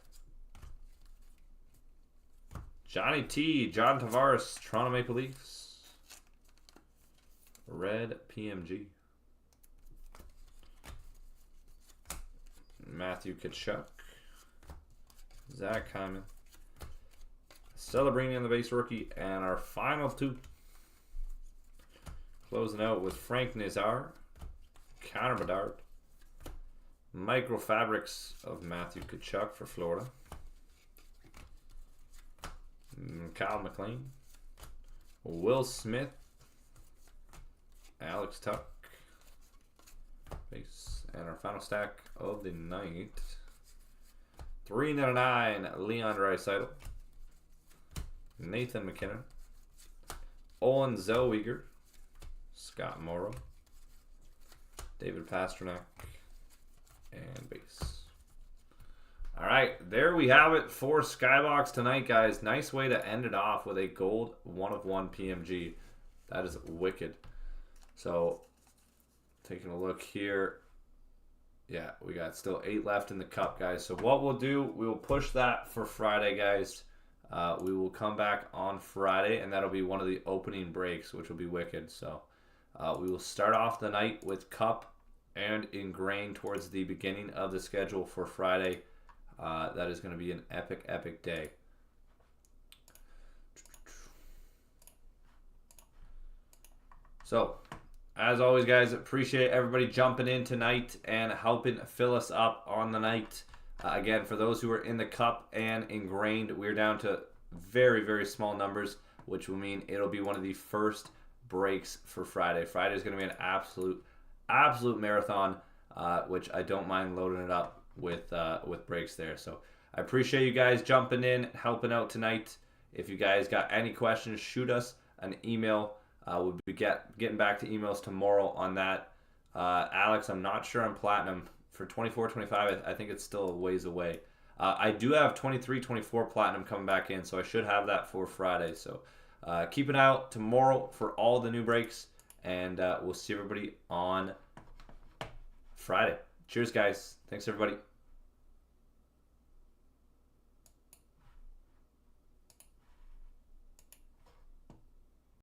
Speaker 1: Johnny T, John Tavares, Toronto Maple Leafs. Red PMG. Matthew Tkachuk. Zach Hyman. Celebrini on the base rookie. And our final two. Closing out with Frank Nazar. Connor Bedard. Microfabrics of Matthew Tkachuk for Florida. Kyle McLean. Will Smith. Alex Tuck. Base. And our final stack of the night. 399, Leon Draisaitl. Nathan McKinnon. Olin Zellweger. Scott Morrow. David Pasternak. And base. Alright, there we have it for Skybox tonight, guys. Nice way to end it off with a gold 1/1 PMG. That is wicked. So, taking a look here. Yeah, we got still 8 left in the cup, guys. So what we'll do, we will push that for Friday, guys. We will come back on Friday, and that'll be one of the opening breaks, which will be wicked. So we will start off the night with cup and ingrained towards the beginning of the schedule for Friday. That is going to be an epic, epic day. So, as always, guys, appreciate everybody jumping in tonight and helping fill us up on the night. Again, for those who are in the cup and ingrained, we're down to very, very small numbers, which will mean it'll be one of the first breaks for Friday. Friday is going to be an absolute marathon, which I don't mind loading it up with breaks there. So I appreciate you guys jumping in, helping out tonight. If you guys got any questions, shoot us an email. We'll be getting back to emails tomorrow on that. Alex, I'm not sure on Platinum. For 24, 25, I think it's still a ways away. I do have 23, 24 Platinum coming back in, so I should have that for Friday. So keep an eye out tomorrow for all the new breaks, and we'll see everybody on Friday. Cheers, guys. Thanks, everybody.